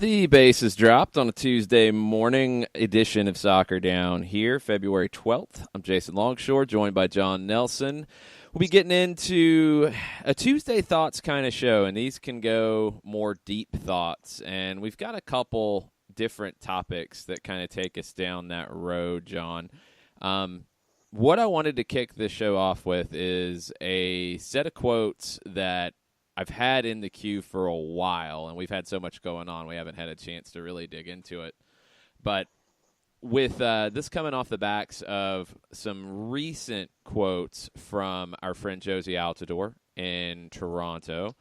The base is dropped on a Tuesday morning edition of Soccer Down here, February 12th. I'm Jason Longshore, joined by John Nelson. We'll be getting into a Tuesday Thoughts kind of show, and these can go more deep thoughts. And we've got a couple different topics that kind of take us down that road, John. What I wanted to kick this show off with is a set of quotes that I've had in the queue for a while, and we've had so much going on, we haven't had a chance to really dig into it. But with this coming off the backs of some recent quotes from our friend Josie Altidore in Toronto,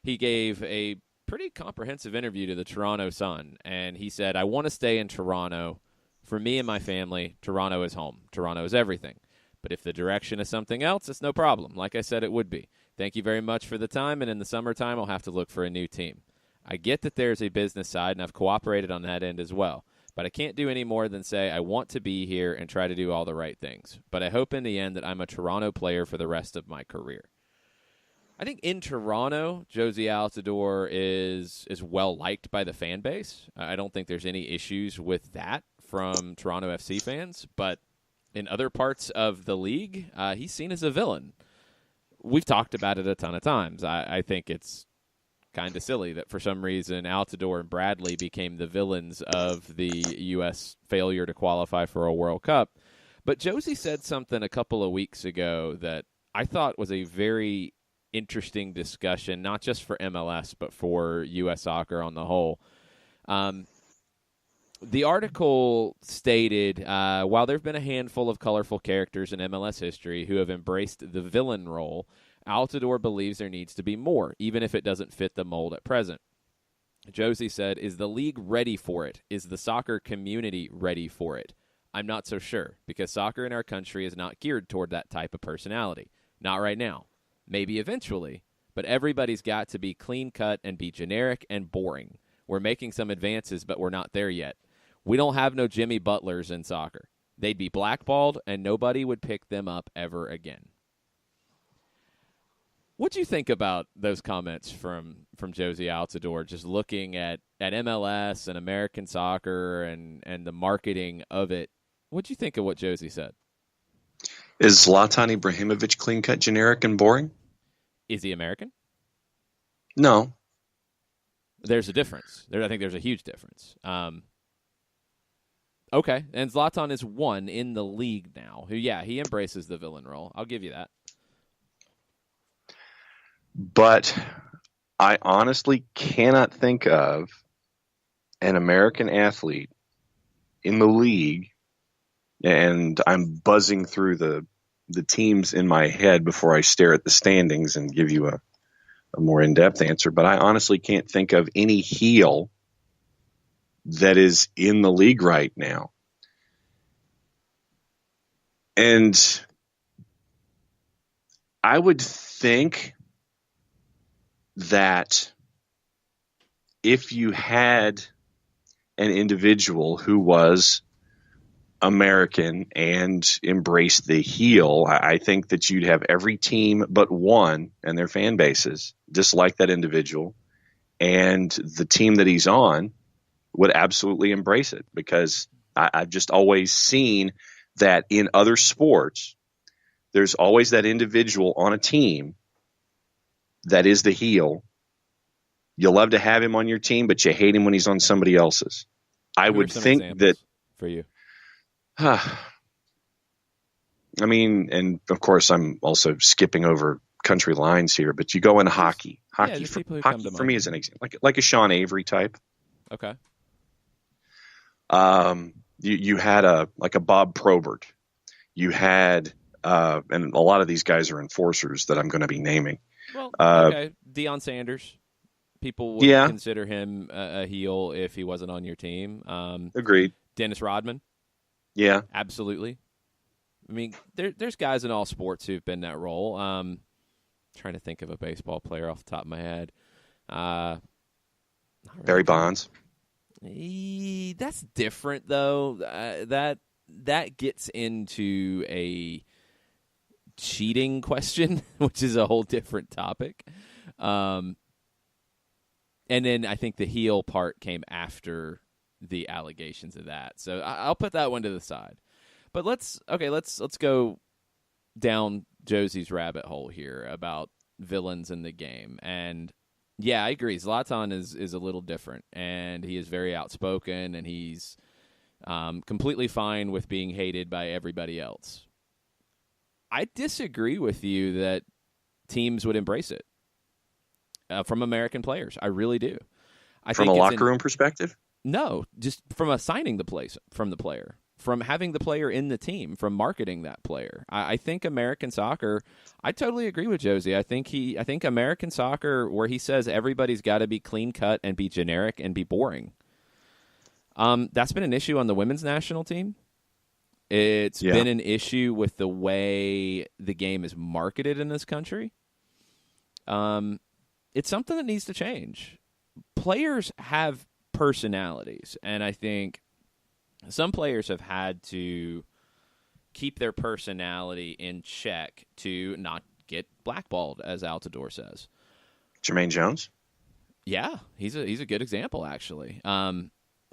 he gave a pretty comprehensive interview to the Toronto Sun, and he said, "I want to stay in Toronto. For me and my family, Toronto is home. Toronto is everything. But if the direction is something else, it's no problem. Like I said, it would be. Thank you very much for the time, and in the summertime, I'll have to look for a new team. I get that there's a business side, and I've cooperated on that end as well. But I can't do any more than say I want to be here and try to do all the right things. But I hope in the end that I'm a Toronto player for the rest of my career." I think in Toronto, Josie Altidore is well-liked by the fan base. I don't think there's any issues with that from Toronto FC fans. But in other parts of the league, he's seen as a villain. We've talked about it a ton of times. I think it's kind of silly that for some reason Altidore and Bradley became the villains of the U.S. failure to qualify for a World Cup. But Josie said something a couple of weeks ago that I thought was a very interesting discussion, not just for MLS, but for U.S. soccer on the whole. The article stated, while there have been a handful of colorful characters in MLS history who have embraced the villain role, Altidore believes there needs to be more, even if it doesn't fit the mold at present. Josie said, "Is the league ready for it? Is the soccer community ready for it? I'm not so sure, because soccer in our country is not geared toward that type of personality. Not right now. Maybe eventually, but everybody's got to be clean-cut and be generic and boring. We're making some advances, but we're not there yet. We don't have no Jimmy Butlers in soccer. They'd be blackballed, and nobody would pick them up ever again." What do you think about those comments from Josie Altidore, just looking at MLS and American soccer and the marketing of it? What do you think of what Josie said? Is Zlatan Ibrahimovic clean-cut, generic, and boring? Is he American? No. There's a difference. I think there's a huge difference. Okay, and Zlatan is one in the league now. Who, yeah, he embraces the villain role. I'll give you that. But I honestly cannot think of an American athlete in the league, and I'm buzzing through the teams in my head before I stare at the standings and give you a more in-depth answer, but I honestly can't think of any heel that is in the league right now. And I would think that if you had an individual who was American and embraced the heel, I think that you'd have every team but one and their fan bases dislike that individual, and the team that he's on would absolutely embrace it, because I've just always seen that in other sports, there's always that individual on a team that is the heel. You love to have him on your team, but you hate him when he's on somebody else's. I would think that for you. I mean, and of course, I'm also skipping over country lines here, but you go in hockey. Hockey for me is an example, like a Sean Avery type. Okay. You had a Bob Probert. You had, and a lot of these guys are enforcers that I'm going to be naming. Well, okay, Deion Sanders. People would consider him a heel if he wasn't on your team. Agreed. Dennis Rodman. Yeah. Absolutely. I mean, there's guys in all sports who've been that role. Trying to think of a baseball player off the top of my head. Not Barry really. Bonds. That's different, though. That gets into a cheating question, which is a whole different topic. And then I think the heel part came after the allegations of that. So I'll put that one to the side. But let's go down Josie's rabbit hole here about villains in the game. And yeah, I agree. Zlatan is a little different, and he is very outspoken, and he's completely fine with being hated by everybody else. I disagree with you that teams would embrace it from American players. I really do. From a locker room perspective? No, just from assigning the place from the player, from having the player in the team, from marketing that player. I think American soccer, I totally agree with Josie. I think American soccer, where he says everybody's got to be clean cut and be generic and be boring. That's been an issue on the women's national team. It's been an issue with the way the game is marketed in this country. It's something that needs to change. Players have personalities, and I think some players have had to keep their personality in check to not get blackballed, as Altidore says. Jermaine Jones? Yeah, he's a good example, actually.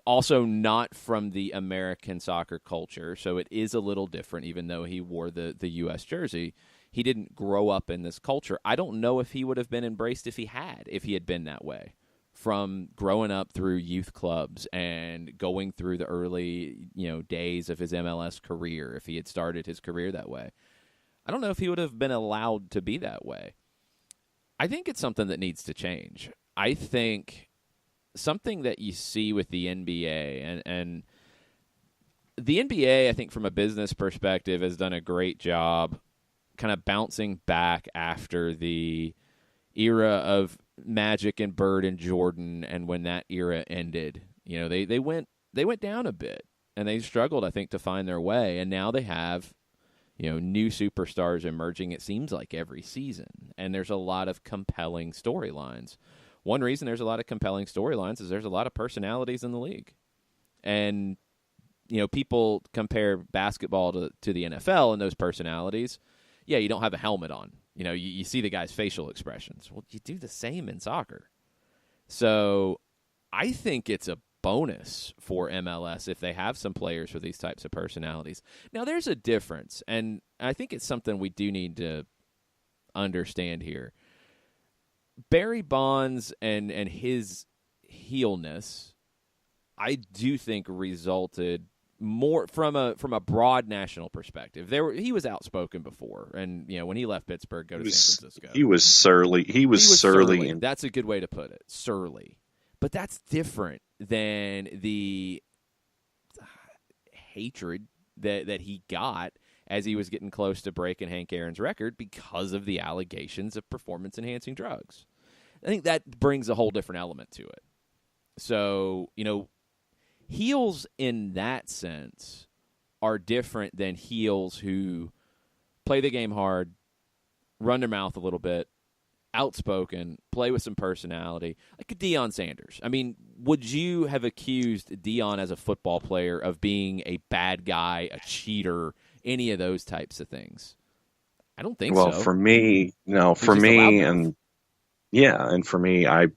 Also not from the American soccer culture, so it is a little different, even though he wore the U.S. jersey. He didn't grow up in this culture. I don't know if he would have been embraced if he had been that way. From growing up through youth clubs and going through the early, days of his MLS career, if he had started his career that way. I don't know if he would have been allowed to be that way. I think it's something that needs to change. I think something that you see with the NBA, and the NBA, I think from a business perspective, has done a great job kind of bouncing back after the era of Magic and Bird and Jordan, and when that era ended, they went down a bit, and they struggled, I think, to find their way, and now they have new superstars emerging, it seems like, every season, and there's a lot of compelling storylines. One reason there's a lot of compelling storylines is there's a lot of personalities in the league. And, people compare basketball to the NFL and those personalities. Yeah, you don't have a helmet on. You see the guy's facial expressions. Well, you do the same in soccer. So I think it's a bonus for MLS if they have some players with these types of personalities. Now, there's a difference, and I think it's something we do need to understand here. Barry Bonds and his heelness, I do think resulted more from a broad national perspective. He was outspoken before, and when he left Pittsburgh, go to San Francisco. He was surly. He was surly. That's a good way to put it. Surly. But that's different than the hatred that he got as he was getting close to breaking Hank Aaron's record because of the allegations of performance-enhancing drugs. I think that brings a whole different element to it. So, heels in that sense are different than heels who play the game hard, run their mouth a little bit, outspoken, play with some personality, like a Deion Sanders. I mean, would you have accused Deion as a football player of being a bad guy, a cheater, any of those types of things? I don't think so. Well, for me, no. For me, and for me, I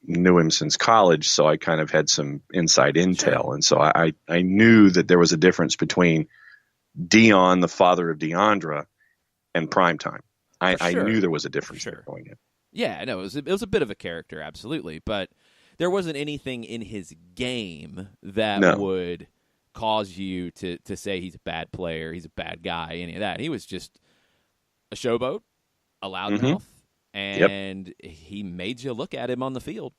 knew him since college, so I kind of had some inside intel. Sure. And so I knew that there was a difference between Deion, the father of Deandra, and Primetime. I knew there was a difference there going in. Yeah, no, it was a bit of a character, absolutely. But there wasn't anything in his game that would cause you to say he's a bad player, he's a bad guy, any of that. He was just a showboat, a loudmouth, and he made you look at him on the field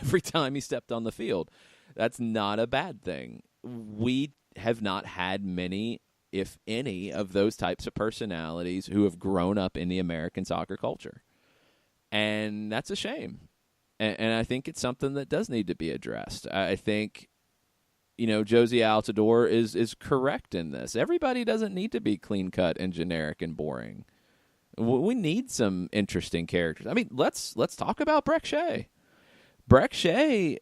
every time he stepped on the field. That's not a bad thing. We have not had many, if any, of those types of personalities who have grown up in the American soccer culture. And that's a shame. And I think it's something that does need to be addressed. I think, Josie Altidore is correct in this. Everybody doesn't need to be clean-cut and generic and boring. We need some interesting characters. I mean, let's talk about Breck Shea. Breck Shea,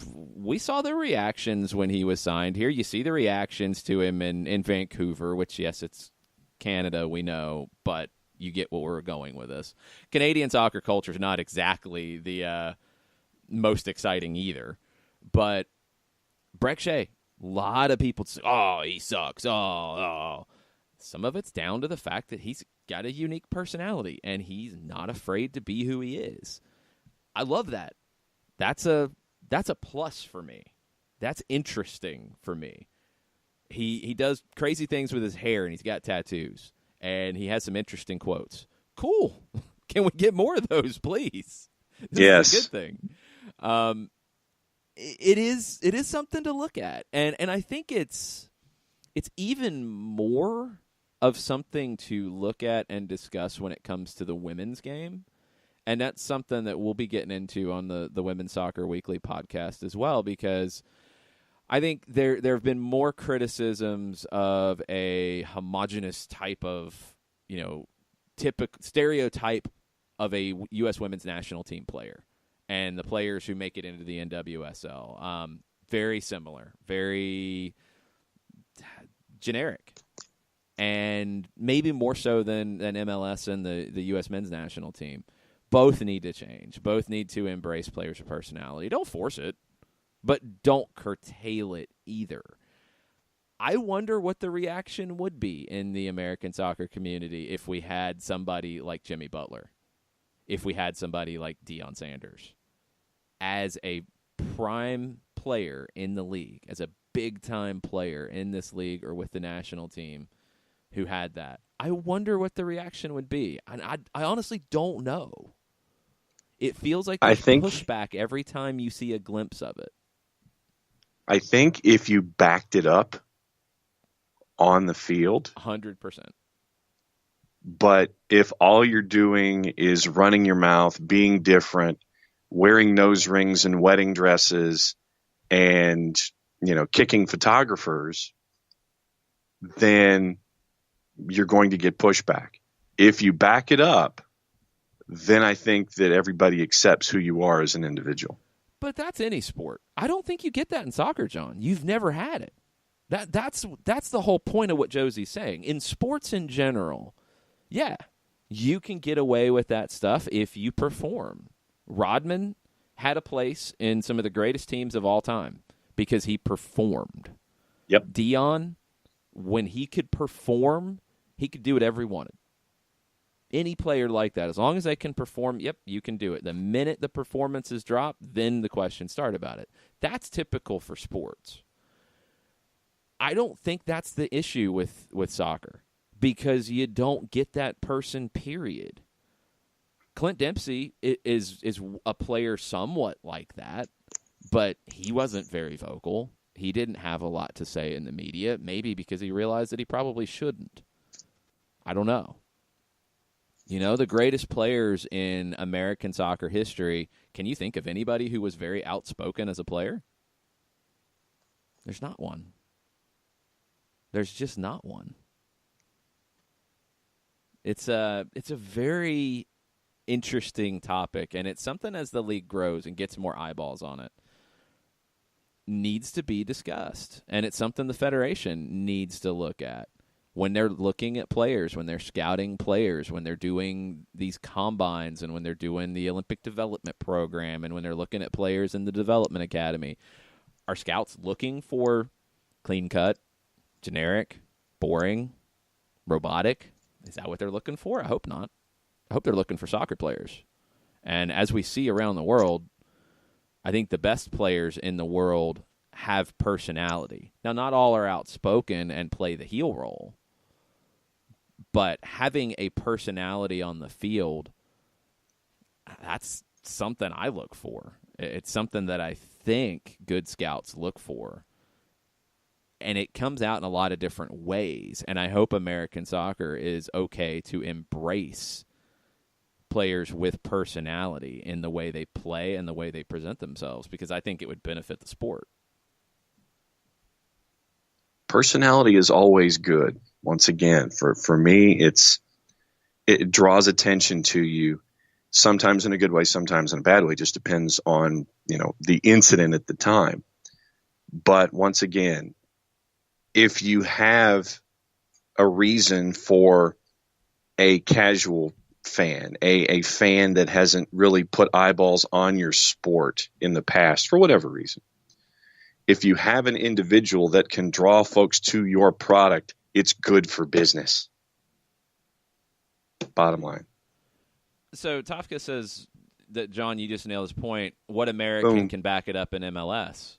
we saw the reactions when he was signed here. You see the reactions to him in Vancouver, which, yes, it's Canada, we know, but you get where we're going with this. Canadian soccer culture is not exactly the most exciting either. But Breck Shea, a lot of people say, oh, he sucks. Oh. Some of it's down to the fact that he's got a unique personality, and he's not afraid to be who he is. I love that. That's a plus for me. That's interesting for me. He does crazy things with his hair, and he's got tattoos, and he has some interesting quotes. Cool. Can we get more of those, please? This is a good thing. It is something to look at, and I think it's even more of something to look at and discuss when it comes to the women's game. And that's something that we'll be getting into on the Women's Soccer Weekly podcast as well, because I think there have been more criticisms of a homogenous type of, stereotype of a U.S. women's national team player and the players who make it into the NWSL. Very similar, very generic, and maybe more so than MLS and the U.S. men's national team. Both need to change. Both need to embrace players' personality. Don't force it, but don't curtail it either. I wonder what the reaction would be in the American soccer community if we had somebody like Jimmy Butler, if we had somebody like Deion Sanders as a prime player in the league, as a big-time player in this league or with the national team who had that. I wonder what the reaction would be. And I honestly don't know. It feels like there's pushback every time you see a glimpse of it. I think if you backed it up on the field, 100%. But if all you're doing is running your mouth, being different, wearing nose rings and wedding dresses, and kicking photographers, then you're going to get pushback. If you back it up, then I think that everybody accepts who you are as an individual. But that's any sport. I don't think you get that in soccer, John. You've never had it. That's the whole point of what Josie's saying. In sports in general, yeah, you can get away with that stuff if you perform. Rodman had a place in some of the greatest teams of all time because he performed. Yep. Deion, when he could perform, he could do whatever he wanted. Any player like that, as long as they can perform, yep, you can do it. The minute the performances drop, then the questions start about it. That's typical for sports. I don't think that's the issue with soccer, because you don't get that person, period. Clint Dempsey is a player somewhat like that, but he wasn't very vocal. He didn't have a lot to say in the media, maybe because he realized that he probably shouldn't. I don't know. The greatest players in American soccer history, can you think of anybody who was very outspoken as a player? There's not one. There's just not one. It's a very interesting topic, and it's something as the league grows and gets more eyeballs on it, needs to be discussed. And it's something the Federation needs to look at. When they're looking at players, when they're scouting players, when they're doing these combines, and when they're doing the Olympic development program, and when they're looking at players in the development academy, are scouts looking for clean-cut, generic, boring, robotic? Is that what they're looking for? I hope not. I hope they're looking for soccer players. And as we see around the world, I think the best players in the world have personality. Now, not all are outspoken and play the heel role, but having a personality on the field, that's something I look for. It's something that I think good scouts look for. And it comes out in a lot of different ways. And I hope American soccer is okay to embrace players with personality in the way they play and the way they present themselves, because I think it would benefit the sport. personality is always good. Once again, for me, it draws attention to you, sometimes in a good way, sometimes in a bad way. Just depends on, the incident at the time. But once again, if you have a reason for a casual fan, a fan that hasn't really put eyeballs on your sport in the past for whatever reason, if you have an individual that can draw folks to your product, it's good for business. Bottom line. So Tafka says that, John, you just nailed his point. What American Boom. can back it up in MLS?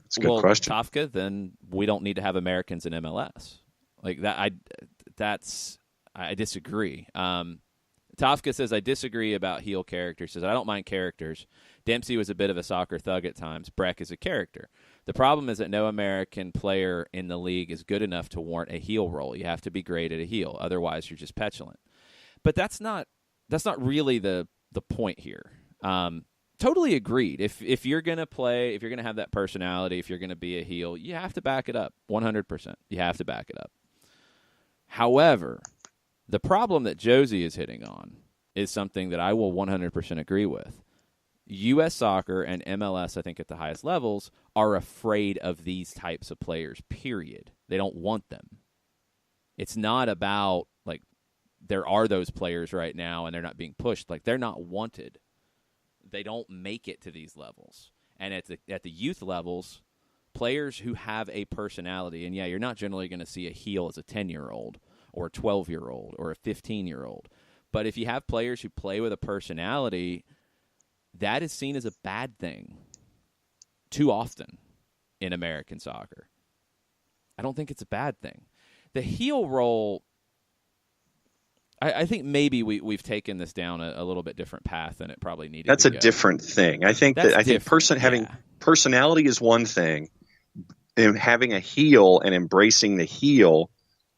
That's a good question. Tafka, then we don't need to have Americans in MLS. Like that, I disagree. Tafka says, I disagree about heel characters. Says, I don't mind characters. Dempsey was a bit of a soccer thug at times. Breck is a character. The problem is that no American player in the league is good enough to warrant a heel role. You have to be great at a heel. Otherwise, you're just petulant. But that's not really the point here. Totally agreed. If you're going to play, if you're going to have that personality, if you're going to be a heel, you have to back it up 100%. You have to back it up. However, the problem that Josie is hitting on is something that I will 100% agree with. U.S. soccer and MLS, I think at the highest levels, are afraid of these types of players, period. They don't want them. It's not about, like, there are those players right now and they're not being pushed. Like, they're not wanted. They don't make it to these levels. And at the youth levels, players who have a personality, and yeah, you're not generally going to see a heel as a 10-year-old or a 12-year-old or a 15-year-old. But if you have players who play with a personality, that is seen as a bad thing too often in American soccer. I don't think it's a bad thing. The heel role, I think maybe we've taken this down a little bit different path than it probably needed That's to a go. different thing. I think having personality is one thing, and having a heel and embracing the heel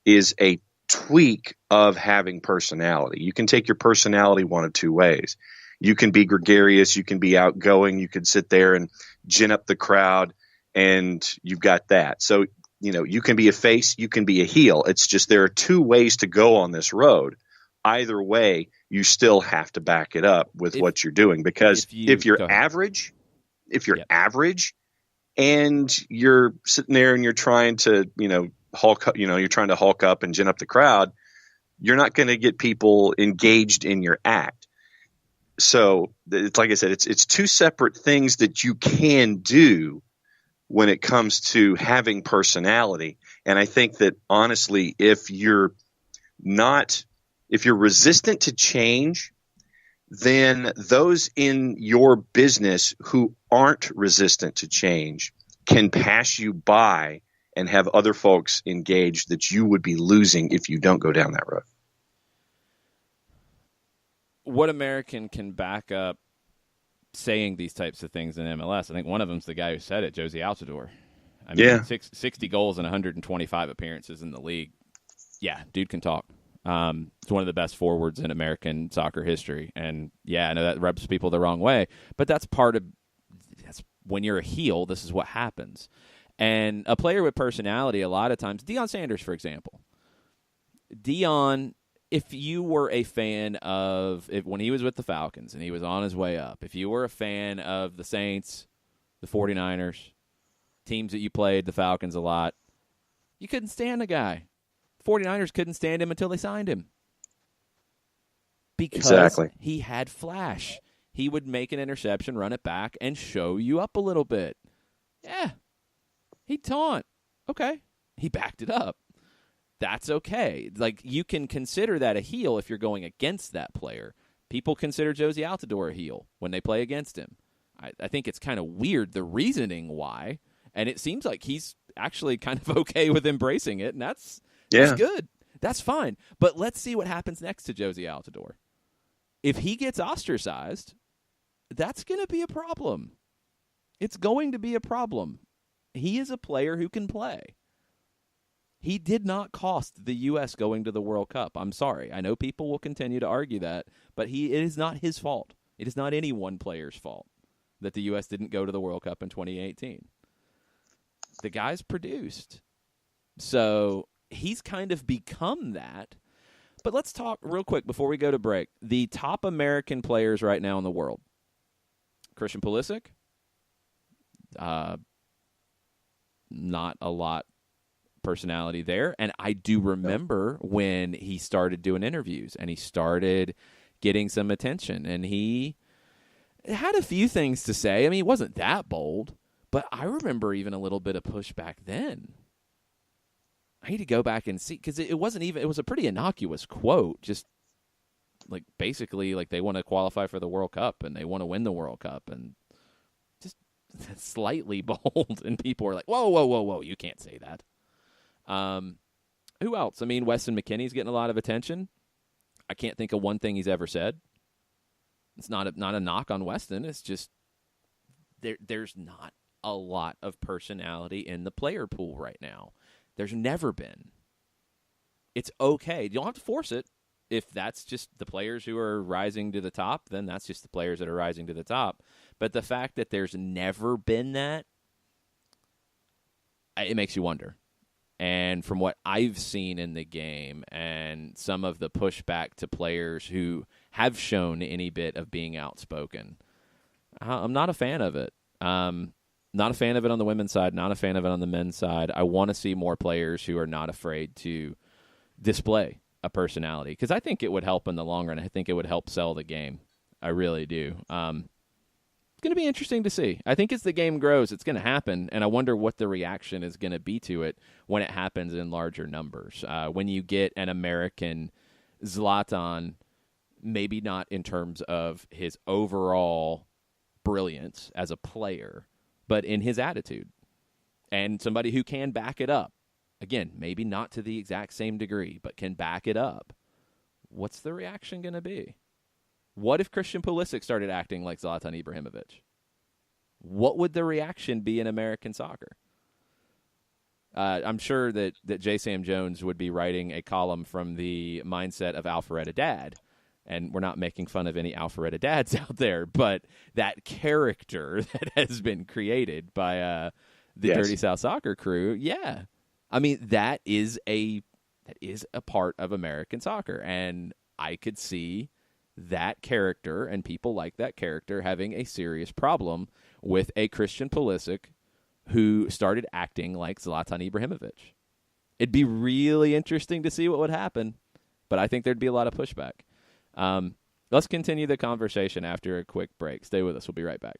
is a tweak of having personality. You can take your personality one of two ways. You can be gregarious, you can be outgoing, you can sit there and gin up the crowd, and you've got that. So, you can be a face, you can be a heel. It's just there are two ways to go on this road. Either way, you still have to back it up with what you're doing, because if you're average and you're sitting there and you're trying to, you're trying to hulk up and gin up the crowd, you're not going to get people engaged in your act. So it's like I said, it's two separate things that you can do when it comes to having personality. And I think that honestly, if you're resistant to change, then those in your business who aren't resistant to change can pass you by and have other folks engaged that you would be losing if you don't go down that road. What American can back up saying these types of things in MLS? I think one of them's the guy who said it, Josie Altidore. I mean, 60 goals and 125 appearances in the league. Yeah, dude can talk. It's one of the best forwards in American soccer history. And, yeah, I know that rubs people the wrong way, but that's when you're a heel, this is what happens. And a player with personality, a lot of times, Deion Sanders, for example. Deion, if you were a fan when he was with the Falcons and he was on his way up, if you were a fan of the Saints, the 49ers, teams that you played, the Falcons a lot, you couldn't stand the guy. 49ers couldn't stand him until they signed him. Because he had flash. He would make an interception, run it back, and show you up a little bit. Yeah. He'd taunt. Okay. He backed it up. That's okay. Like, you can consider that a heel if you're going against that player. People consider Josie Altidore a heel when they play against him. I think it's kind of weird, the reasoning why, and it seems like he's actually kind of okay with embracing it, and that's good. That's fine. But let's see what happens next to Josie Altidore. If he gets ostracized, that's going to be a problem. It's going to be a problem. He is a player who can play. He did not cost the U.S. going to the World Cup. I'm sorry. I know people will continue to argue that, but it is not his fault. It is not any one player's fault that the U.S. didn't go to the World Cup in 2018. The guys produced. So he's kind of become that. But let's talk real quick before we go to break. The top American players right now in the world. Christian Pulisic. Not a lot personality there. And I do remember when he started doing interviews and he started getting some attention. And he had a few things to say. I mean, he wasn't that bold. But I remember even a little bit of pushback then. I need to go back and see, because it wasn't even, it was a pretty innocuous quote, just like basically like they want to qualify for the World Cup and they want to win the World Cup, and just slightly bold, and people are like, whoa, you can't say that. Who else? I mean, Weston McKennie's getting a lot of attention. I can't think of one thing he's ever said. It's not a knock on Weston. It's just there's not a lot of personality in the player pool right now. There's never been. It's okay. You don't have to force it. If that's just the players who are rising to the top, then that's just the players that are rising to the top. But the fact that there's never been that, it makes you wonder. And from what I've seen in the game and some of the pushback to players who have shown any bit of being outspoken, I'm not a fan of it. Not a fan of it on the women's side, not a fan of it on the men's side. I want to see more players who are not afraid to display a personality, because I think it would help in the long run. I think it would help sell the game. I really do. It's going to be interesting to see. I think as the game grows, it's going to happen, and I wonder what the reaction is going to be to it when it happens in larger numbers. When you get an American Zlatan, maybe not in terms of his overall brilliance as a player, but in his attitude, and somebody who can back it up. Again, maybe not to the exact same degree, but can back it up. What's the reaction going to be? What if Christian Pulisic started acting like Zlatan Ibrahimovic? What would the reaction be in American soccer? I'm sure that J. Sam Jones would be writing a column from the mindset of Alpharetta Dad. And we're not making fun of any Alpharetta dads out there, but that character that has been created by the Dirty South Soccer crew, yeah. I mean, that is a part of American soccer, and I could see that character and people like that character having a serious problem with a Christian Pulisic who started acting like Zlatan Ibrahimovic. It'd be really interesting to see what would happen, but I think there'd be a lot of pushback. Let's continue the conversation after a quick break. Stay with us. We'll be right back.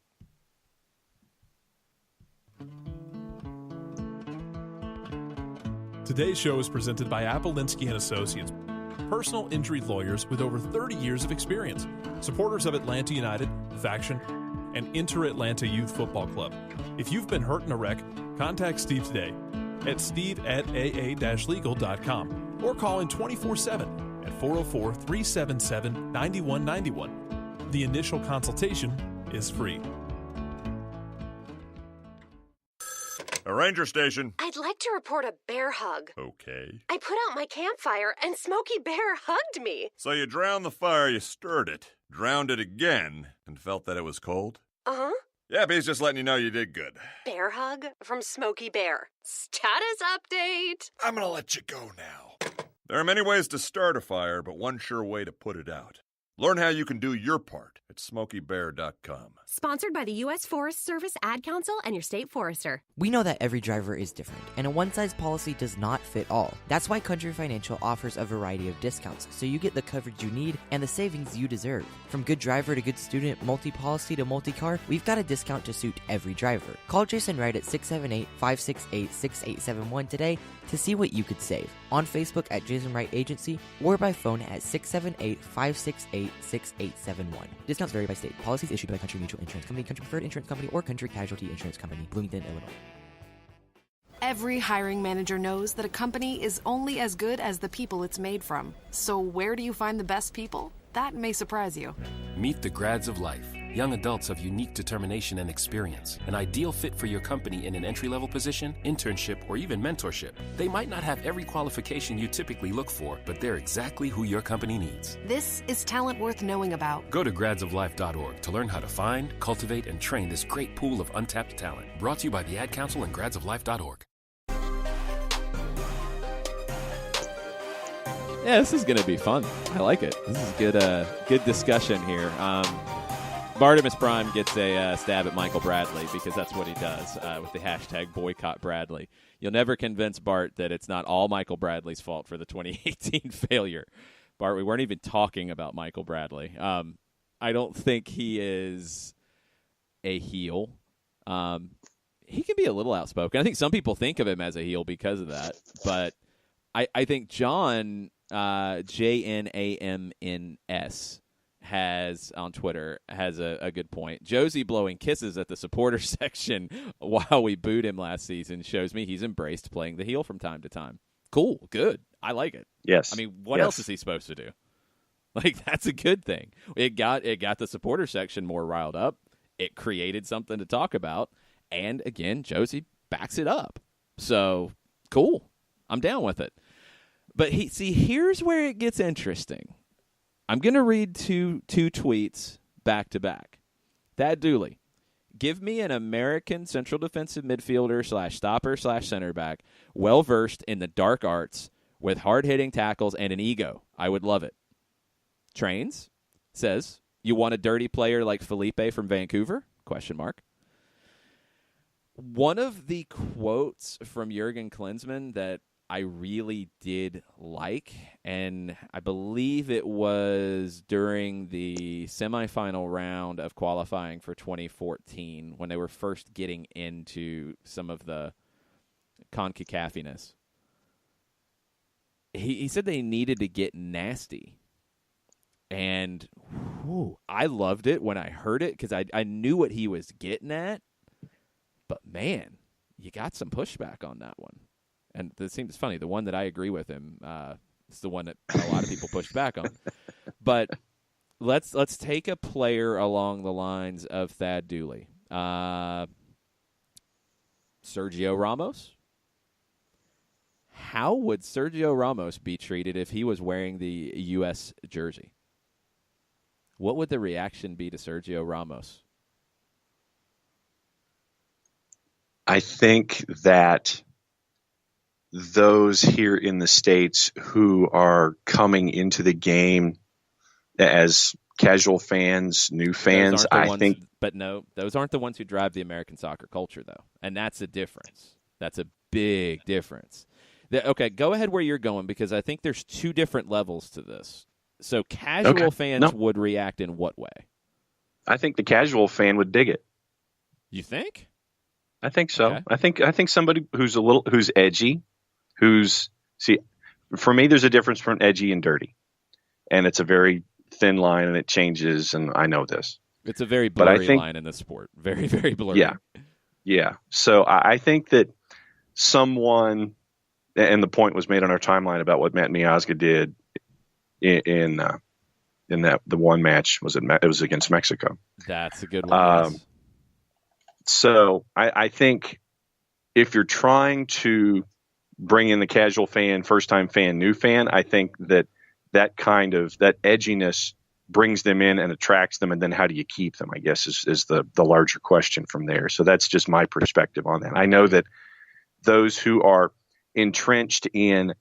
Today's show is presented by Appolinsky & Associates, personal injury lawyers with over 30 years of experience, supporters of Atlanta United, Faction, and Inter-Atlanta Youth Football Club. If you've been hurt in a wreck, contact Steve today at steve@aa-legal.com or call in 24/7 at 404-377-9191. The initial consultation is free. A ranger station. I'd like to report a bear hug. Okay. I put out my campfire and Smokey Bear hugged me. So you drowned the fire, you stirred it, drowned it again, and felt that it was cold? Uh-huh. Yeah, but he's just letting you know you did good. Bear hug from Smokey Bear. Status update. I'm gonna let you go now. There are many ways to start a fire, but one sure way to put it out. Learn how you can do your part at SmokeyBear.com. Sponsored by the U.S. Forest Service, Ad Council, and your state forester. We know that every driver is different, and a one-size policy does not fit all. That's why Country Financial offers a variety of discounts, so you get the coverage you need and the savings you deserve. From good driver to good student, multi-policy to multi-car, we've got a discount to suit every driver. Call Jason Wright at 678-568-6871 today to see what you could save. On Facebook at Jason Wright Agency, or by phone at 678-568-6871. Discounts vary by state. Policies issued by Country Mutual Insurance Company, Country Preferred Insurance Company, or Country Casualty Insurance Company, Bloomington, Illinois. Every hiring manager knows that a company is only as good as the people it's made from. So where do you find the best people? That may surprise you. Meet the grads of life. Young adults of unique determination and experience. An ideal fit for your company in an entry-level position, internship, or even mentorship. They might not have every qualification you typically look for, but they're exactly who your company needs. This is talent worth knowing about. Go to gradsoflife.org to learn how to find, cultivate, and train this great pool of untapped talent. Brought to you by the Ad Council and gradsoflife.org. Yeah, this is going to be fun. I like it. This is good discussion here. Bartimus Prime gets a stab at Michael Bradley because that's what he does with the hashtag boycott Bradley. You'll never convince Bart that it's not all Michael Bradley's fault for the 2018 failure. Bart, we weren't even talking about Michael Bradley. I don't think he is a heel. He can be a little outspoken. I think some people think of him as a heel because of that. But I think John, JNAMNS, on Twitter has a good point. Josie blowing kisses at the supporter section while we booed him last season shows me he's embraced playing the heel from time to time. Cool, good. I like it. Yes. I mean, what else is he supposed to do? Like, that's a good thing. It got the supporter section more riled up. It created something to talk about. And, again, Josie backs it up. So, cool. I'm down with it. But, here's where it gets interesting. I'm going to read two tweets back to back. Thad Dooley, give me an American central defensive midfielder / stopper / center back, well-versed in the dark arts with hard-hitting tackles and an ego. I would love it. Trains says, you want a dirty player like Felipe from Vancouver? ? One of the quotes from Jurgen Klinsmann that I really did like, and I believe it was during the semifinal round of qualifying for 2014 when they were first getting into some of the CONCACAF-iness. He said they needed to get nasty. And I loved it when I heard it because I knew what he was getting at. But, man, you got some pushback on that one. And it seems funny. The one that I agree with him is the one that a lot of people pushed back on. But let's take a player along the lines of Thad Dooley. Sergio Ramos. How would Sergio Ramos be treated if he was wearing the U.S. jersey? What would the reaction be to Sergio Ramos? I think that those here in the States who are coming into the game as casual fans, new fans, But no, those aren't the ones who drive the American soccer culture, though. And that's a difference. That's a big difference. Okay, go ahead where you're going because I think there's two different levels to this. So casual fans would react in what way? I think the casual fan would dig it. You think? I think so. Okay. I think somebody who's edgy, for me, there's a difference between edgy and dirty, and it's a very thin line, and it changes. And I know this. It's a very blurry line in the sport. Very, very blurry. Yeah. So I think that someone, and the point was made on our timeline about what Matt Miazga did in the one match. It was against Mexico. That's a good one. Yes. So I think if you're trying to bring in the casual fan, first-time fan, new fan, I think that kind of that edginess brings them in and attracts them, and then how do you keep them, I guess, is the larger question from there. So that's just my perspective on that. I know that those who are entrenched in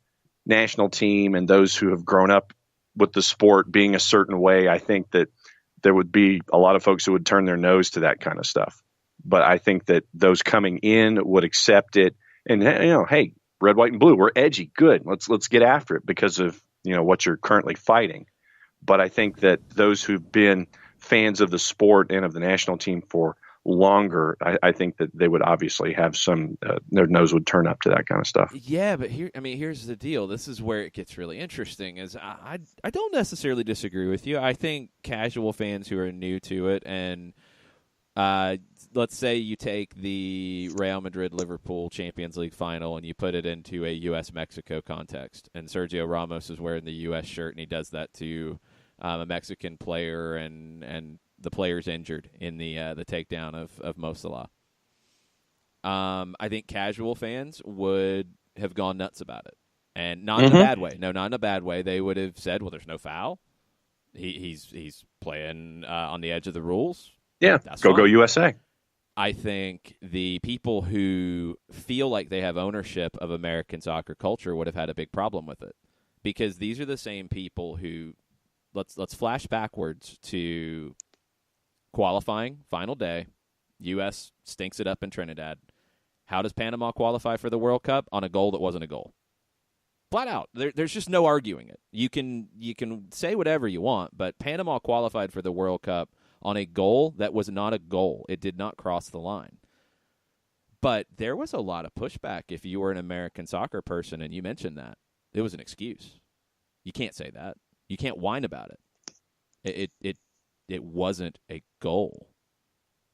national team and those who have grown up with the sport being a certain way, I think that there would be a lot of folks who would turn their nose to that kind of stuff. But I think that those coming in would accept it and, hey, red, white, and blue, we're edgy. Good. Let's get after it because of, what you're currently fighting. But I think that those who've been fans of the sport and of the national team for longer, I think that they would obviously have some, their nose would turn up to that kind of stuff. Yeah, but here's the deal. This is where it gets really interesting is I don't necessarily disagree with you. I think casual fans who are new to it and let's say you take the Real Madrid-Liverpool Champions League final and you put it into a U.S.-Mexico context, and Sergio Ramos is wearing the U.S. shirt, and he does that to a Mexican player, and the player's injured in the takedown of Mo Salah. I think casual fans would have gone nuts about it, and not in a bad way. No, not in a bad way. They would have said, well, there's no foul. He's playing on the edge of the rules. Yeah, go USA. I think the people who feel like they have ownership of American soccer culture would have had a big problem with it because these are the same people who let's flash backwards to qualifying, final day. U.S. stinks it up in Trinidad. How does Panama qualify for the World Cup? On a goal that wasn't a goal. Flat out. There's just no arguing it. You can say whatever you want, but Panama qualified for the World Cup on a goal that was not a goal. It did not cross the line. But there was a lot of pushback if you were an American soccer person, and you mentioned that. It was an excuse. You can't say that. You can't whine about it. It wasn't a goal.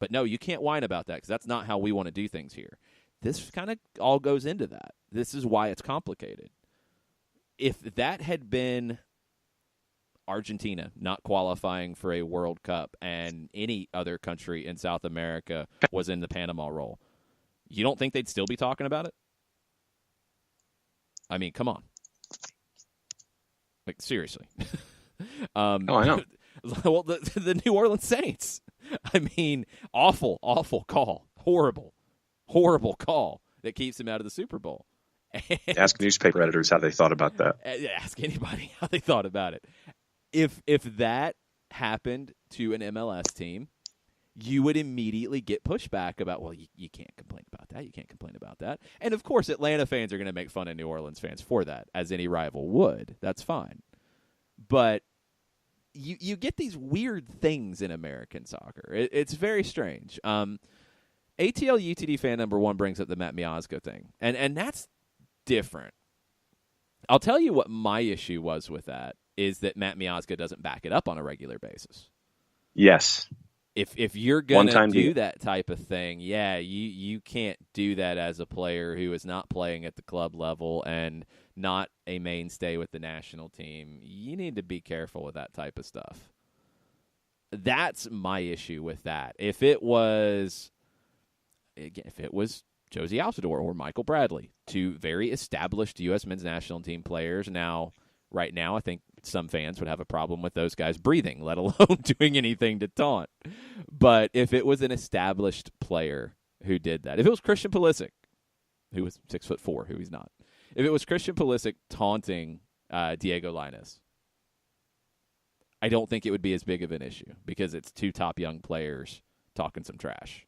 But no, you can't whine about that because that's not how we want to do things here. This kind of all goes into that. This is why it's complicated. If that had been Argentina not qualifying for a World Cup and any other country in South America was in the Panama role, you don't think they'd still be talking about it? I mean, come on. Like, seriously. Oh, I know. Well, the New Orleans Saints. I mean, awful call. Horrible call that keeps him out of the Super Bowl. And ask newspaper editors how they thought about that. Ask anybody how they thought about it. If that happened to an MLS team, you would immediately get pushback about, well, you can't complain about that. You can't complain about that. And, of course, Atlanta fans are going to make fun of New Orleans fans for that, as any rival would. That's fine. But you get these weird things in American soccer. It's very strange. ATL UTD fan number 1 brings up the Matt Miazga thing, and that's different. I'll tell you what my issue was with that is that Matt Miazga doesn't back it up on a regular basis. Yes. If you're going to do that type of thing, you can't do that as a player who is not playing at the club level and not a mainstay with the national team. You need to be careful with that type of stuff. That's my issue with that. If it was Josie Altidore or Michael Bradley, 2 very established U.S. men's national team players. Right now, I think some fans would have a problem with those guys breathing, let alone doing anything to taunt. But if it was an established player who did that, if it was Christian Pulisic, who was 6'4", who he's not, if it was Christian Pulisic taunting Diego Lainez, I don't think it would be as big of an issue because it's 2 top young players talking some trash.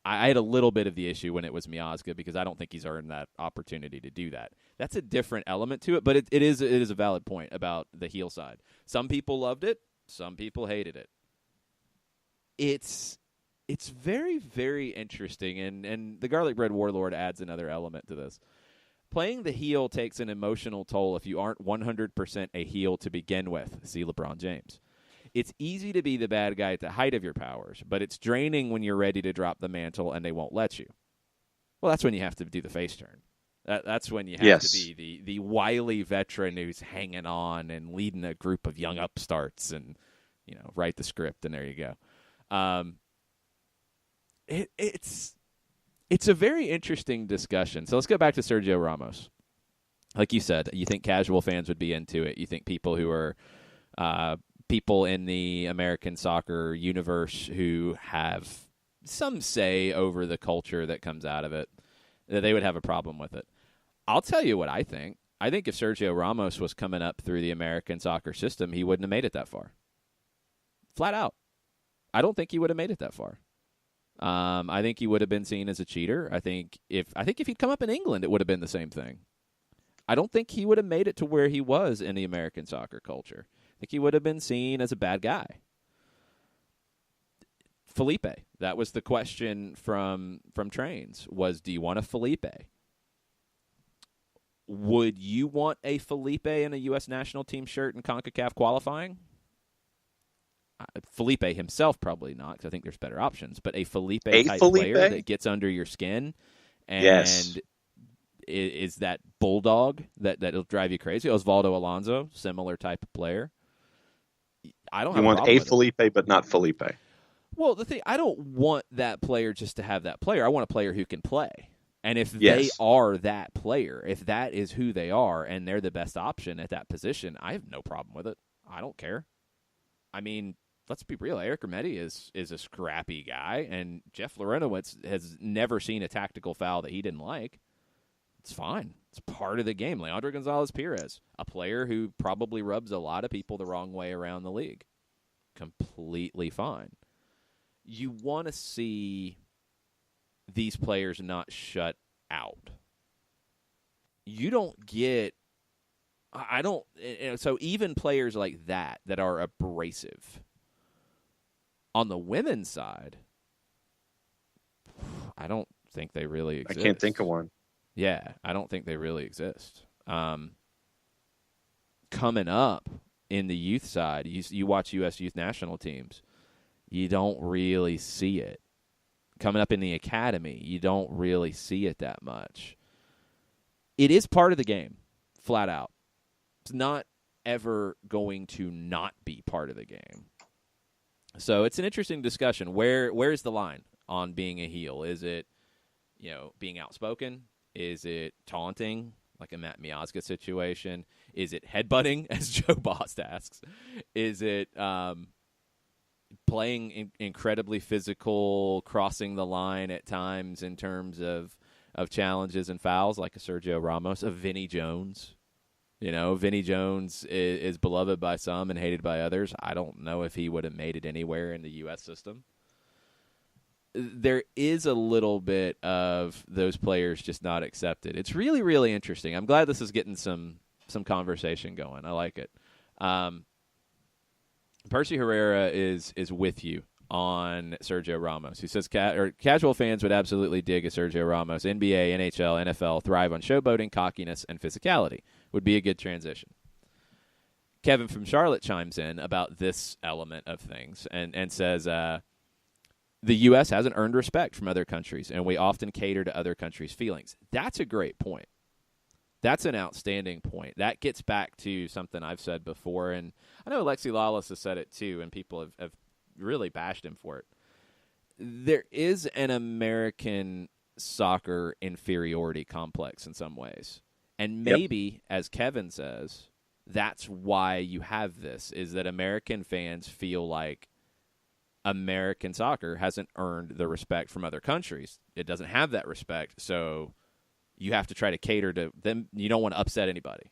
I had a little bit of the issue when it was Miazga because I don't think he's earned that opportunity to do that. That's a different element to it, but it is a valid point about the heel side. Some people loved it. Some people hated it. It's very, very interesting, and the Garlic Bread Warlord adds another element to this. Playing the heel takes an emotional toll if you aren't 100% a heel to begin with. See LeBron James. It's easy to be the bad guy at the height of your powers, but it's draining when you're ready to drop the mantle and they won't let you. Well, that's when you have to do the face turn. That's when you have to be the wily veteran who's hanging on and leading a group of young upstarts and, write the script, and there you go. It's a very interesting discussion. So let's go back to Sergio Ramos. Like you said, you think casual fans would be into it. You think people who are people in the American soccer universe who have some say over the culture that comes out of it, that they would have a problem with it. I'll tell you what I think. I think if Sergio Ramos was coming up through the American soccer system, he wouldn't have made it that far. Flat out. I don't think he would have made it that far. I think he would have been seen as a cheater. I think if he'd come up in England, it would have been the same thing. I don't think he would have made it to where he was in the American soccer culture. I think he would have been seen as a bad guy. Felipe, that was the question from Trains, was do you want a Felipe? Would you want a Felipe in a U.S. national team shirt in CONCACAF qualifying? Felipe himself, probably not, because I think there's better options. But a Felipe-type player that gets under your skin and is that bulldog that'll drive you crazy. Osvaldo Alonso, similar type of player. I don't. You want a Felipe, but not Felipe. Well, the thing, I don't want that player just to have that player. I want a player who can play. And if they are that player, if that is who they are, and they're the best option at that position, I have no problem with it. I don't care. I mean, let's be real. Eric Remedi is a scrappy guy, and Jeff Lorenowitz has never seen a tactical foul that he didn't like. It's fine. It's part of the game. Leandro Gonzalez-Perez, a player who probably rubs a lot of people the wrong way around the league. Completely fine. You want to see these players not shut out. You don't get so even players like that are abrasive. On the women's side, I don't think they really exist. I can't think of one. Yeah, I don't think they really exist. Coming up in the youth side, you watch U.S. youth national teams, you don't really see it. Coming up in the academy, you don't really see it that much. It is part of the game, flat out. It's not ever going to not be part of the game. So it's an interesting discussion. Where's the line on being a heel? Is it, being outspoken? Is it taunting, like a Matt Miazga situation? Is it headbutting, as Joe Bost asks? Is it playing incredibly physical, crossing the line at times in terms of challenges and fouls, like a Sergio Ramos, a Vinny Jones? Vinny Jones is beloved by some and hated by others. I don't know if he would have made it anywhere in the U.S. system. There is a little bit of those players just not accepted. It's really, really interesting. I'm glad this is getting some conversation going. I like it. Percy Herrera is with you on Sergio Ramos, who says casual fans would absolutely dig a Sergio Ramos. NBA, NHL, NFL thrive on showboating, cockiness, and physicality. Would be a good transition. Kevin from Charlotte chimes in about this element of things and says, the U.S. hasn't earned respect from other countries, and we often cater to other countries' feelings. That's a great point. That's an outstanding point. That gets back to something I've said before, and I know Alexi Lawless has said it too, and people have really bashed him for it. There is an American soccer inferiority complex in some ways. And maybe, as Kevin says, that's why you have this, is that American fans feel like American soccer hasn't earned the respect from other countries. It doesn't have that respect, so you have to try to cater to them. You don't want to upset anybody.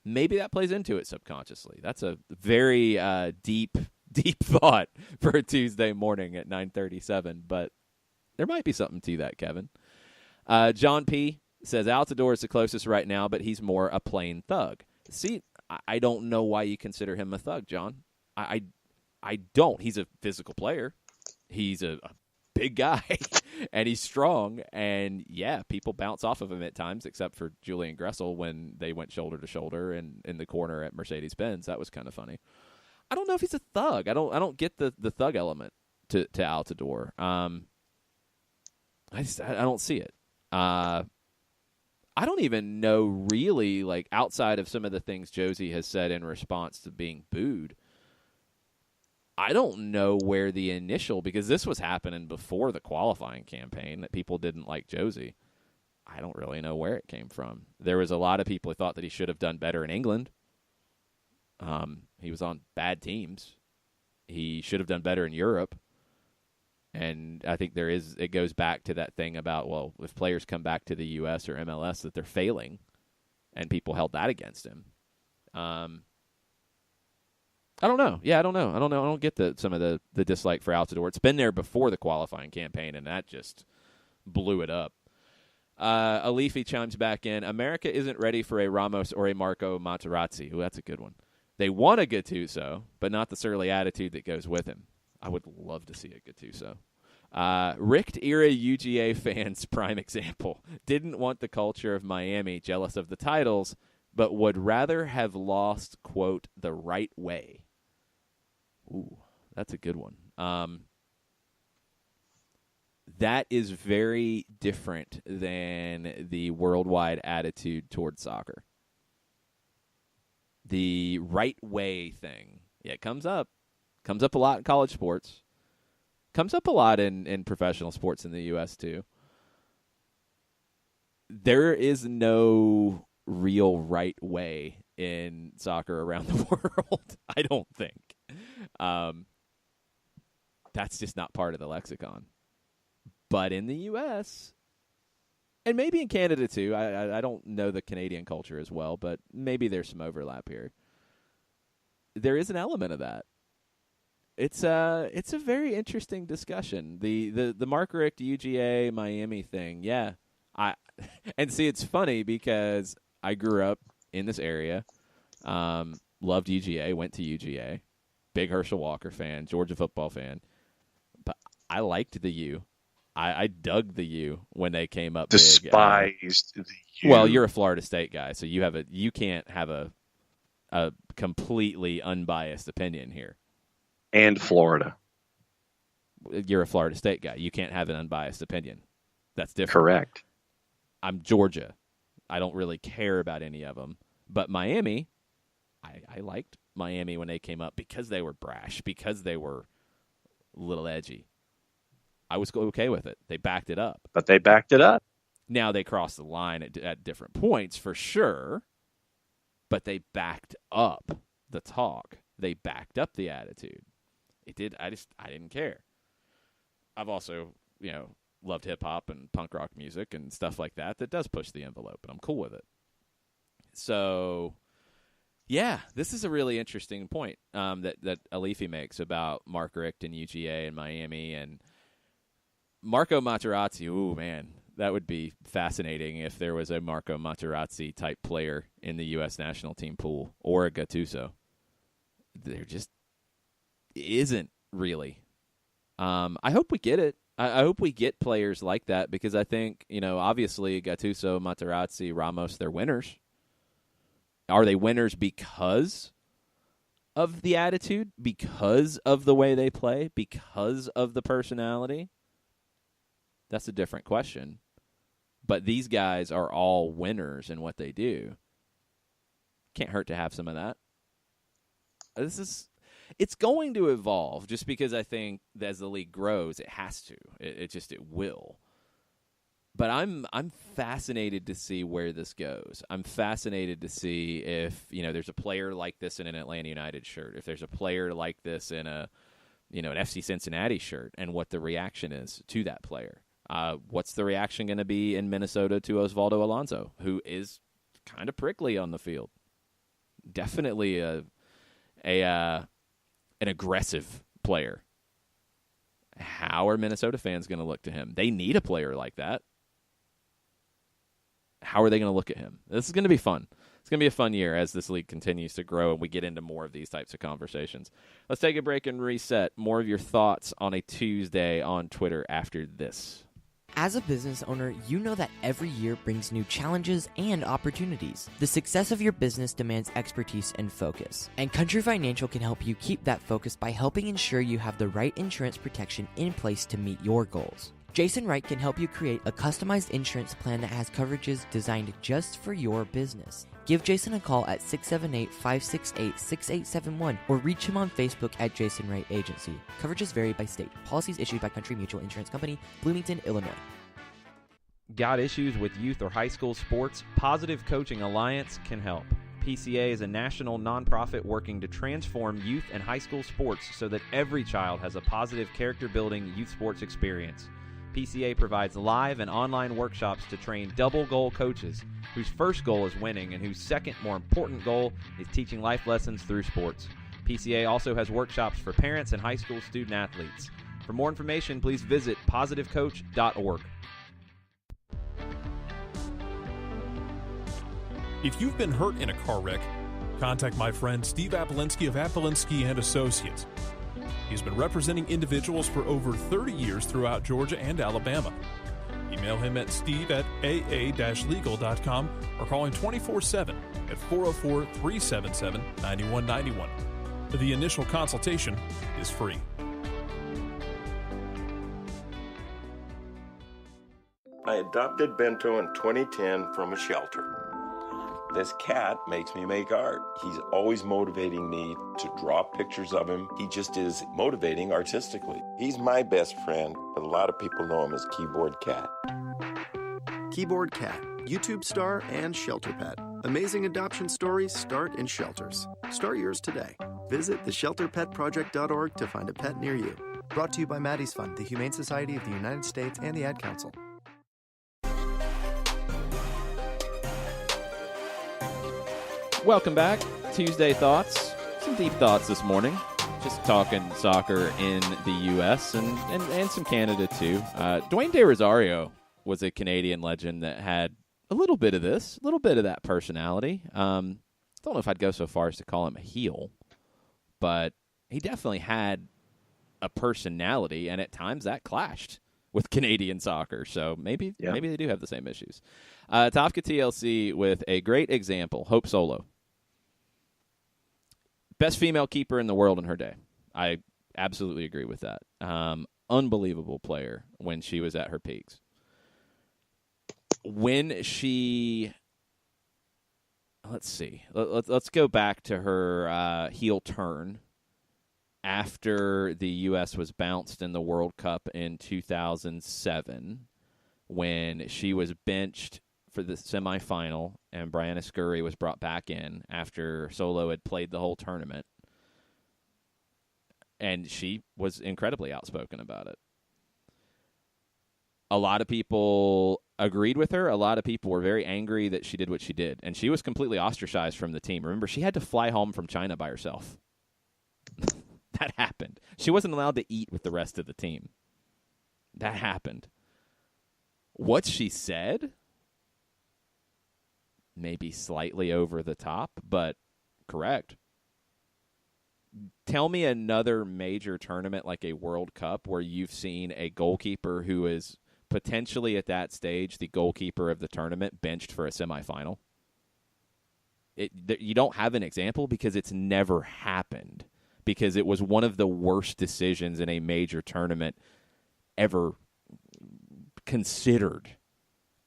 Maybe that plays into it subconsciously. That's a very deep thought for a Tuesday morning at 9:37, but there might be something to that, Kevin. John P. says Altidore is the closest right now, but he's more a plain thug. See, I don't know why you consider him a thug, John. I don't. He's a physical player. He's a big guy, and he's strong. And, yeah, people bounce off of him at times, except for Julian Gressel when they went shoulder to shoulder in the corner at Mercedes-Benz. That was kind of funny. I don't know if he's a thug. I don't get the thug element to Altidore. I don't see it. I don't even know really, like, outside of some of the things Josie has said in response to being booed, I don't know where the initial, because this was happening before the qualifying campaign, that people didn't like Josie. I don't really know where it came from. There was a lot of people who thought that he should have done better in England. He was on bad teams. He should have done better in Europe. And I think it goes back to that thing about, well, if players come back to the U.S. or MLS, that they're failing, and people held that against him. I don't know. Yeah, I don't know. I don't get some of the dislike for Altidore. It's been there before the qualifying campaign, and that just blew it up. Alifi chimes back in. America isn't ready for a Ramos or a Marco Materazzi. Ooh, that's a good one. They want a Gattuso, but not the surly attitude that goes with him. I would love to see a Gattuso. Ricked era UGA fans, prime example. Didn't want the culture of Miami, jealous of the titles, but would rather have lost, quote, the right way. Ooh, that's a good one. That is very different than the worldwide attitude toward soccer. The right way thing, yeah, it comes up. Comes up a lot in college sports. Comes up a lot in professional sports in the U.S. too. There is no real right way in soccer around the world, I don't think. That's just not part of the lexicon. But in the U.S., And maybe in Canada, too. I don't know the Canadian culture as well, but maybe there's some overlap here. There is an element of that. It's a very interesting discussion. The Mark Richt UGA Miami thing, yeah. And see, it's funny because I grew up in this area, loved UGA, went to UGA, big Herschel Walker fan, Georgia football fan, but I liked the U. I dug the U when they came up. Despised the U. Well, you're a Florida State guy, so you can't have a completely unbiased opinion here. And Florida. You're a Florida State guy. You can't have an unbiased opinion. That's different. Correct. I'm Georgia. I don't really care about any of them. But Miami, I liked Miami when they came up because they were brash, because they were a little edgy. I was okay with it. They backed it up. But they backed it up. Now they crossed the line at different points for sure, but they backed up the talk. They backed up the attitude. It did. I didn't care. I've also, loved hip hop and punk rock music and stuff like that. That does push the envelope, and I'm cool with it. So, yeah, this is a really interesting point that Alifi makes about Mark Richt and UGA and Miami and Marco Materazzi. Ooh, man, that would be fascinating if there was a Marco Materazzi type player in the U.S. national team pool or a Gattuso. There just isn't really. I hope we get it. I hope we get players like that because I think, obviously Gattuso, Materazzi, Ramos, they're winners. Are they winners because of the attitude, because of the way they play, because of the personality? That's a different question. But these guys are all winners in what they do. Can't hurt to have some of that. It's going to evolve just because I think that as the league grows, it has to. It will. But I'm fascinated to see where this goes. I'm fascinated to see if, there's a player like this in an Atlanta United shirt, if there's a player like this in an FC Cincinnati shirt, and what the reaction is to that player. What's the reaction going to be in Minnesota to Osvaldo Alonso, who is kind of prickly on the field? Definitely an aggressive player. How are Minnesota fans going to look to him? They need a player like that. How are they going to look at him? This is going to be fun. It's going to be a fun year as this league continues to grow and we get into more of these types of conversations. Let's take a break and reset. More of your thoughts on a Tuesday on Twitter after this. As a business owner, you know that every year brings new challenges and opportunities. The success of your business demands expertise and focus. And Country Financial can help you keep that focus by helping ensure you have the right insurance protection in place to meet your goals. Jason Wright can help you create a customized insurance plan that has coverages designed just for your business. Give Jason a call at 678-568-6871 or reach him on Facebook at Jason Wright Agency. Coverages vary by state. Policies issued by Country Mutual Insurance Company, Bloomington, Illinois. Got issues with youth or high school sports? Positive Coaching Alliance can help. PCA is a national nonprofit working to transform youth and high school sports so that every child has a positive character-building youth sports experience. PCA provides live and online workshops to train double-goal coaches whose first goal is winning and whose second, more important goal is teaching life lessons through sports. PCA also has workshops for parents and high school student-athletes. For more information, please visit positivecoach.org. If you've been hurt in a car wreck, contact my friend Steve Apolinski of Apolinski & Associates. He's been representing individuals for over 30 years throughout Georgia and Alabama. Email him at steve@aa-legal.com or call him 24/7 at 404-377-9191. The initial consultation is free. I adopted Bento in 2010 from a shelter. This cat makes me make art. He's always motivating me to draw pictures of him. He just is motivating artistically. He's my best friend, but a lot of people know him as Keyboard Cat. Keyboard Cat, YouTube star and shelter pet. Amazing adoption stories start in shelters. Start yours today. Visit theshelterpetproject.org to find a pet near you. Brought to you by Maddie's Fund, the Humane Society of the United States, and the Ad Council. Welcome back. Tuesday Thoughts. Some deep thoughts this morning. Just talking soccer in the U.S. and some Canada, too. Dwayne De Rosario was a Canadian legend that had a little bit of this, a little bit of that personality. Don't know if I'd go so far as to call him a heel, but he definitely had a personality, and at times that clashed with Canadian soccer. So maybe they do have the same issues. Tofka TLC with a great example, Hope Solo. Best female keeper in the world in her day. I absolutely agree with that. Unbelievable player when she was at her peaks. When she, let's see, let's go back to her heel turn after the U.S. was bounced in the World Cup in 2007, when she was benched for the semifinal and Brianna Scurry was brought back in after Solo had played the whole tournament. And she was incredibly outspoken about it. A lot of people agreed with her. A lot of people were very angry that she did what she did. And she was completely ostracized from the team. Remember, she had to fly home from China by herself. That happened. She wasn't allowed to eat with the rest of the team. That happened. What she said, maybe slightly over the top, but correct. Tell me another major tournament like a World Cup where you've seen a goalkeeper who is potentially at that stage the goalkeeper of the tournament benched for a semifinal. You don't have an example because it's never happened, because it was one of the worst decisions in a major tournament ever considered.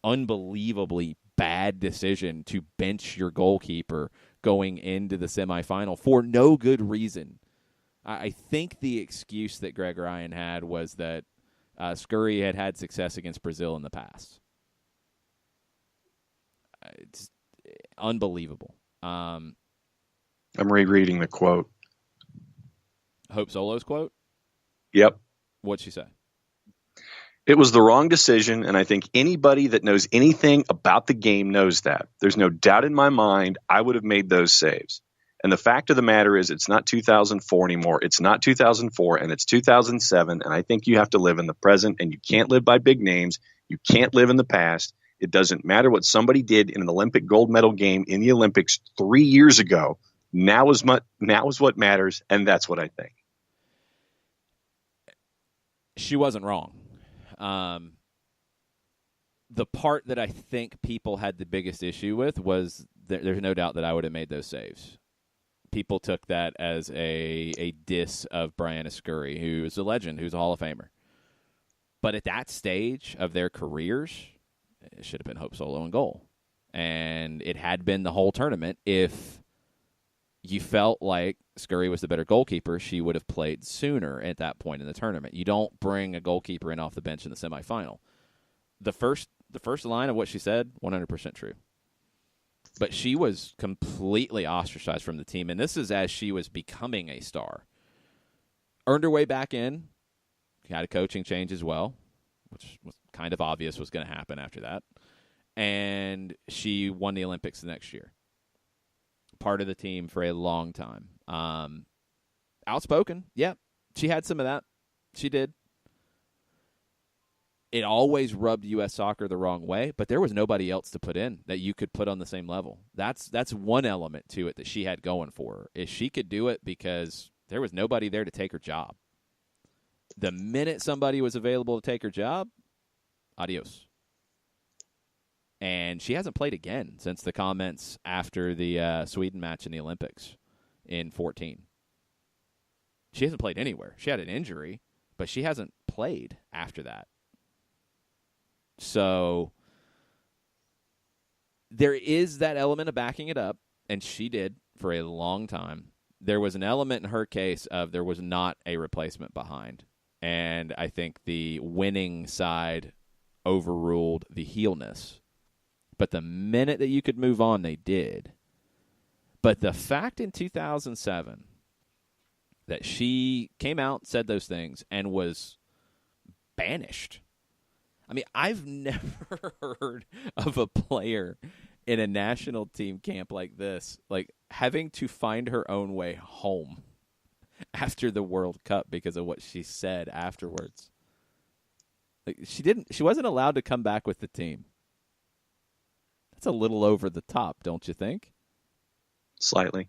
Unbelievably bad decision to bench your goalkeeper going into the semifinal for no good reason. I think the excuse that Greg Ryan had was that Scurry had success against Brazil in the past. It's unbelievable. I'm rereading the quote. Hope Solo's quote? Yep. What'd she say? It was the wrong decision, and I think anybody that knows anything about the game knows that. There's no doubt in my mind I would have made those saves. And the fact of the matter is it's not 2004 anymore. It's not 2004, and it's 2007, and I think you have to live in the present, and you can't live by big names. You can't live in the past. It doesn't matter what somebody did in an Olympic gold medal game in the Olympics 3 years ago. Now is what matters, and that's what I think. She wasn't wrong. The part that I think people had the biggest issue with was there's no doubt that I would have made those saves. People took that as a diss of Brianna Scurry, who is a legend, who's a Hall of Famer. But at that stage of their careers, it should have been Hope Solo in goal. And it had been the whole tournament. If you felt like Scurry was the better goalkeeper, she would have played sooner at that point in the tournament. You don't bring a goalkeeper in off the bench in the semifinal. The first line of what she said, 100% true. But she was completely ostracized from the team, and this is as she was becoming a star. Earned her way back in, had a coaching change as well, which was kind of obvious was going to happen after that. And she won the Olympics the next year. Part of the team for a long time. Outspoken, yeah. She had some of that. She did. It always rubbed U.S. soccer the wrong way, but there was nobody else to put in that you could put on the same level. That's one element to it that she had going for her, is she could do it because there was nobody there to take her job. The minute somebody was available to take her job, adios. And she hasn't played again since the comments after the Sweden match in the Olympics in 2014. She hasn't played anywhere. She had an injury, but she hasn't played after that. So there is that element of backing it up, and she did for a long time. There was an element in her case of there was not a replacement behind. And I think the winning side overruled the heelness. But the minute that you could move on, they did. But the fact in 2007 that she came out, said those things, and was banished. I mean, I've never heard of a player in a national team camp like this, like having to find her own way home after the World Cup because of what she said afterwards. Like she wasn't allowed to come back with the team. That's a little over the top, don't you think? Slightly.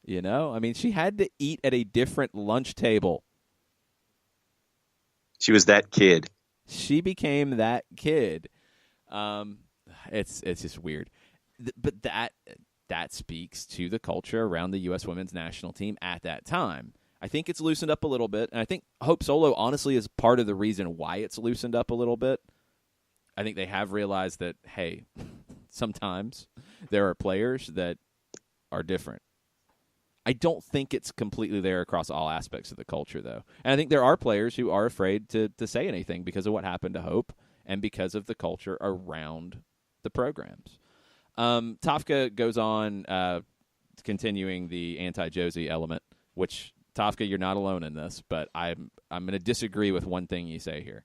You know, I mean, she had to eat at a different lunch table. She was that kid. She became that kid. It's just weird. But that speaks to the culture around the U.S. women's national team at that time. I think it's loosened up a little bit, and I think Hope Solo honestly is part of the reason why it's loosened up a little bit. I think they have realized that, hey, sometimes there are players that are different. I don't think it's completely there across all aspects of the culture, though. And I think there are players who are afraid to say anything because of what happened to Hope and because of the culture around the programs. Tafka goes on, continuing the anti-Josie element, which, Tafka, you're not alone in this, but I'm going to disagree with one thing you say here.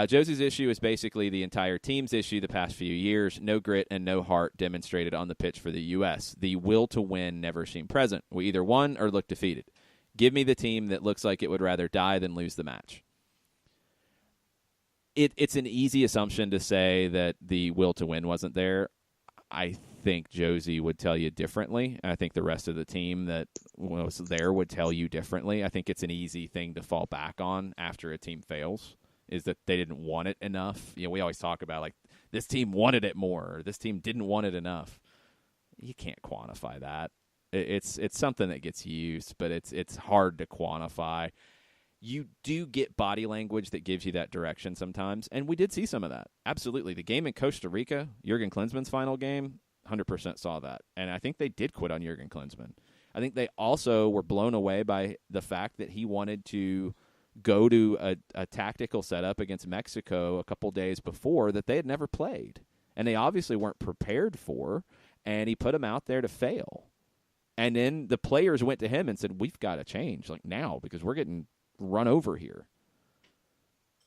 Josie's issue is basically the entire team's issue the past few years. No grit and no heart demonstrated on the pitch for the U.S. The will to win never seemed present. We either won or looked defeated. Give me the team that looks like it would rather die than lose the match. It's an easy assumption to say that the will to win wasn't there. I think Josie would tell you differently. I think the rest of the team that was there would tell you differently. I think it's an easy thing to fall back on after a team fails, is that they didn't want it enough. You know, we always talk about, like, this team wanted it more, or this team didn't want it enough. You can't quantify that. It's something that gets used, but it's hard to quantify. You do get body language that gives you that direction sometimes, and we did see some of that. Absolutely. The game in Costa Rica, Jurgen Klinsmann's final game, 100% saw that. And I think they did quit on Jurgen Klinsmann. I think they also were blown away by the fact that he wanted to go to a tactical setup against Mexico a couple days before that they had never played. And they obviously weren't prepared for, and he put them out there to fail. And then the players went to him and said, we've got to change, like, now, because we're getting run over here.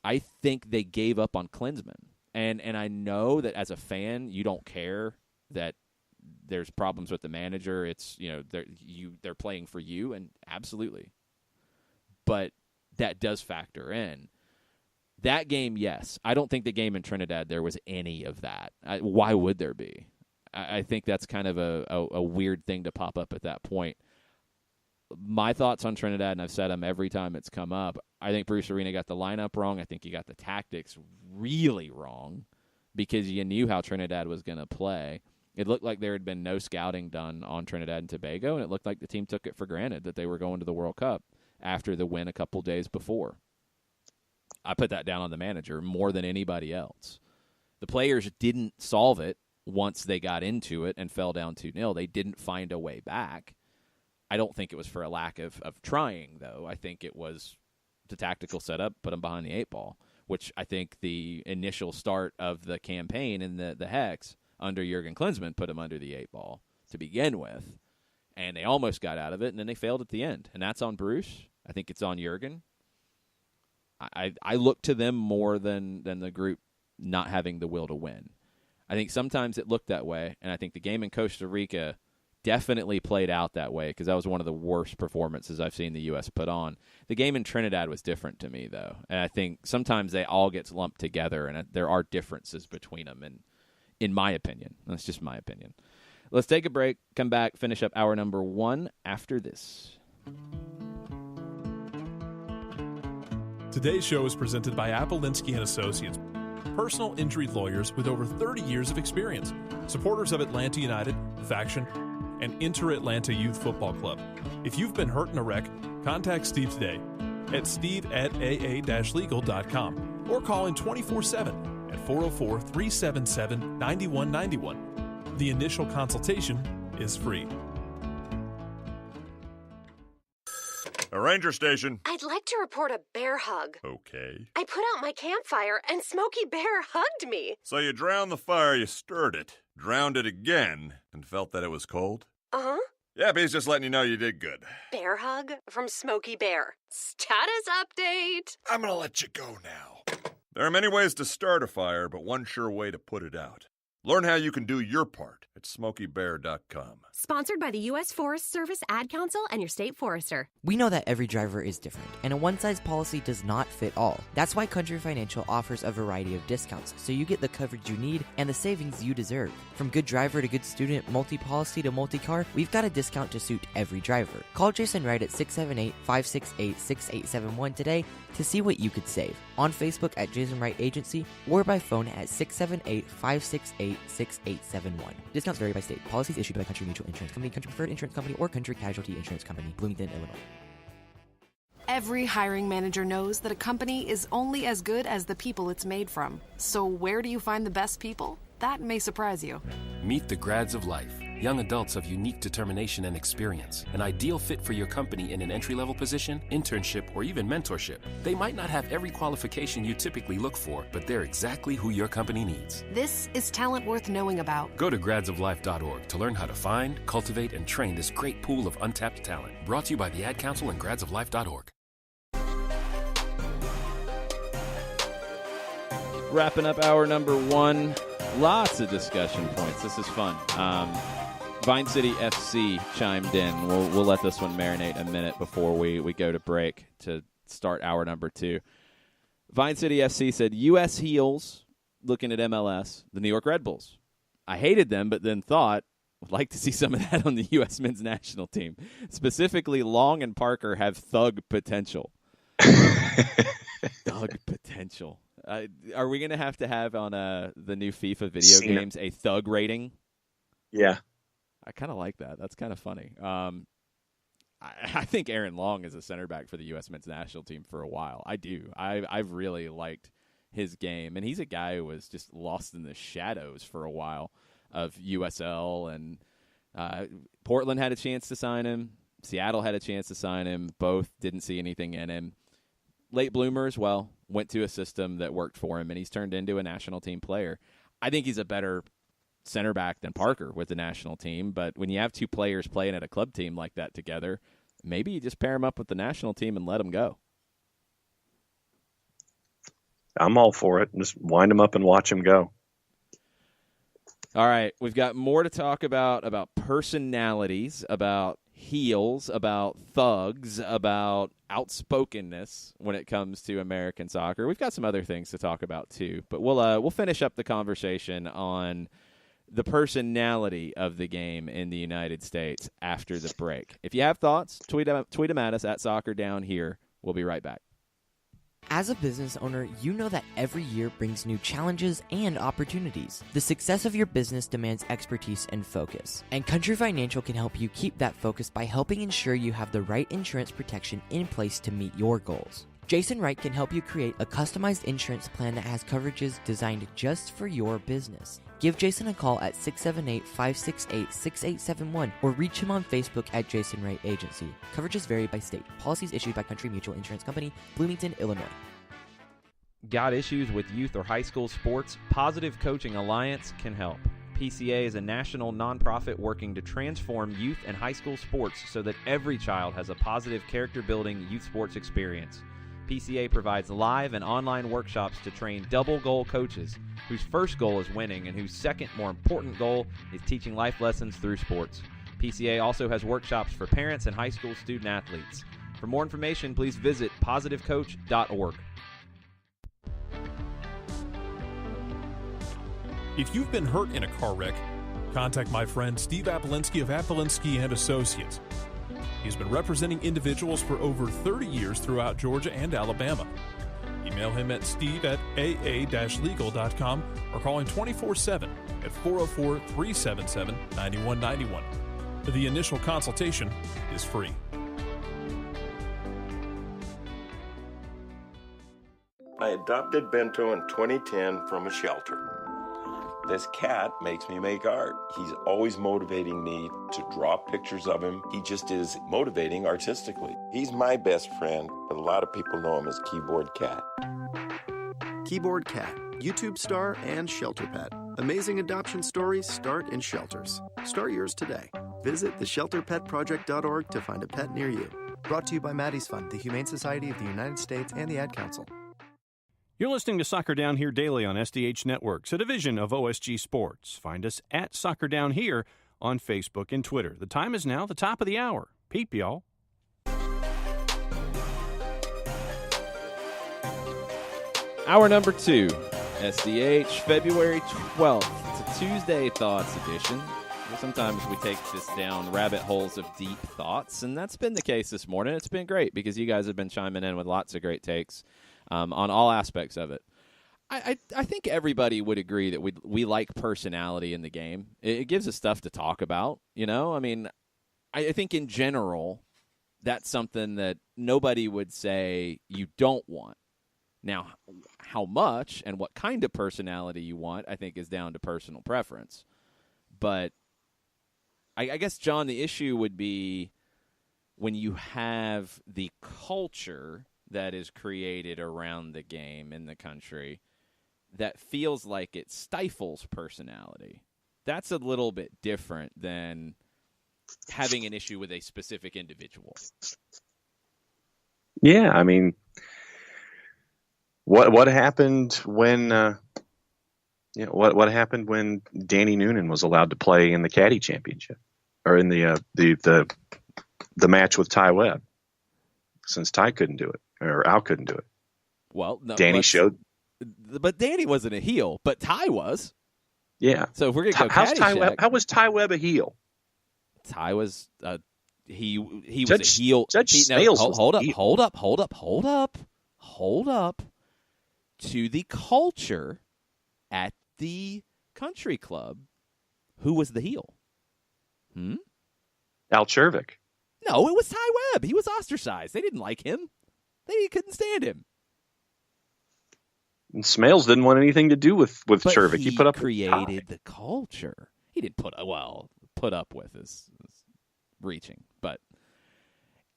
I think they gave up on Klinsmann. And I know that as a fan, you don't care that there's problems with the manager. It's, you know, they're playing for you, and absolutely. But that does factor in. That game, yes. I don't think the game in Trinidad there was any of that. Why would there be? I think that's kind of a weird thing to pop up at that point. My thoughts on Trinidad, and I've said them every time it's come up, I think Bruce Arena got the lineup wrong. I think he got the tactics really wrong because you knew how Trinidad was going to play. It looked like there had been no scouting done on Trinidad and Tobago, and it looked like the team took it for granted that they were going to the World Cup after the win a couple days before. I put that down on the manager more than anybody else. The players didn't solve it once they got into it and fell down 2-0. They didn't find a way back. I don't think it was for a lack of trying, though. I think it was the tactical setup, put them behind the 8 ball, which I think the initial start of the campaign in the Hex under Jurgen Klinsmann put them under the 8 ball to begin with. And they almost got out of it, and then they failed at the end. And that's on Bruce. I think it's on Jurgen. I look to them more than the group not having the will to win. I think sometimes it looked that way, and I think the game in Costa Rica definitely played out that way because that was one of the worst performances I've seen the U.S. put on. The game in Trinidad was different to me, though, and I think sometimes they all get lumped together, and there are differences between them, and in my opinion. That's just my opinion. Let's take a break, come back, finish up hour number 1 after this. Today's show is presented by Appolinsky & Associates, personal injury lawyers with over 30 years of experience, supporters of Atlanta United, Faction, and Inter-Atlanta Youth Football Club. If you've been hurt in a wreck, contact Steve today at steve@aa-legal.com or call in 24/7 at 404-377-9191. The initial consultation is free. A ranger station. I'd like to report a bear hug. Okay. I put out my campfire and Smokey Bear hugged me. So you drowned the fire, you stirred it, drowned it again, and felt that it was cold? Uh-huh. Yep, he's just letting you know you did good. Bear hug from Smokey Bear. Status update. I'm gonna let you go now. There are many ways to start a fire, but one sure way to put it out. Learn how you can do your part at SmokeyBear.com. Sponsored by the U.S. Forest Service, Ad Council, and your state forester. We know that every driver is different, and a one-size policy does not fit all. That's why Country Financial offers a variety of discounts, so you get the coverage you need and the savings you deserve. From good driver to good student, multi-policy to multi-car, we've got a discount to suit every driver. Call Jason Wright at 678-568-6871 today to see what you could save. On Facebook at Jason Wright Agency or by phone at 678-568-6871. Discounts vary by state. Policies issued by Country Mutual Insurance Company, Country Preferred Insurance Company, or Country Casualty Insurance Company, Bloomington, Illinois. Every hiring manager knows that a company is only as good as the people it's made from. So where do you find the best people? That may surprise you. Meet the grads of life. Young adults of unique determination and experience. An ideal fit for your company in an entry-level position, internship, or even mentorship. They might not have every qualification you typically look for, but they're exactly who your company needs. This is talent worth knowing about. Go to gradsoflife.org to learn how to find, cultivate, and train this great pool of untapped talent. Brought to you by the Ad Council and gradsoflife.org. Wrapping up hour number one. Lots of discussion points. This is fun. Vine City FC chimed in. We'll let this one marinate a minute before we go to break to start hour number two. Vine City FC said, U.S. heels looking at MLS, the New York Red Bulls. I hated them, but then thought, would like to see some of that on the U.S. men's national team. Specifically, Long and Parker have thug potential. Thug potential. Are we going to have on the new FIFA video games a thug rating? Yeah. I kind of like that. That's kind of funny. I think Aaron Long is a center back for the U.S. men's national team for a while. I do. I've really liked his game, and he's a guy who was just lost in the shadows for a while of USL, and Portland had a chance to sign him. Seattle had a chance to sign him. Both didn't see anything in him. Late bloomer as well. Went to a system that worked for him, and he's turned into a national team player. I think he's a better center back than Parker with the national team, but when you have two players playing at a club team like that together, maybe you just pair them up with the national team and let them go. I'm all for it. Just wind them up and watch them go. All right, we've got more to talk about personalities, about heels, about thugs, about outspokenness when it comes to American soccer. We've got some other things to talk about too, but we'll finish up the conversation on the personality of the game in the United States after the break. If you have thoughts, tweet them at us at Soccer Down Here. We'll be right back. As a business owner, you know that every year brings new challenges and opportunities. The success of your business demands expertise and focus, and Country Financial can help you keep that focus by helping ensure you have the right insurance protection in place to meet your goals. Jason Wright can help you create a customized insurance plan that has coverages designed just for your business. Give Jason a call at 678-568-6871 or reach him on Facebook at Jason Wright Agency. Coverages vary by state. Policies issued by Country Mutual Insurance Company, Bloomington, Illinois. Got issues with youth or high school sports? Positive Coaching Alliance can help. PCA is a national nonprofit working to transform youth and high school sports so that every child has a positive character-building youth sports experience. PCA provides live and online workshops to train double goal coaches whose first goal is winning and whose second, more important goal is teaching life lessons through sports. PCA also has workshops for parents and high school student athletes. For more information, please visit positivecoach.org. If you've been hurt in a car wreck, contact my friend Steve Apolinski of Apolinski & Associates. He's been representing individuals for over 30 years throughout Georgia and Alabama. Email him at steve@aa-legal.com or call him 24/7 at 404-377-9191. The initial consultation is free. I adopted Bento in 2010 from a shelter. This cat makes me make art. He's always motivating me to draw pictures of him. He just is motivating artistically. He's my best friend, but a lot of people know him as Keyboard Cat. Keyboard Cat, YouTube star and shelter pet. Amazing adoption stories start in shelters. Start yours today. Visit theshelterpetproject.org to find a pet near you. Brought to you by Maddie's Fund, the Humane Society of the United States, and the Ad Council. You're listening to Soccer Down Here daily on SDH Networks, a division of OSG Sports. Find us at Soccer Down Here on Facebook and Twitter. The time is now the top of the hour. Peep, y'all. Hour number 2, SDH, February 12th. It's a Tuesday Thoughts edition. Sometimes we take this down rabbit holes of deep thoughts, and that's been the case this morning. It's been great because you guys have been chiming in with lots of great takes on all aspects of it. I think everybody would agree that we like personality in the game. It gives us stuff to talk about, you know? I mean, I think in general, that's something that nobody would say you don't want. Now, how much and what kind of personality you want, I think, is down to personal preference. But I guess, John, the issue would be when you have the culture that is created around the game in the country that feels like it stifles personality. That's a little bit different than having an issue with a specific individual. Yeah, I mean, what happened when what happened when Danny Noonan was allowed to play in the Caddy Championship or in the match with Ty Webb, since Ty couldn't do it or Al couldn't do it? Well, no, Danny showed, but Danny wasn't a heel, but Ty was. Yeah. So if we're gonna go how was Ty Webb a heel? Ty was he was a heel. Judge Smales Hold up. To the culture at the country club, who was the heel? Al Chervik. No, it was Ty Webb. He was ostracized. They didn't like him. They couldn't stand him. And Smales didn't want anything to do with Chervik. He put up created the culture. He didn't put up with his reaching, but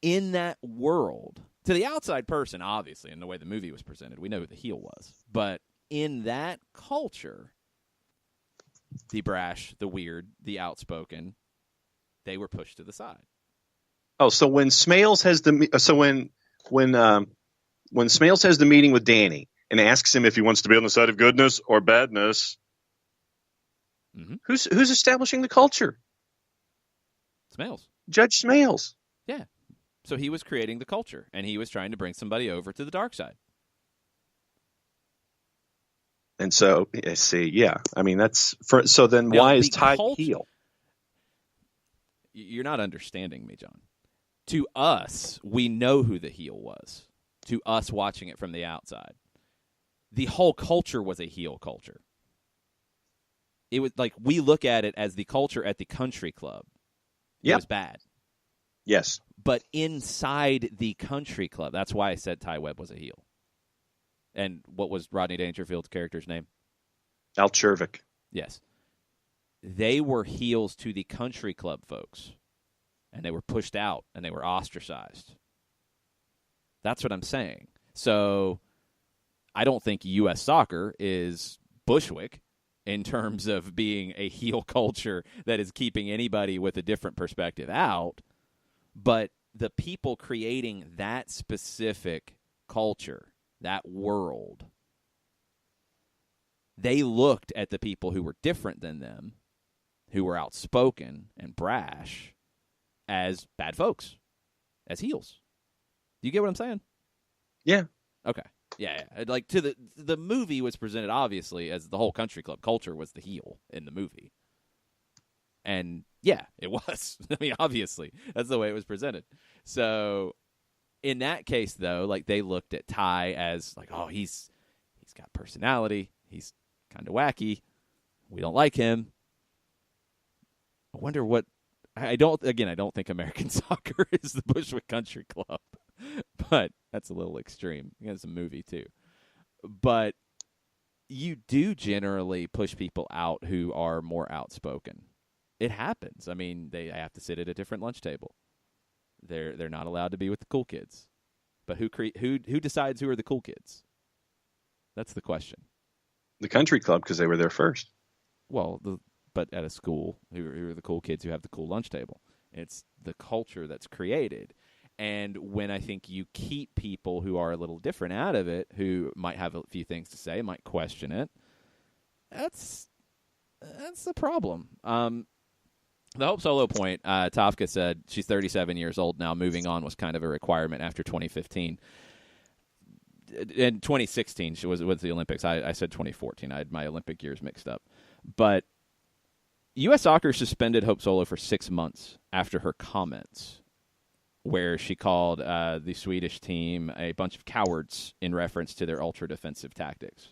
in that world, to the outside person, obviously, in the way the movie was presented, we know who the heel was. But in that culture, the brash, the weird, the outspoken, they were pushed to the side. Oh, so when Smales has when Smales has the meeting with Danny and asks him if he wants to be on the side of goodness or badness, who's establishing the culture? Smales. Judge Smales. Yeah. So he was creating the culture, and he was trying to bring somebody over to the dark side. And so, see, yeah. I mean, so then now, why is Ty heel? You're not understanding me, John. To us, we know who the heel was. To us watching it from the outside. The whole culture was a heel culture. It was like we look at it as the culture at the country club. It was bad. Yes. But inside the country club, that's why I said Ty Webb was a heel. And what was Rodney Dangerfield's character's name? Al Chervik. Yes. They were heels to the country club folks. And they were pushed out, and they were ostracized. That's what I'm saying. So I don't think U.S. soccer is Bushwick in terms of being a heel culture that is keeping anybody with a different perspective out. But the people creating that specific culture, that world, they looked at the people who were different than them, who were outspoken and brash, as bad folks, as heels. Do you get what I'm saying? Yeah. Okay. Yeah. Like to the movie was presented obviously as the whole country club culture was the heel in the movie. And yeah, it was. I mean, obviously, that's the way it was presented. So in that case, though, like they looked at Ty as like, oh, he's got personality. He's kind of wacky. We don't like him. I wonder what. I don't think American soccer is the Bushwick Country Club, but that's a little extreme. It's a movie too. But you do generally push people out who are more outspoken. It happens. I mean, they have to sit at a different lunch table. They're not allowed to be with the cool kids. But who decides who are the cool kids? That's the question. The country club, because they were there first. Well, but at a school, who are the cool kids who have the cool lunch table? It's the culture that's created. And when I think you keep people who are a little different out of it, who might have a few things to say, might question it, that's the problem. The Hope Solo point, Tafka said she's 37 years old now. Moving on was kind of a requirement after 2015. In 2016, she was the Olympics. I said 2014. I had my Olympic years mixed up. But U.S. Soccer suspended Hope Solo for 6 months after her comments, where she called the Swedish team a bunch of cowards in reference to their ultra-defensive tactics.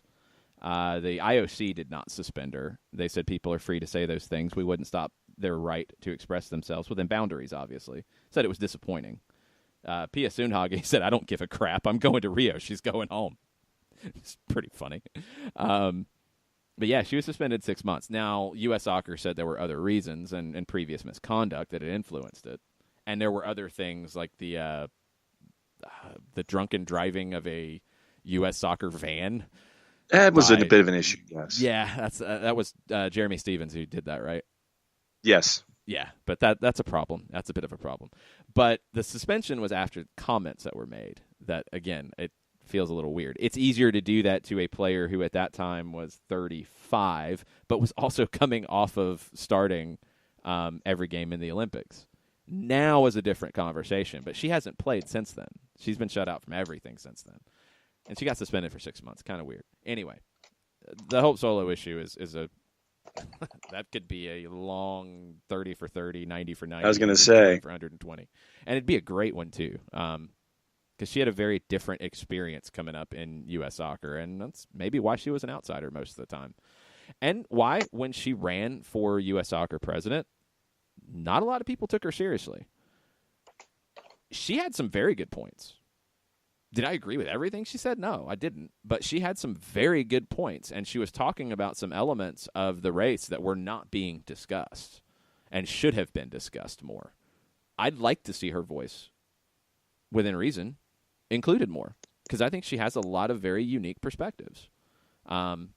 The IOC did not suspend her. They said people are free to say those things. We wouldn't stop their right to express themselves within boundaries, obviously. Said it was disappointing. Pia Sundhage said, I don't give a crap. I'm going to Rio. She's going home. It's pretty funny. But, yeah, she was suspended 6 months. Now, U.S. Soccer said there were other reasons and previous misconduct that had influenced it. And there were other things like the drunken driving of a U.S. Soccer van. That was a bit of an issue, yes. Yeah, that was Jeremy Stevens who did that, right? Yes. Yeah, but that's a problem. That's a bit of a problem. But the suspension was after comments that were made that, again, it feels a little weird. It's easier to do that to a player who at that time was 35, but was also coming off of starting every game in the Olympics. Now is a different conversation, but she hasn't played since then. She's been shut out from everything since then. And she got suspended for 6 months. Kind of weird. Anyway, the Hope Solo issue is a that could be a long 30 for 30, 90 for 90. I was going to say. For 120. And it'd be a great one, too, because she had a very different experience coming up in U.S. Soccer, and that's maybe why she was an outsider most of the time. And why, when she ran for U.S. Soccer president, not a lot of people took her seriously. She had some very good points. Did I agree with everything she said? No, I didn't. But she had some very good points, and she was talking about some elements of the race that were not being discussed and should have been discussed more. I'd like to see her voice, within reason, included more, because I think she has a lot of very unique perspectives. We'll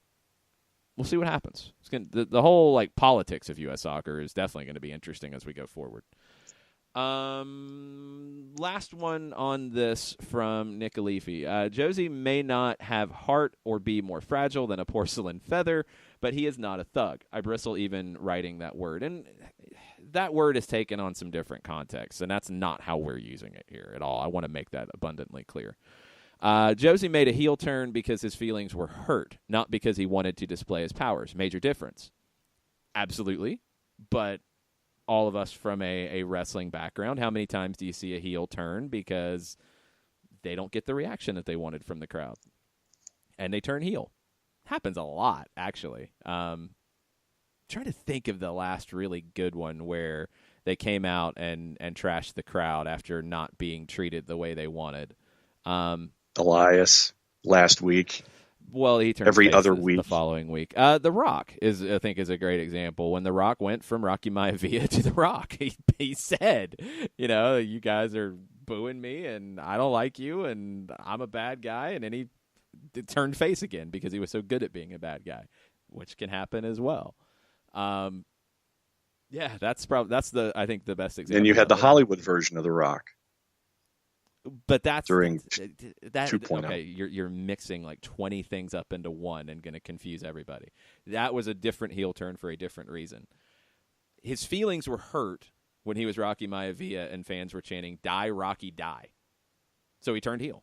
see what happens. The whole politics of U.S. Soccer is definitely going to be interesting as we go forward. Last one on this from Nick Alifi. Josie may not have heart or be more fragile than a porcelain feather, but he is not a thug. I bristle even writing that word. And that word is taken on some different contexts, and that's not how we're using it here at all. I want to make that abundantly clear. Josie made a heel turn because his feelings were hurt, not because he wanted to display his powers. Major difference. Absolutely. But all of us from a wrestling background, how many times do you see a heel turn because they don't get the reaction that they wanted from the crowd? And they turn heel. Happens a lot, actually. Trying to think of the last really good one where they came out and trashed the crowd after not being treated the way they wanted. Elias last week. Well, he turned every other week the following week. The Rock is a great example. When The Rock went from Rocky Maivia to The Rock, he said, you guys are booing me, and I don't like you, and I'm a bad guy. And then he turned face again because he was so good at being a bad guy, which can happen as well. Yeah, that's I think the best example. And you had the Hollywood version of The Rock. But that's during that 2.0. Okay, you're mixing like 20 things up into one and going to confuse everybody. That was a different heel turn for a different reason. His feelings were hurt when he was Rocky Maivia and fans were chanting, "Die, Rocky, die." So he turned heel.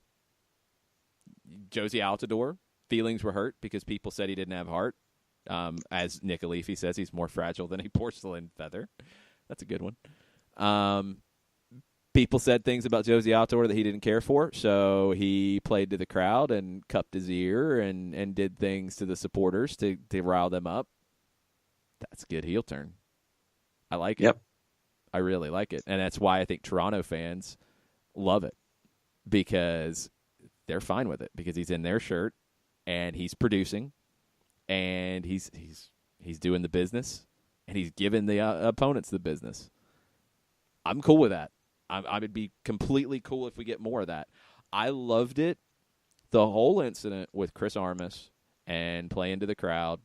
Josie Altidore, feelings were hurt because people said he didn't have heart. As Nick Alifi says, he's more fragile than a porcelain feather. That's a good one. People said things about Josie Altidore that he didn't care for, so he played to the crowd and cupped his ear and did things to the supporters to rile them up. That's a good heel turn. I like it. Yep. I really like it. And that's why I think Toronto fans love it, because they're fine with it, because he's in their shirt and he's producing and he's doing the business and he's giving the opponents the business. I'm cool with that. I would be completely cool if we get more of that. I loved it, the whole incident with Chris Armas and playing to the crowd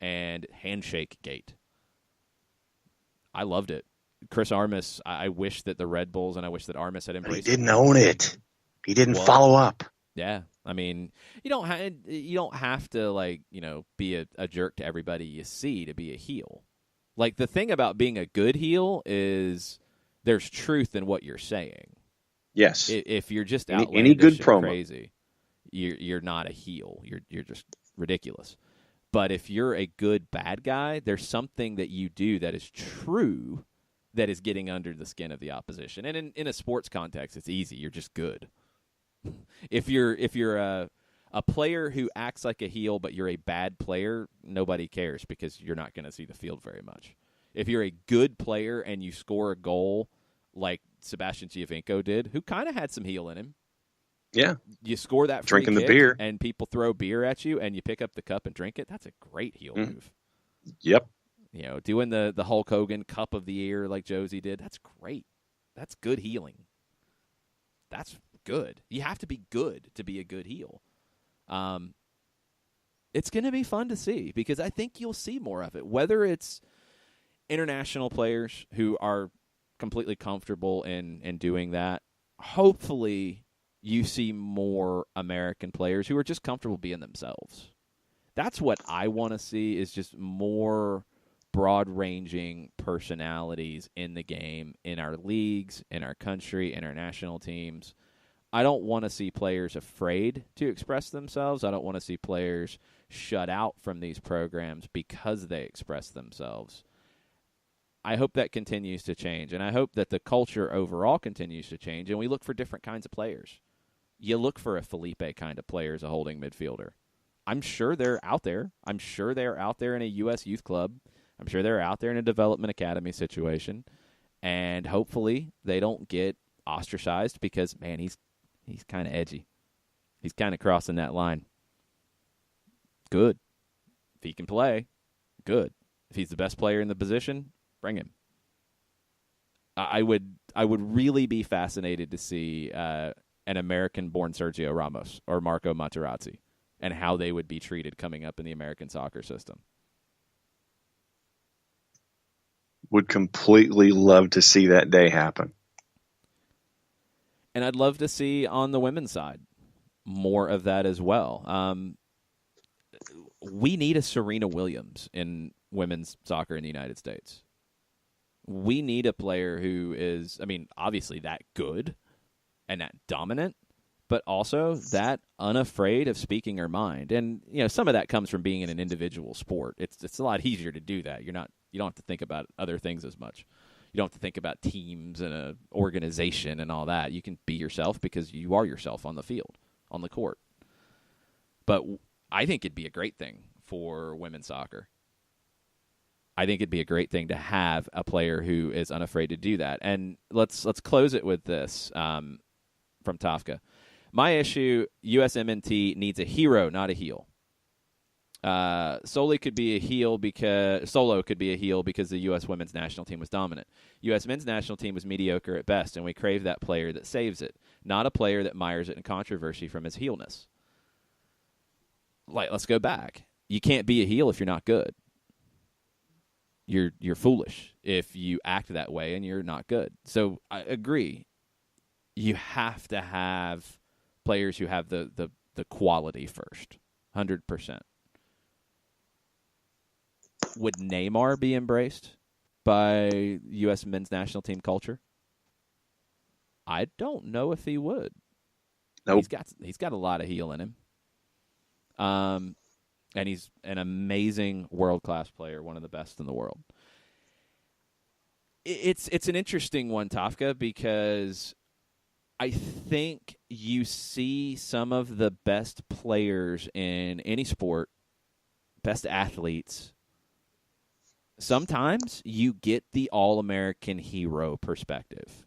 and handshake gate. I loved it. Chris Armas, I wish that the Red Bulls and I wish that Armas had embraced. He didn't own it. He didn't follow up. Yeah, I mean, you don't have to like be a jerk to everybody you see to be a heel. Like the thing about being a good heel is there's truth in what you're saying. Yes. If you're just any good promo, crazy, you're not a heel. You're just ridiculous. But if you're a good bad guy, there's something that you do that is true that is getting under the skin of the opposition. And in a sports context, it's easy. You're just good. If you're a player who acts like a heel but you're a bad player, nobody cares because you're not going to see the field very much. If you're a good player and you score a goal like Sebastian Giovinco did, who kind of had some heel in him. Yeah. You score that free drinking kick the beer and people throw beer at you and you pick up the cup and drink it. That's a great heel move. Yep. Doing the Hulk Hogan cup of the year like Josie did, that's great. That's good healing. That's good. You have to be good to be a good heel. It's going to be fun to see because I think you'll see more of it, whether it's international players who are completely comfortable in doing that. Hopefully you see more American players who are just comfortable being themselves. That's what I want to see is just more broad-ranging personalities in the game, in our leagues, in our country, in our national teams. I don't want to see players afraid to express themselves. I don't want to see players shut out from these programs because they express themselves. I hope that continues to change, and I hope that the culture overall continues to change, and we look for different kinds of players. You look for a Felipe kind of player as a holding midfielder. I'm sure they're out there. I'm sure they're out there in a U.S. youth club. I'm sure they're out there in a development academy situation, and hopefully they don't get ostracized because, man, he's kind of edgy. He's kind of crossing that line. Good. If he can play, good. If he's the best player in the position, bring him. I would really be fascinated to see an American-born Sergio Ramos or Marco Materazzi and how they would be treated coming up in the American soccer system. Would completely love to see that day happen. And I'd love to see on the women's side more of that as well. We need a Serena Williams in women's soccer in the United States. We need a player who is, obviously that good and that dominant, but also that unafraid of speaking her mind. And, some of that comes from being in an individual sport. It's a lot easier to do that. You don't have to think about other things as much. You don't have to think about teams and an organization and all that. You can be yourself because you are yourself on the field, on the court. But I think it'd be a great thing for women's soccer. I think it'd be a great thing to have a player who is unafraid to do that. And let's close it with this from Tafka. My issue, USMNT needs a hero, not a heel. Solo could be a heel because the U.S. women's national team was dominant. U.S. men's national team was mediocre at best, and we crave that player that saves it, not a player that mires it in controversy from his heelness. Let's go back. You can't be a heel if you're not good. You're foolish if you act that way and you're not good. So I agree. You have to have players who have the quality first, 100%. Would Neymar be embraced by U.S. men's national team culture? I don't know if he would. Nope. He's got a lot of heel in him. And he's an amazing world-class player, one of the best in the world. It's an interesting one, Tafka, because I think you see some of the best players in any sport, best athletes. Sometimes you get the all-American hero perspective.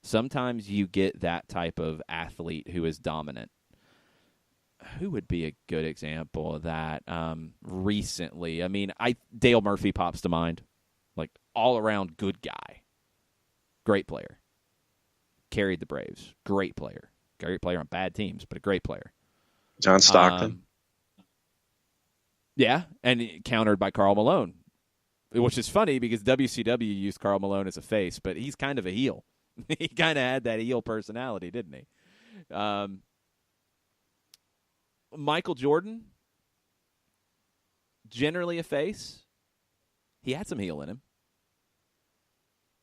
Sometimes you get that type of athlete who is dominant. Who would be a good example of that recently? Dale Murphy pops to mind. Like, all-around good guy. Great player. Carried the Braves. Great player. Great player on bad teams, but a great player. John Stockton. Yeah, and countered by Karl Malone. which is funny because WCW used Karl Malone as a face, but he's kind of a heel. He kind of had that heel personality, didn't he? Michael Jordan, generally a face. He had some heel in him.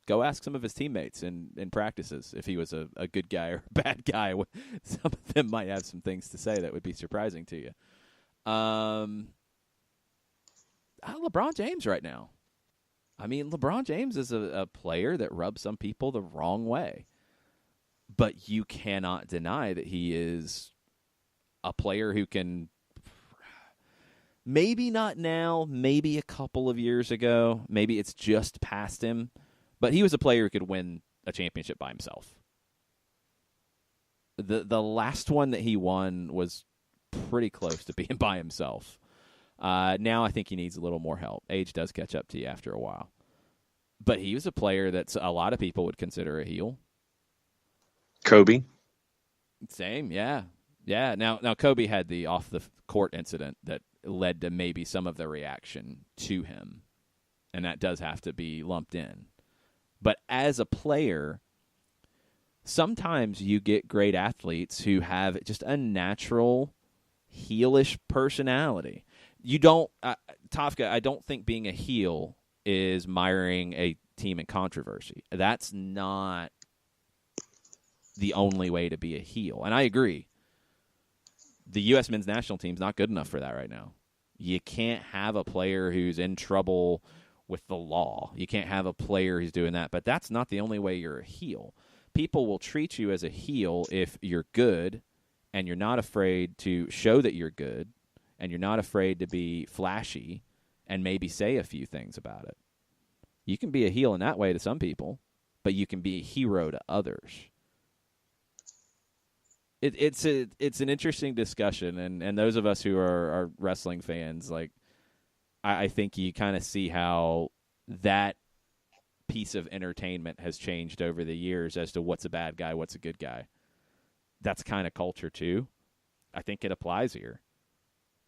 Go ask some of his teammates in practices if he was a good guy or a bad guy. Some of them might have some things to say that would be surprising to you. LeBron James right now. I mean, LeBron James is a player that rubs some people the wrong way. But you cannot deny that he is a player who can, maybe not now, maybe a couple of years ago, maybe it's just past him, but he was a player who could win a championship by himself. The last one that he won was pretty close to being by himself. Now I think he needs a little more help. Age does catch up to you after a while. But he was a player that a lot of people would consider a heel. Kobe. Same, yeah. Yeah, now Kobe had the off-the-court incident that led to maybe some of the reaction to him, and that does have to be lumped in. But as a player, sometimes you get great athletes who have just a natural heelish personality. You don't, Tafka, I don't think being a heel is miring a team in controversy. That's not the only way to be a heel. And I agree. The U.S. men's national team's not good enough for that right now. You can't have a player who's in trouble with the law. You can't have a player who's doing that. But that's not the only way you're a heel. People will treat you as a heel if you're good and you're not afraid to show that you're good and you're not afraid to be flashy and maybe say a few things about it. You can be a heel in that way to some people, but you can be a hero to others. It's an interesting discussion, and those of us who are wrestling fans, like, I think you kind of see how that piece of entertainment has changed over the years as to what's a bad guy, what's a good guy. That's kind of culture too. I think it applies here.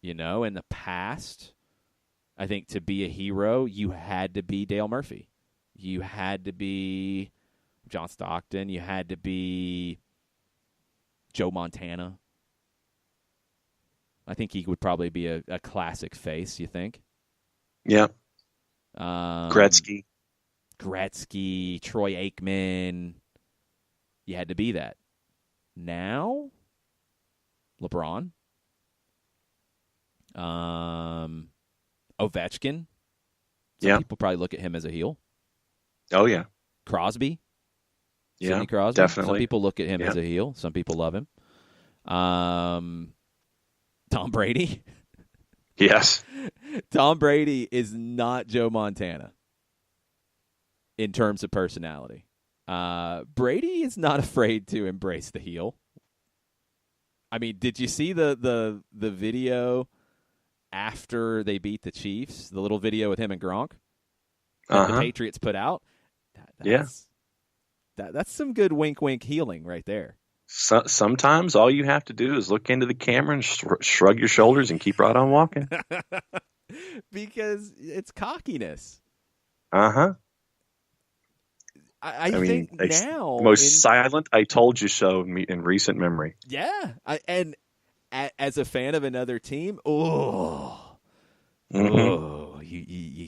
You know, in the past, I think to be a hero, you had to be Dale Murphy. You had to be John Stockton. You had to be Joe Montana. I think he would probably be a classic face, you think? Yeah. Gretzky, Troy Aikman. You had to be that. Now, LeBron. Ovechkin. Some people probably look at him as a heel. Oh, yeah. Crosby. Yeah, Sidney Crosby. definitely. Some people look at him as a heel. Some people love him. Tom Brady. Yes. Tom Brady is not Joe Montana in terms of personality. Brady is not afraid to embrace the heel. I mean, did you see the video after they beat the Chiefs? The little video with him and Gronk that the Patriots put out? That's some good wink healing right there. Sometimes all you have to do is look into the camera and shrug your shoulders and keep right on walking. Because it's cockiness. I think mean, now the most silent "I told you so" in recent memory. Yeah, and as a fan of another team, you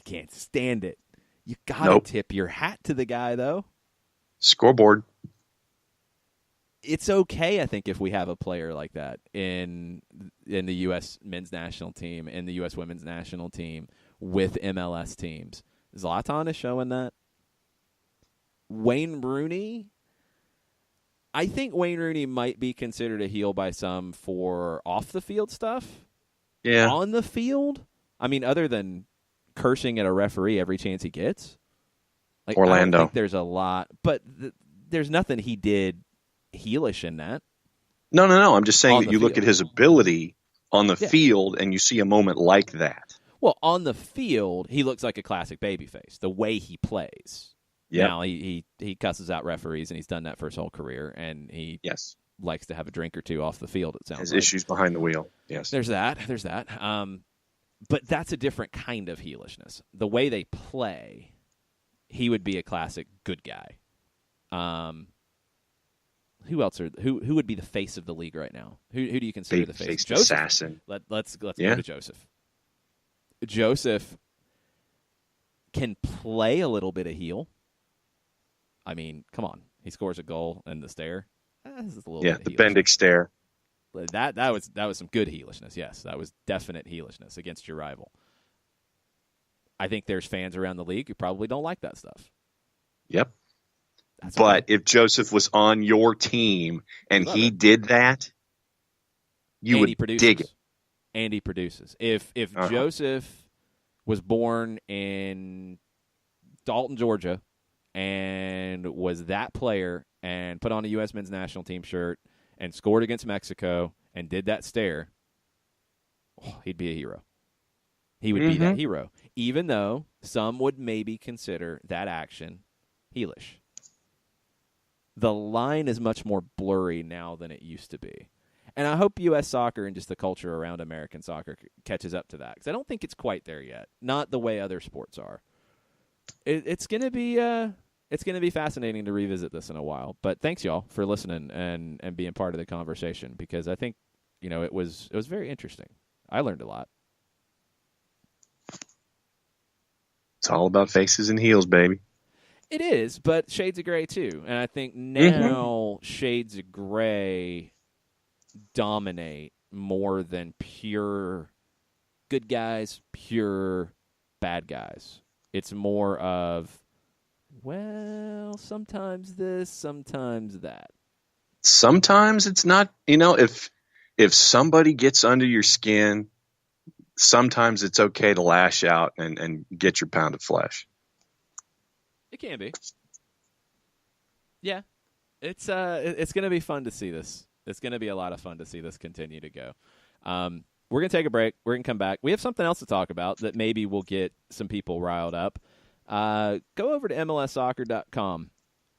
can't stand it. You gotta tip your hat to the guy, though. Scoreboard. It's okay, I think, if we have a player like that in the U.S. men's national team, in the U.S. women's national team, with MLS teams. Zlatan is showing that. Wayne Rooney, I think Wayne Rooney might be considered a heel by some for off-the-field stuff. Yeah. On the field, I mean, other than cursing at a referee every chance he gets. Like, Orlando. I don't think there's a lot, but there's nothing he did heelish in that. No. I'm just saying that you look at his ability on the field and you see a moment like that. Well, on the field, he looks like a classic babyface, the way he plays. Yep. Now, he cusses out referees, and he's done that for his whole career, and he likes to have a drink or two off the field, it sounds His like. issues behind the wheel, yes. There's that. But that's a different kind of heelishness. The way they play, he would be a classic good guy. Who else who would be the face of the league right now? Who do you consider the face? Joseph. Assassin. Let's go to Joseph. Joseph can play a little bit of heel. I mean, come on. He scores a goal and the stare. This is a little bit of the Bendix stare. That was some good heelishness. Yes, that was definite heelishness against your rival. I think there's fans around the league who probably don't like that stuff. Yep. But if Joseph was on your team and he did that, you would dig it. And he produces. If Joseph was born in Dalton, Georgia, and was that player and put on a U.S. men's national team shirt and scored against Mexico and did that stare, he'd be a hero. He would be that hero, even though some would maybe consider that action heelish. The line is much more blurry now than it used to be. And I hope U.S. soccer and just the culture around American soccer catches up to that, because I don't think it's quite there yet. Not the way other sports are. It's going to be fascinating to revisit this in a while. But thanks, y'all, for listening and being part of the conversation, because I think it was very interesting. I learned a lot. It's all about faces and heels, baby. It is, but shades of gray too. And I think now shades of gray dominate more than pure good guys, pure bad guys. It's more of, well, sometimes this, sometimes that. Sometimes it's not, if somebody gets under your skin, sometimes it's okay to lash out and get your pound of flesh. It can be. Yeah. It's going to be fun to see this. It's going to be a lot of fun to see this continue to go. We're going to take a break. We're going to come back. We have something else to talk about that maybe will get some people riled up. Go over to MLSsoccer.com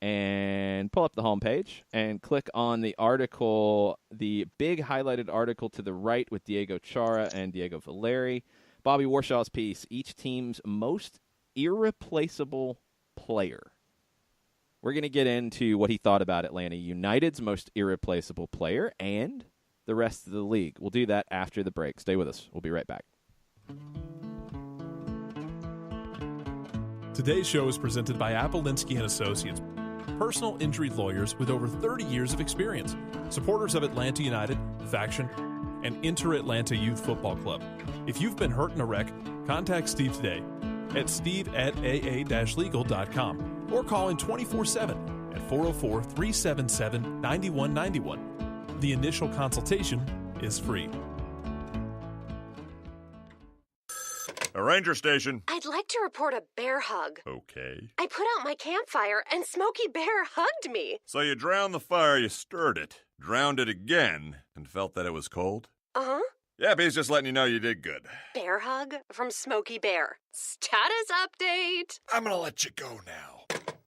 and pull up the homepage and click on the article, the big highlighted article to the right with Diego Chara and Diego Valeri. Bobby Warshaw's piece, each team's most irreplaceable player. We're going to get into what he thought about Atlanta United's most irreplaceable player and the rest of the league. We'll do that after the break. Stay with us. We'll be right back. Today's show is presented by Appolinsky & Associates, personal injury lawyers with over 30 years of experience, supporters of Atlanta United, Faction, and Inter-Atlanta Youth Football Club. If you've been hurt in a wreck, contact Steve today at steve@aa-legal.com or call in 24/7 at 404-377-9191. The initial consultation is free. A ranger station. I'd like to report a bear hug. Okay. I put out my campfire and Smokey Bear hugged me. So you drowned the fire, you stirred it, drowned it again, and felt that it was cold? Uh-huh. Yeah, but he's just letting you know you did good. Bear hug from Smokey Bear. Status update. I'm gonna let you go now.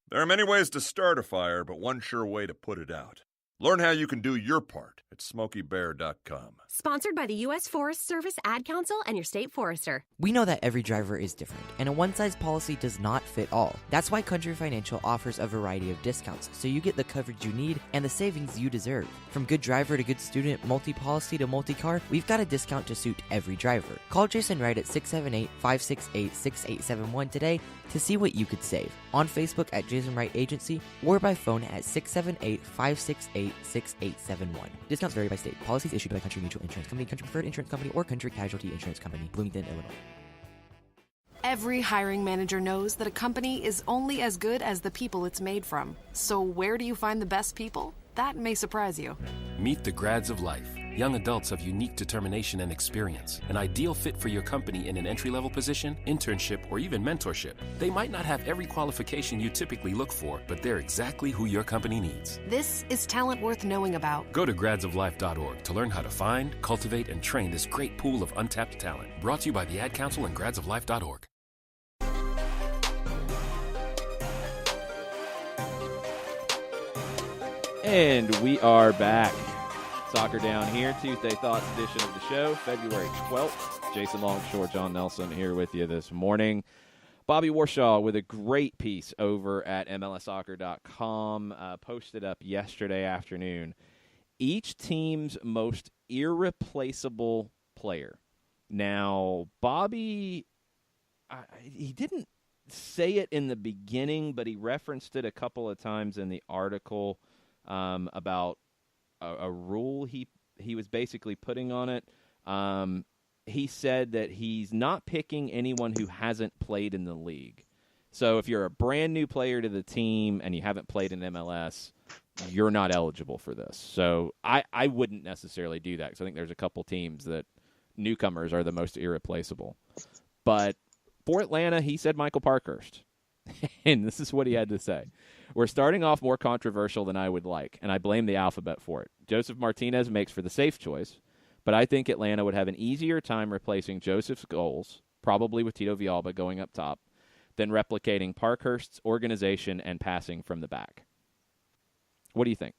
There are many ways to start a fire, but one sure way to put it out. Learn how you can do your part at SmokeyBear.com. Sponsored by the U.S. Forest Service Ad Council and your state forester. We know that every driver is different, and a one-size policy does not fit all. That's why Country Financial offers a variety of discounts, so you get the coverage you need and the savings you deserve. From good driver to good student, multi-policy to multi-car, we've got a discount to suit every driver. Call Jason Wright at 678-568-6871 today to see what you could save. On Facebook at Jason Wright Agency or by phone at 678-568-6871. Discounts vary by state. Policies issued by Country Mutual Insurance Company, Country Preferred Insurance Company, or Country Casualty Insurance Company, Bloomington, Illinois. Every hiring manager knows that a company is only as good as the people it's made from. So where do you find the best people? That may surprise you. Meet the grads of life. Young adults of unique determination and experience. An ideal fit for your company in an entry-level position, internship, or even mentorship. They might not have every qualification you typically look for, but they're exactly who your company needs. This is talent worth knowing about. Go to gradsoflife.org to learn how to find, cultivate, and train this great pool of untapped talent. Brought to you by the Ad Council and gradsoflife.org. And we are back. Soccer Down here, Tuesday Thoughts edition of the show, February 12th. Jason Longshore, John Nelson here with you this morning. Bobby Warshaw with a great piece over at MLSsoccer.com, posted up yesterday afternoon. Each team's most irreplaceable player. Now, Bobby, he didn't say it in the beginning, but he referenced it a couple of times in the article about a rule he was basically putting on it. He said that he's not picking anyone who hasn't played in the league. So if you're a brand new player to the team and you haven't played in MLS, you're not eligible for this. So I wouldn't necessarily do that because I think there's a couple teams that newcomers are the most irreplaceable. But for Atlanta, he said Michael Parkhurst. And this is what he had to say. We're starting off more controversial than I would like, and I blame the alphabet for it. Joseph Martinez makes for the safe choice, but I think Atlanta would have an easier time replacing Joseph's goals, probably with Tito Villalba going up top, than replicating Parkhurst's organization and passing from the back. What do you think?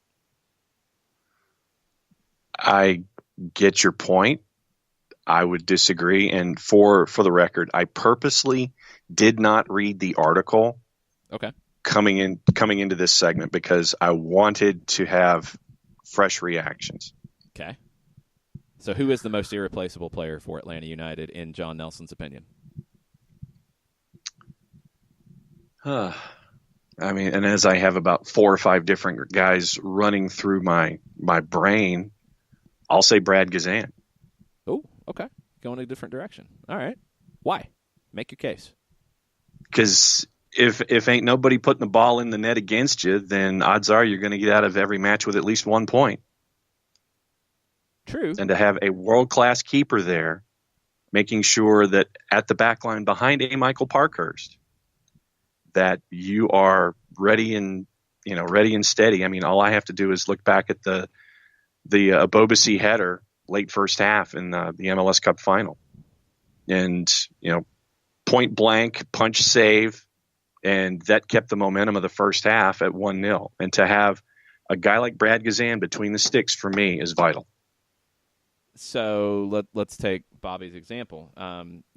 I get your point. I would disagree. And for the record, I purposely did not read the article coming into this segment because I wanted to have fresh reactions. Okay. So who is the most irreplaceable player for Atlanta United in John Nelson's opinion? I mean, and as I have about 4 or 5 different guys running through my brain, I'll say Brad Gazan. Oh, okay. Going in a different direction. All right. Why? Make your case. Because if ain't nobody putting the ball in the net against you, then odds are you're going to get out of every match with at least 1 point. True. And to have a world-class keeper there, making sure that at the back line behind a Michael Parkhurst, that you are ready and steady. I mean, all I have to do is look back at the Bobasi header late first half in the MLS Cup final, and point blank punch save, and that kept the momentum of the first half at 1-0. And to have a guy like Brad Gazan between the sticks for me is vital. So let's take Bobby's example.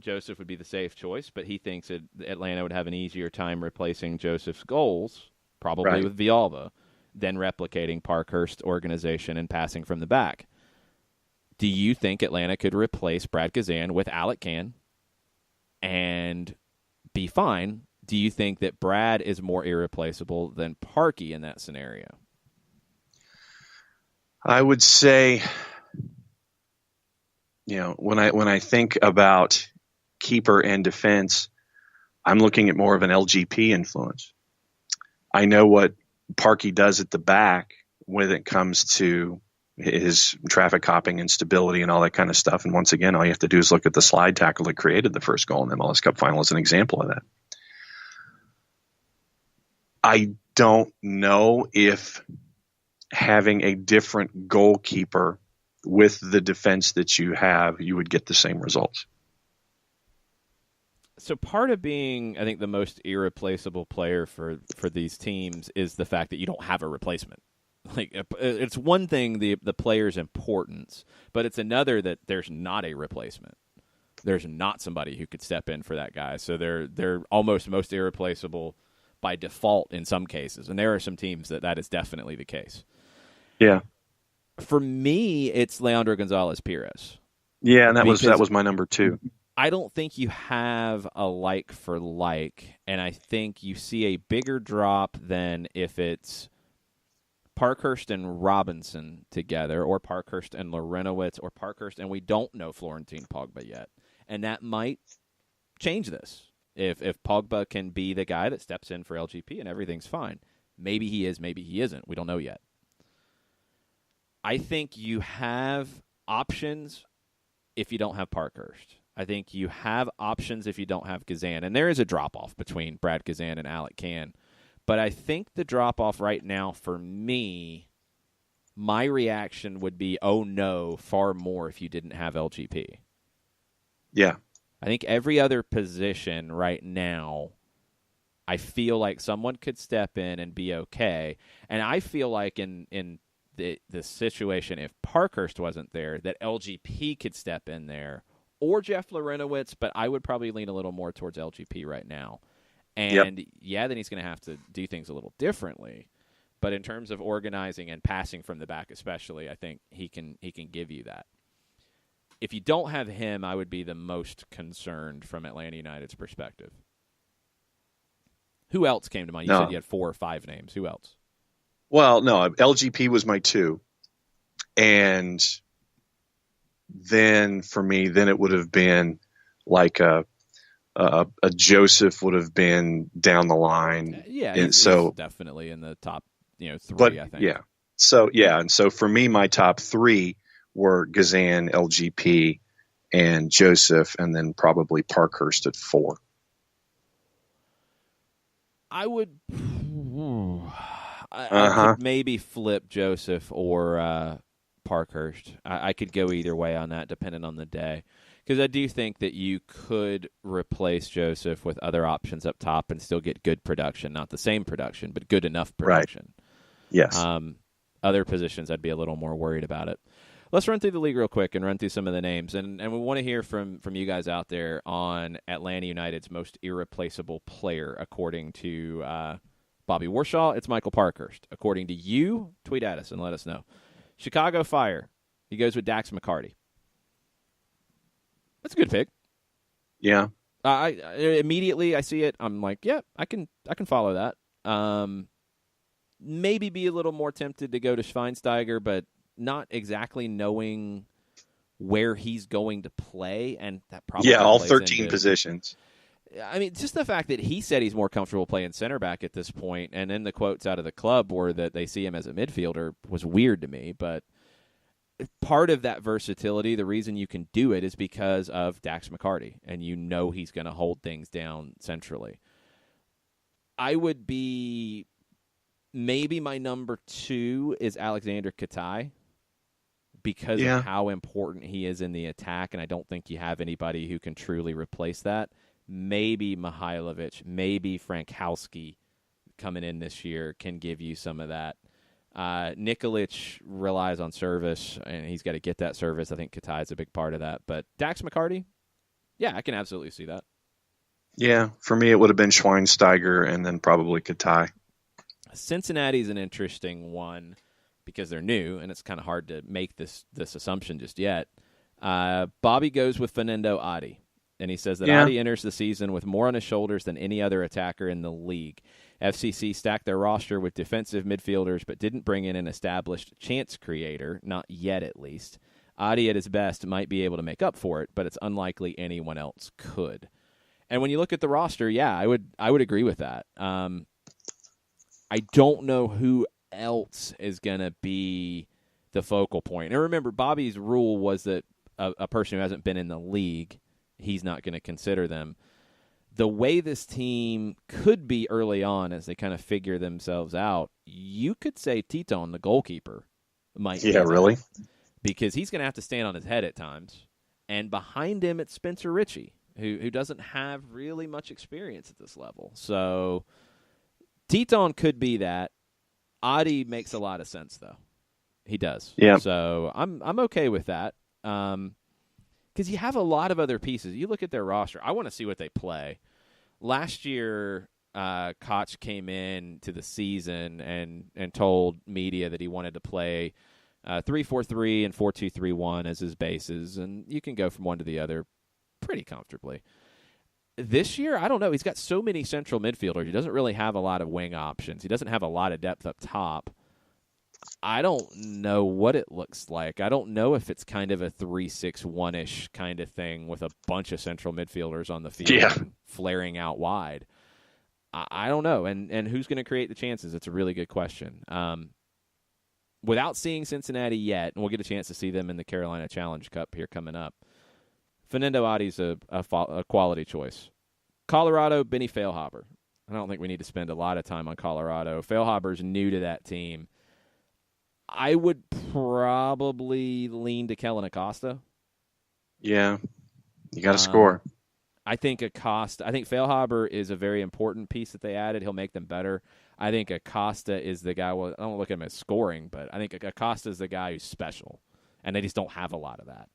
Joseph would be the safe choice, but he thinks that Atlanta would have an easier time replacing Joseph's goals, probably with Villalba, than replicating Parkhurst's organization and passing from the back. Do you think Atlanta could replace Brad Gazan with Alec Can and be fine? Do you think that Brad is more irreplaceable than Parkey in that scenario? I would say, when I think about keeper and defense, I'm looking at more of an LGP influence. I know what Parkey does at the back when it comes to his traffic hopping and stability and all that kind of stuff. And once again, all you have to do is look at the slide tackle that created the first goal in the MLS Cup final as an example of that. I don't know if having a different goalkeeper with the defense that you have, you would get the same results. So part of being, I think, the most irreplaceable player for these teams is the fact that you don't have a replacement. Like, it's one thing, the player's importance, but it's another that there's not a replacement. There's not somebody who could step in for that guy. So they're almost most irreplaceable by default in some cases. And there are some teams that is definitely the case. Yeah. For me, it's Leandro Gonzalez Perez. Yeah, and that was my number 2. I don't think you have a like for like, and I think you see a bigger drop than if it's Parkhurst and Robinson together, or Parkhurst and Lorenowitz, or Parkhurst, and we don't know Florentine Pogba yet. And that might change this. If Pogba can be the guy that steps in for LGP and everything's fine. Maybe he is, maybe he isn't. We don't know yet. I think you have options if you don't have Parkhurst. I think you have options if you don't have Gazan. And there is a drop-off between Brad Gazan and Alec Can. But I think the drop-off right now for me, my reaction would be, oh no, far more if you didn't have LGP. Yeah. I think every other position right now, I feel like someone could step in and be okay. And I feel like in the situation, if Parkhurst wasn't there, that LGP could step in there, or Jeff Larentowicz, but I would probably lean a little more towards LGP right now. And, then he's going to have to do things a little differently. But in terms of organizing and passing from the back especially, I think he can give you that. If you don't have him, I would be the most concerned from Atlanta United's perspective. Who else came to mind? You said you had 4 or 5 names. Who else? Well, no, LGP was my 2. And then for me, it would have been like a Joseph would have been down the line. Yeah, and he's definitely in the top 3, I think. Yeah. And so for me, my top 3 were Gazan, LGP, and Joseph, and then probably Parkhurst at 4. I would I could maybe flip Joseph or Parkhurst. I could go either way on that, depending on the day. Because I do think that you could replace Joseph with other options up top and still get good production. Not the same production, but good enough production. Right. Yes. Other positions, I'd be a little more worried about it. Let's run through the league real quick and run through some of the names. And we want to hear from you guys out there on Atlanta United's most irreplaceable player, according to Bobby Warshaw. It's Michael Parkhurst. According to you, tweet at us and let us know. Chicago Fire. He goes with Dax McCarty. That's a good pick. Yeah. I immediately I see it. I'm like, yeah, I can follow that. Maybe be a little more tempted to go to Schweinsteiger, but not exactly knowing where he's going to play, and that probably all 13 positions. I mean, just the fact that he said he's more comfortable playing center back at this point, and then the quotes out of the club were that they see him as a midfielder was weird to me, but part of that versatility, the reason you can do it is because of Dax McCarty, and you know he's going to hold things down centrally. I would be maybe my number 2 is Alexander Katai because of how important he is in the attack, and I don't think you have anybody who can truly replace that. Maybe Mihailovic, maybe Frankowski coming in this year can give you some of that. Nikolic relies on service, and he's got to get that service. I think Katai is a big part of that. But Dax McCarty, I can absolutely see that. Yeah, for me it would have been Schweinsteiger and then probably Katai. Cincinnati's an interesting one because they're new, and it's kind of hard to make this assumption just yet. Bobby goes with Fernando Adi, and he says that Adi enters the season with more on his shoulders than any other attacker in the league. FCC stacked their roster with defensive midfielders but didn't bring in an established chance creator, not yet at least. Adi at his best might be able to make up for it, but it's unlikely anyone else could. And when you look at the roster, I would agree with that. I don't know who else is going to be the focal point. And remember, Bobby's rule was that a person who hasn't been in the league, he's not going to consider them. The way this team could be early on as they kind of figure themselves out, you could say Titon, the goalkeeper, might be there. Really? Because he's going to have to stand on his head at times. And behind him, it's Spencer Ritchie, who doesn't have really much experience at this level. So Titon could be that. Adi makes a lot of sense, though. He does. Yeah. So I'm okay with that. Because you have a lot of other pieces. You look at their roster. I want to see what they play. Last year, Koch came in to the season and told media that he wanted to play 3-4-3 and 4-2-3-1 as his bases, and you can go from one to the other pretty comfortably. This year, I don't know. He's got so many central midfielders. He doesn't really have a lot of wing options. He doesn't have a lot of depth up top. I don't know what it looks like. I don't know if it's kind of a 3-6-1-ish kind of thing with a bunch of central midfielders on the field and flaring out wide. I don't know. And who's going to create the chances? It's a really good question. Without seeing Cincinnati yet, and we'll get a chance to see them in the Carolina Challenge Cup here coming up, Fernando Adi's a quality choice. Colorado, Benny Feilhaber. I don't think we need to spend a lot of time on Colorado. Feilhaber's new to that team. I would probably lean to Kellen Acosta. Yeah, you got to score. I think Feilhaber is a very important piece that they added. He'll make them better. I think Acosta is the guy. Well, I don't look at him as scoring, but I think Acosta is the guy who's special, and they just don't have a lot of that.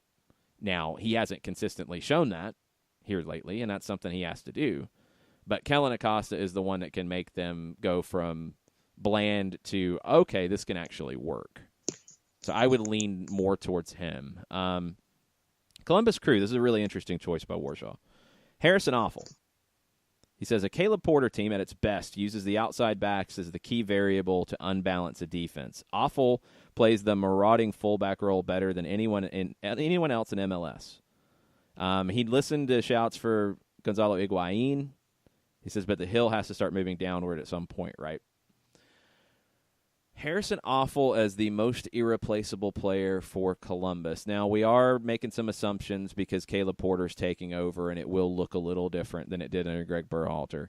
Now, he hasn't consistently shown that here lately, and that's something he has to do. But Kellen Acosta is the one that can make them go from bland to, okay, this can actually work. So I would lean more towards him. Columbus Crew, this is a really interesting choice by Warshaw. Harrison Offal. He says, a Caleb Porter team at its best uses the outside backs as the key variable to unbalance a defense. Offal plays the marauding fullback role better than anyone else in MLS. He listened to shouts for Gonzalo Higuain. He says, but the hill has to start moving downward at some point, right? Harrison Offal as the most irreplaceable player for Columbus. Now, we are making some assumptions because Caleb Porter's taking over, and it will look a little different than it did under Greg Berhalter.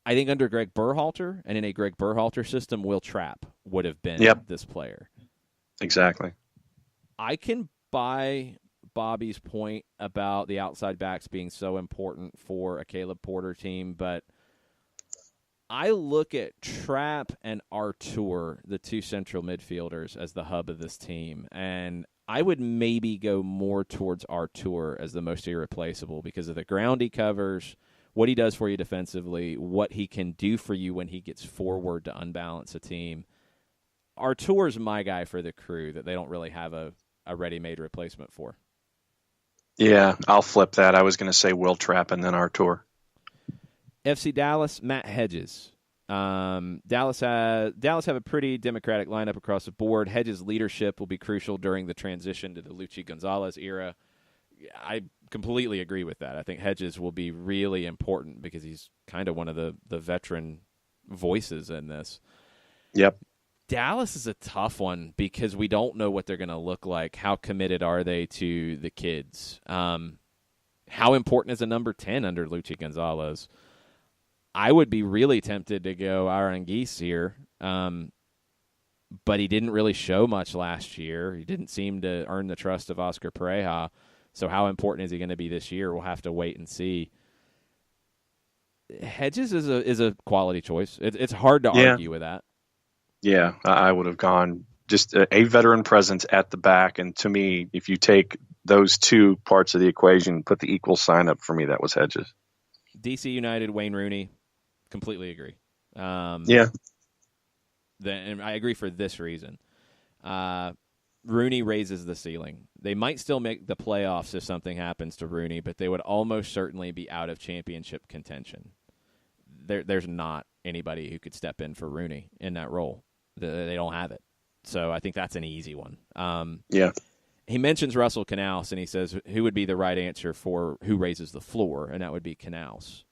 I think under Greg Berhalter and in a Greg Berhalter system, Will Trapp would have been this player. Exactly. I can buy Bobby's point about the outside backs being so important for a Caleb Porter team, but I look at Trapp and Artur, the two central midfielders, as the hub of this team, and I would maybe go more towards Artur as the most irreplaceable because of the ground he covers, what he does for you defensively, what he can do for you when he gets forward to unbalance a team. Artur's my guy for the Crew that they don't really have a ready-made replacement for. Yeah, I'll flip that. I was going to say Will Trapp and then Artur. FC Dallas, Matt Hedges. Dallas have a pretty democratic lineup across the board. Hedges' leadership will be crucial during the transition to the Luchi Gonzalez era. I completely agree with that. I think Hedges will be really important because he's kind of one of the veteran voices in this. Yep. Dallas is a tough one because we don't know what they're going to look like. How committed are they to the kids? How important is a number 10 under Luchi Gonzalez? I would be really tempted to go Aranguiz here, but he didn't really show much last year. He didn't seem to earn the trust of Oscar Pereja. So how important is he going to be this year? We'll have to wait and see. Hedges is a quality choice. It's hard to argue with that. Yeah, I would have gone just a veteran presence at the back. And to me, if you take those two parts of the equation, put the equal sign up for me, that was Hedges. DC United, Wayne Rooney. Completely agree. And I agree for this reason. Rooney raises the ceiling. They might still make the playoffs if something happens to Rooney, but they would almost certainly be out of championship contention. There's not anybody who could step in for Rooney in that role. They don't have it. So I think that's an easy one. He mentions Russell Canals, and he says who would be the right answer for who raises the floor, and that would be Canals.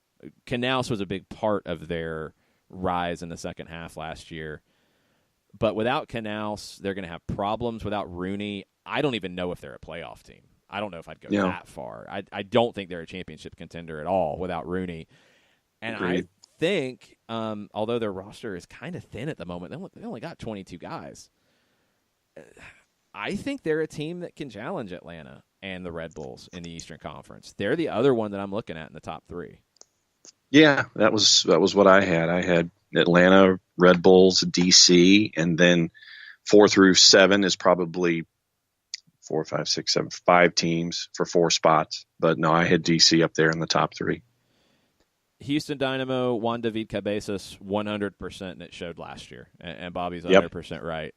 Canals was a big part of their rise in the second half last year. But without Canals, they're going to have problems. Without Rooney, I don't even know if they're a playoff team. I don't know if I'd go that far. I don't think they're a championship contender at all without Rooney. And Agreed. I think, although their roster is kind of thin at the moment, they only got 22 guys. I think they're a team that can challenge Atlanta and the Red Bulls in the Eastern Conference. They're the other one that I'm looking at in the top three. Yeah, that was what I had. I had Atlanta, Red Bulls, DC, and then 4 through 7 is probably 4, 5, 6, 7, 5 teams for 4 spots. But no, I had DC up there in the top 3. Houston Dynamo, Juan David Cabezas, 100%, and it showed last year. And Bobby's 100% right.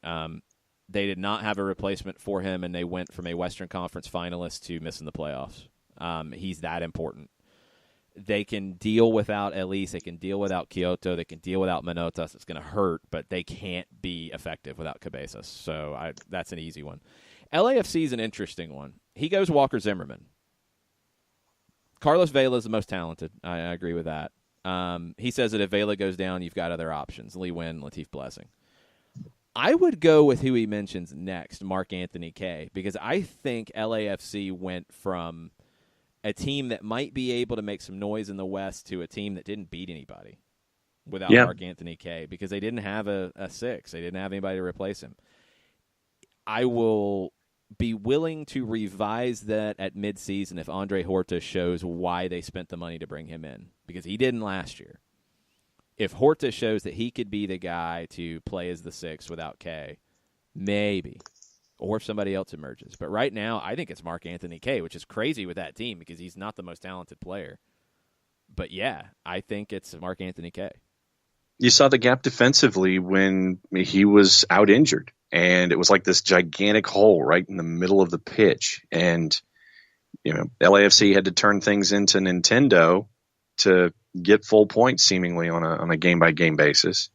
They did not have a replacement for him, and they went from a Western Conference finalist to missing the playoffs. He's that important. They can deal without Elise. They can deal without Kyoto. They can deal without Manotas. It's going to hurt, but they can't be effective without Cabezas. So that's an easy one. LAFC is an interesting one. He goes Walker Zimmerman. Carlos Vela is the most talented. I agree with that. He says that if Vela goes down, you've got other options. Lee Wynn, Latif Blessing. I would go with who he mentions next, Mark Anthony Kaye, because I think LAFC went from a team that might be able to make some noise in the West to a team that didn't beat anybody without Mark Anthony Kaye because they didn't have a 6. They didn't have anybody to replace him. I will be willing to revise that at midseason if Andre Horta shows why they spent the money to bring him in because he didn't last year. If Horta shows that he could be the guy to play as the 6 without Kaye, maybe. or if somebody else emerges. But right now, I think it's Mark Anthony Kaye, which is crazy with that team because he's not the most talented player. But, yeah, I think it's Mark Anthony Kaye. You saw the gap defensively when he was out injured, and it was like this gigantic hole right in the middle of the pitch. And, LAFC had to turn things into Nintendo to get full points seemingly on a game-by-game basis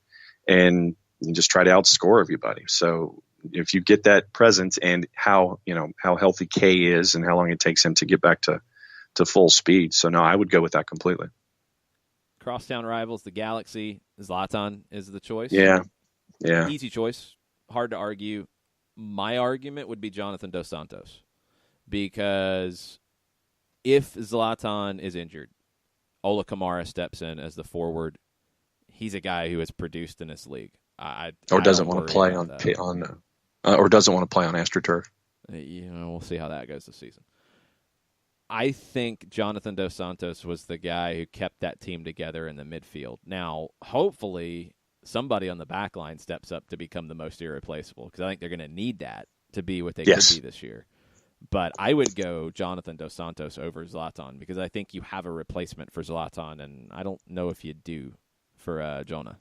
and just try to outscore everybody. So if you get that presence and how healthy Kaye is and how long it takes him to get back to full speed. So, no, I would go with that completely. Crosstown rivals, the Galaxy. Zlatan is the choice. Yeah. Easy choice. Hard to argue. My argument would be Jonathan Dos Santos, because if Zlatan is injured, Ola Kamara steps in as the forward. He's a guy who has produced in this league. Or doesn't want to play on AstroTurf. We'll see how that goes this season. I think Jonathan Dos Santos was the guy who kept that team together in the midfield. Now, hopefully, somebody on the back line steps up to become the most irreplaceable, because I think they're going to need that to be what they could be this year. But I would go Jonathan Dos Santos over Zlatan, because I think you have a replacement for Zlatan, and I don't know if you do for Jonah.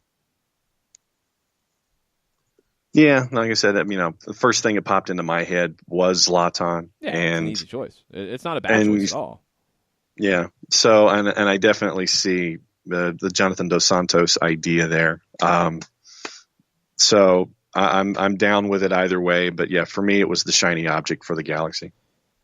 Yeah, like I said, the first thing that popped into my head was Zlatan. Yeah, and it's an easy choice. It's not a bad choice at all. Yeah, so and I definitely see the Jonathan Dos Santos idea there. So I'm down with it either way. But yeah, for me, it was the shiny object for the Galaxy.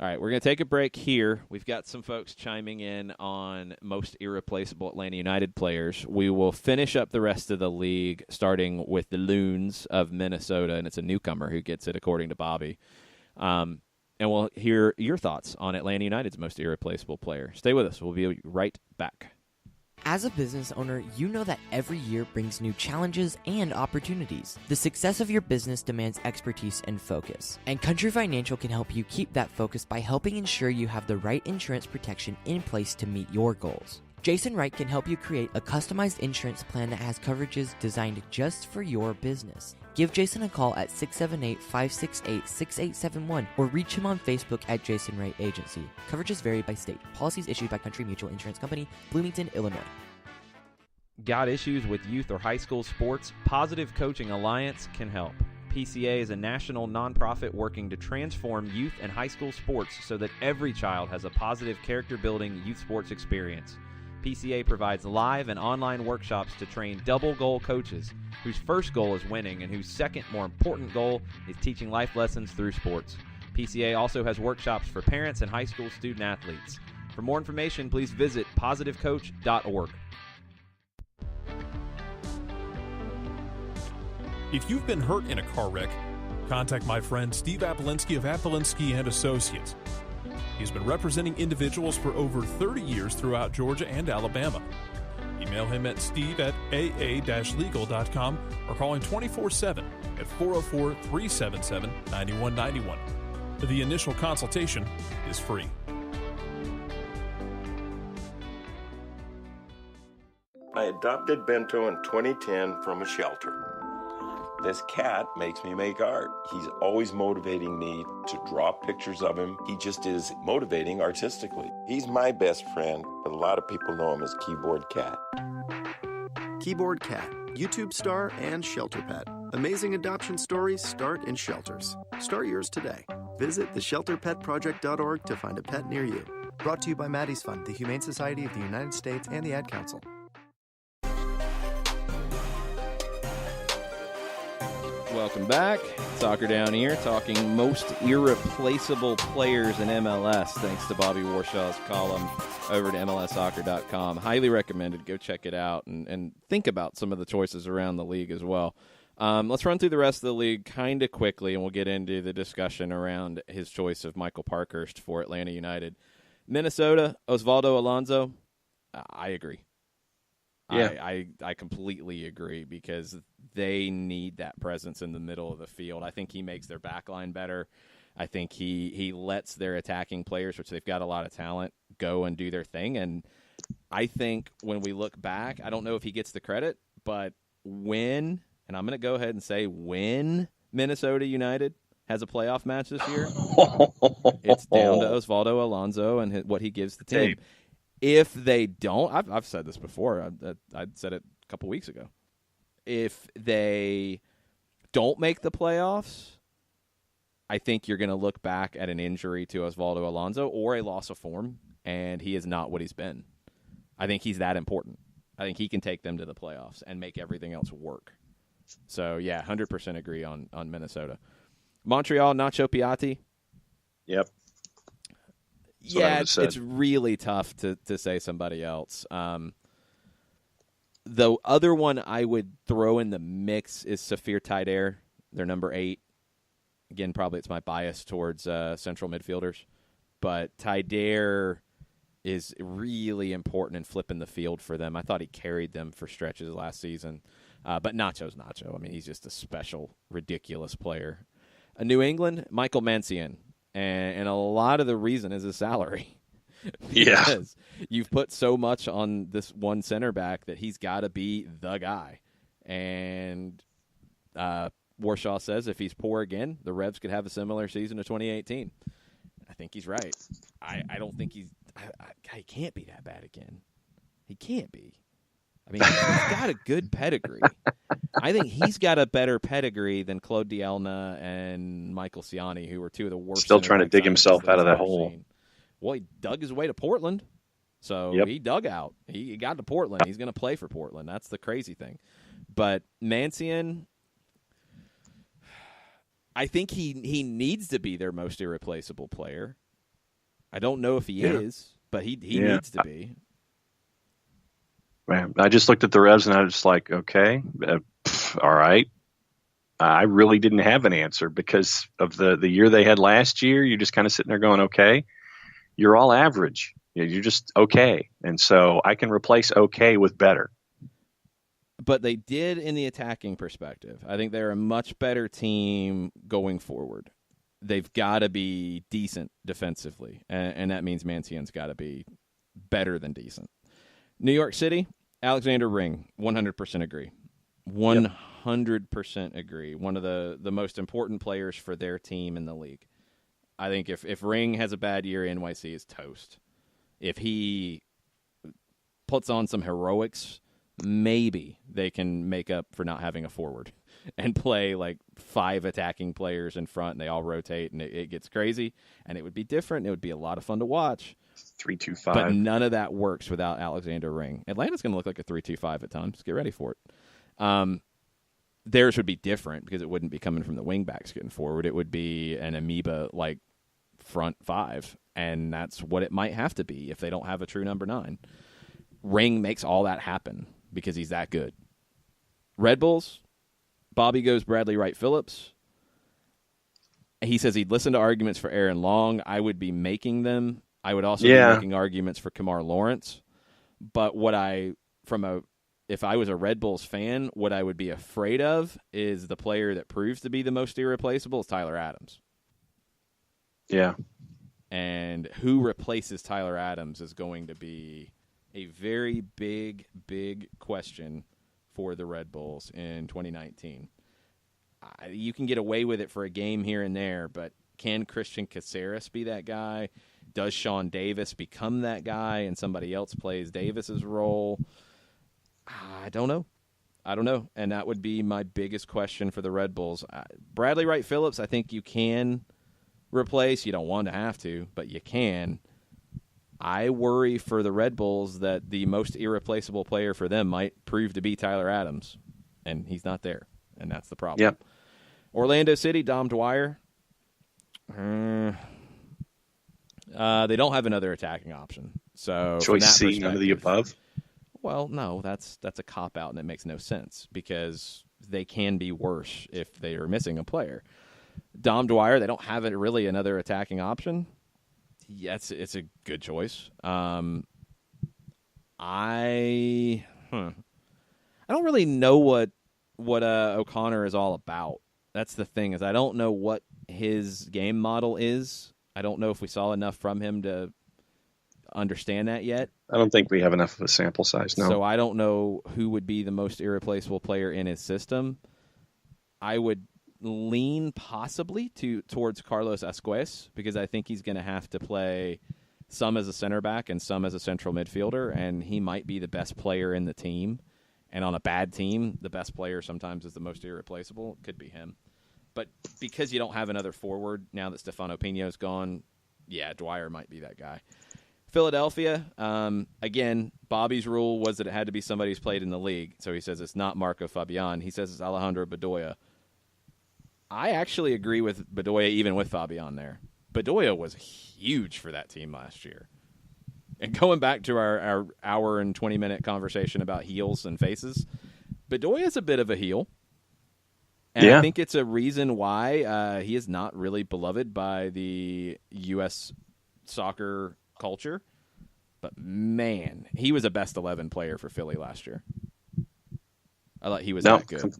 All right, we're going to take a break here. We've got some folks chiming in on most irreplaceable Atlanta United players. We will finish up the rest of the league, starting with the Loons of Minnesota, and it's a newcomer who gets it, according to Bobby. And we'll hear your thoughts on Atlanta United's most irreplaceable player. Stay with us. We'll be right back. As a business owner, you know that every year brings new challenges and opportunities. The success of your business demands expertise and focus. And Country Financial can help you keep that focus by helping ensure you have the right insurance protection in place to meet your goals. Jason Wright can help you create a customized insurance plan that has coverages designed just for your business. Give Jason a call at 678-568-6871 or reach him on Facebook at Jason Wright Agency. Coverages vary by state. Policies issued by Country Mutual Insurance Company, Bloomington, Illinois. Got issues with youth or high school sports? Positive Coaching Alliance can help. PCA is a national nonprofit working to transform youth and high school sports so that every child has a positive character-building youth sports experience. PCA provides live and online workshops to train double-goal coaches whose first goal is winning and whose second, more important goal is teaching life lessons through sports. PCA also has workshops for parents and high school student-athletes. For more information, please visit positivecoach.org. If you've been hurt in a car wreck, contact my friend Steve Apolinski of Apolinski & Associates. He's been representing individuals for over 30 years throughout Georgia and Alabama. Email him at steve@aa-legal.com or call him 24/7 at 404-377-9191. The initial consultation is free. I adopted Bento in 2010 from a shelter. This cat makes me make art. He's always motivating me to draw pictures of him. He just is motivating artistically. He's my best friend, but a lot of people know him as Keyboard Cat. Keyboard Cat, YouTube star and shelter pet. Amazing adoption stories start in shelters. Start yours today. Visit theshelterpetproject.org to find a pet near you. Brought to you by Maddie's Fund, the Humane Society of the United States, and the Ad Council. Welcome back. Soccer Down here, talking most irreplaceable players in MLS, thanks to Bobby Warshaw's column over to MLSsoccer.com. Highly recommended. Go check it out and think about some of the choices around the league as well. Let's run through the rest of the league kind of quickly, and we'll get into the discussion around his choice of Michael Parkhurst for Atlanta United. Minnesota, Osvaldo Alonso, I agree. Yeah. I completely agree, because they need that presence in the middle of the field. I think he makes their back line better. I think he lets their attacking players, which they've got a lot of talent, go and do their thing. And I think when we look back, I don't know if he gets the credit, but when, and I'm going to go ahead and say when Minnesota United has a playoff match this year, it's down to Osvaldo Alonso and what he gives the team. If they don't, I've said this before. I said it a couple weeks ago. If they don't make the playoffs, I think you're going to look back at an injury to Osvaldo Alonso or a loss of form, and he is not what he's been. I think he's that important. I think he can take them to the playoffs and make everything else work. So, yeah, 100% agree on Minnesota. Montreal, Nacho Piatti. Yep. Yeah, it's really tough to say somebody else. The other one I would throw in the mix is Safir Taider. They're number 8. Again, probably it's my bias towards central midfielders. But Taider is really important in flipping the field for them. I thought he carried them for stretches last season. But Nacho's Nacho. I mean, he's just a special, ridiculous player. New England, Michael Mancienne. And a lot of the reason is his salary. Because you've put so much on this one center back that he's got to be the guy. And Warshaw says if he's poor again, the Revs could have a similar season to 2018. I think he's right. I don't think he can't be that bad again. He can't be. I mean, he's got a good pedigree. I think he's got a better pedigree than Claude Dielna and Michael Ciani, who were two of the worst. Still trying to dig himself out of that hole. Well, he dug his way to Portland. So he dug out. He got to Portland. He's going to play for Portland. That's the crazy thing. But Mancienne, I think he needs to be their most irreplaceable player. I don't know if he is, but he needs to be. Man, I just looked at the Revs and I was just like, okay, all right. I really didn't have an answer because of the year they had last year. You're just kind of sitting there going, okay, you're all average. You're just okay. And so I can replace okay with better. But they did in the attacking perspective. I think they're a much better team going forward. They've got to be decent defensively, and that means Mancienne's got to be better than decent. New York City, Alexander Ring, 100% agree. 100% agree. One of the most important players for their team in the league. I think if Ring has a bad year, NYC is toast. If he puts on some heroics, maybe they can make up for not having a forward and play like 5 attacking players in front, and they all rotate, and it gets crazy, and it would be different. It would be a lot of fun to watch. 3-2-5. But none of that works without Alexander Ring. Atlanta's going to look like a 3-2-5 at times. Get ready for it. Theirs would be different because it wouldn't be coming from the wingbacks getting forward. It would be an amoeba-like front 5, and that's what it might have to be if they don't have a true number 9. Ring makes all that happen because he's that good. Red Bulls, Bobby goes Bradley Wright Phillips. He says he'd listen to arguments for Aaron Long. I would be making them. I would also be making arguments for Kamar Lawrence. But if I was a Red Bulls fan, what I would be afraid of is the player that proves to be the most irreplaceable is Tyler Adams. Yeah. And who replaces Tyler Adams is going to be a very big, big question for the Red Bulls in 2019. You can get away with it for a game here and there, but can Christian Caceres be that guy? Does Sean Davis become that guy and somebody else plays Davis's role? I don't know. And that would be my biggest question for the Red Bulls. Bradley Wright Phillips, I think you can replace. You don't want to have to, but you can. I worry for the Red Bulls that the most irreplaceable player for them might prove to be Tyler Adams, and he's not there, and that's the problem. Yep. Orlando City, Dom Dwyer. They don't have another attacking option. So choice C, none of the above? Well, no, that's a cop-out, and it makes no sense because they can be worse if they are missing a player. Dom Dwyer, they don't have really another attacking option. Yes, it's a good choice. I don't really know what O'Connor is all about. That's the thing, is I don't know what his game model is. I don't know if we saw enough from him to understand that yet. I don't think we have enough of a sample size, no. So I don't know who would be the most irreplaceable player in his system. I would lean possibly towards Carlos Asquez because I think he's going to have to play some as a center back and some as a central midfielder, and he might be the best player in the team. And on a bad team, the best player sometimes is the most irreplaceable. It could be him. But because you don't have another forward now that Stefano Pino's gone, yeah, Dwyer might be that guy. Philadelphia, again, Bobby's rule was that it had to be somebody who's played in the league. So he says it's not Marco Fabian. He says it's Alejandro Bedoya. I actually agree with Bedoya even with Fabian there. Bedoya was huge for that team last year. And going back to our hour and 20-minute conversation about heels and faces, Bedoya is a bit of a heel. And I think it's a reason why he is not really beloved by the U.S. soccer culture. But, man, he was a best 11 player for Philly last year. I thought he was that good.